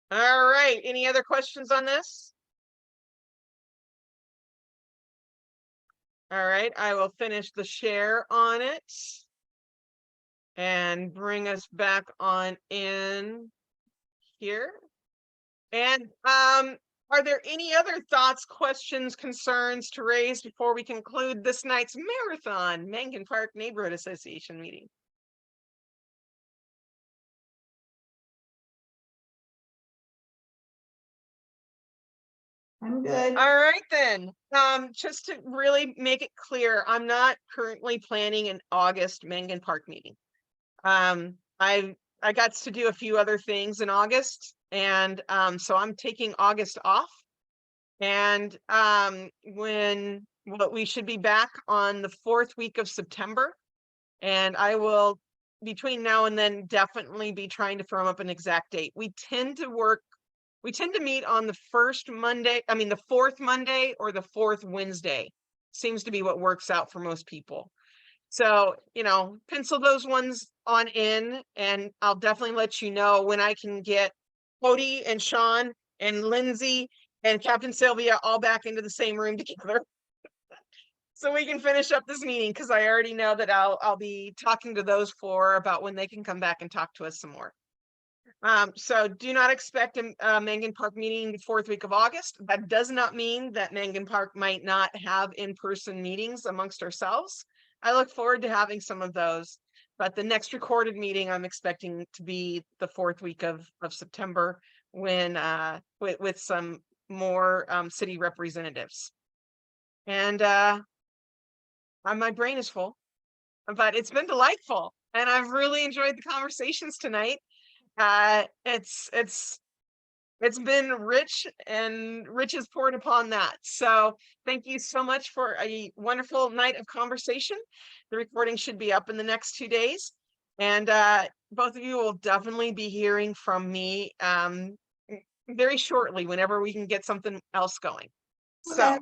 All right, any other questions on this? All right, I will finish the share on it and bring us back on in here. And are there any other thoughts, questions, concerns to raise before we conclude this night's marathon Mencken Park Neighborhood Association meeting? I'm good. All right then. Just to really make it clear, I'm not currently planning an August Mencken Park meeting. I got to do a few other things in August, and so I'm taking August off. And we should be back on the 4th week of September, and I will between now and then definitely be trying to firm up an exact date. We tend to meet on the fourth Monday or the 4th Wednesday. Seems to be what works out for most people. So, you know, pencil those ones on in, and I'll definitely let you know when I can get Cody and Sean and Lindsay and Captain Sylvia all back into the same room together. so we can finish up this meeting, because I already know that I'll be talking to those four about when they can come back and talk to us some more. So do not expect a Mangan Park meeting the 4th week of August. That does not mean that Mangan Park might not have in-person meetings amongst ourselves. I look forward to having some of those, but the next recorded meeting I'm expecting to be the 4th week of September, when with some more city representatives. And my brain is full, but it's been delightful, and I've really enjoyed the conversations tonight. It's been rich, and rich is poured upon that. So thank you so much for a wonderful night of conversation. The recording should be up in the next 2 days, and both of you will definitely be hearing from me very shortly, whenever we can get something else going. So Okay.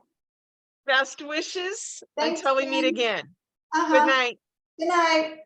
best wishes Thanks, until we meet Jen. again. Uh-huh. Good night. Good night.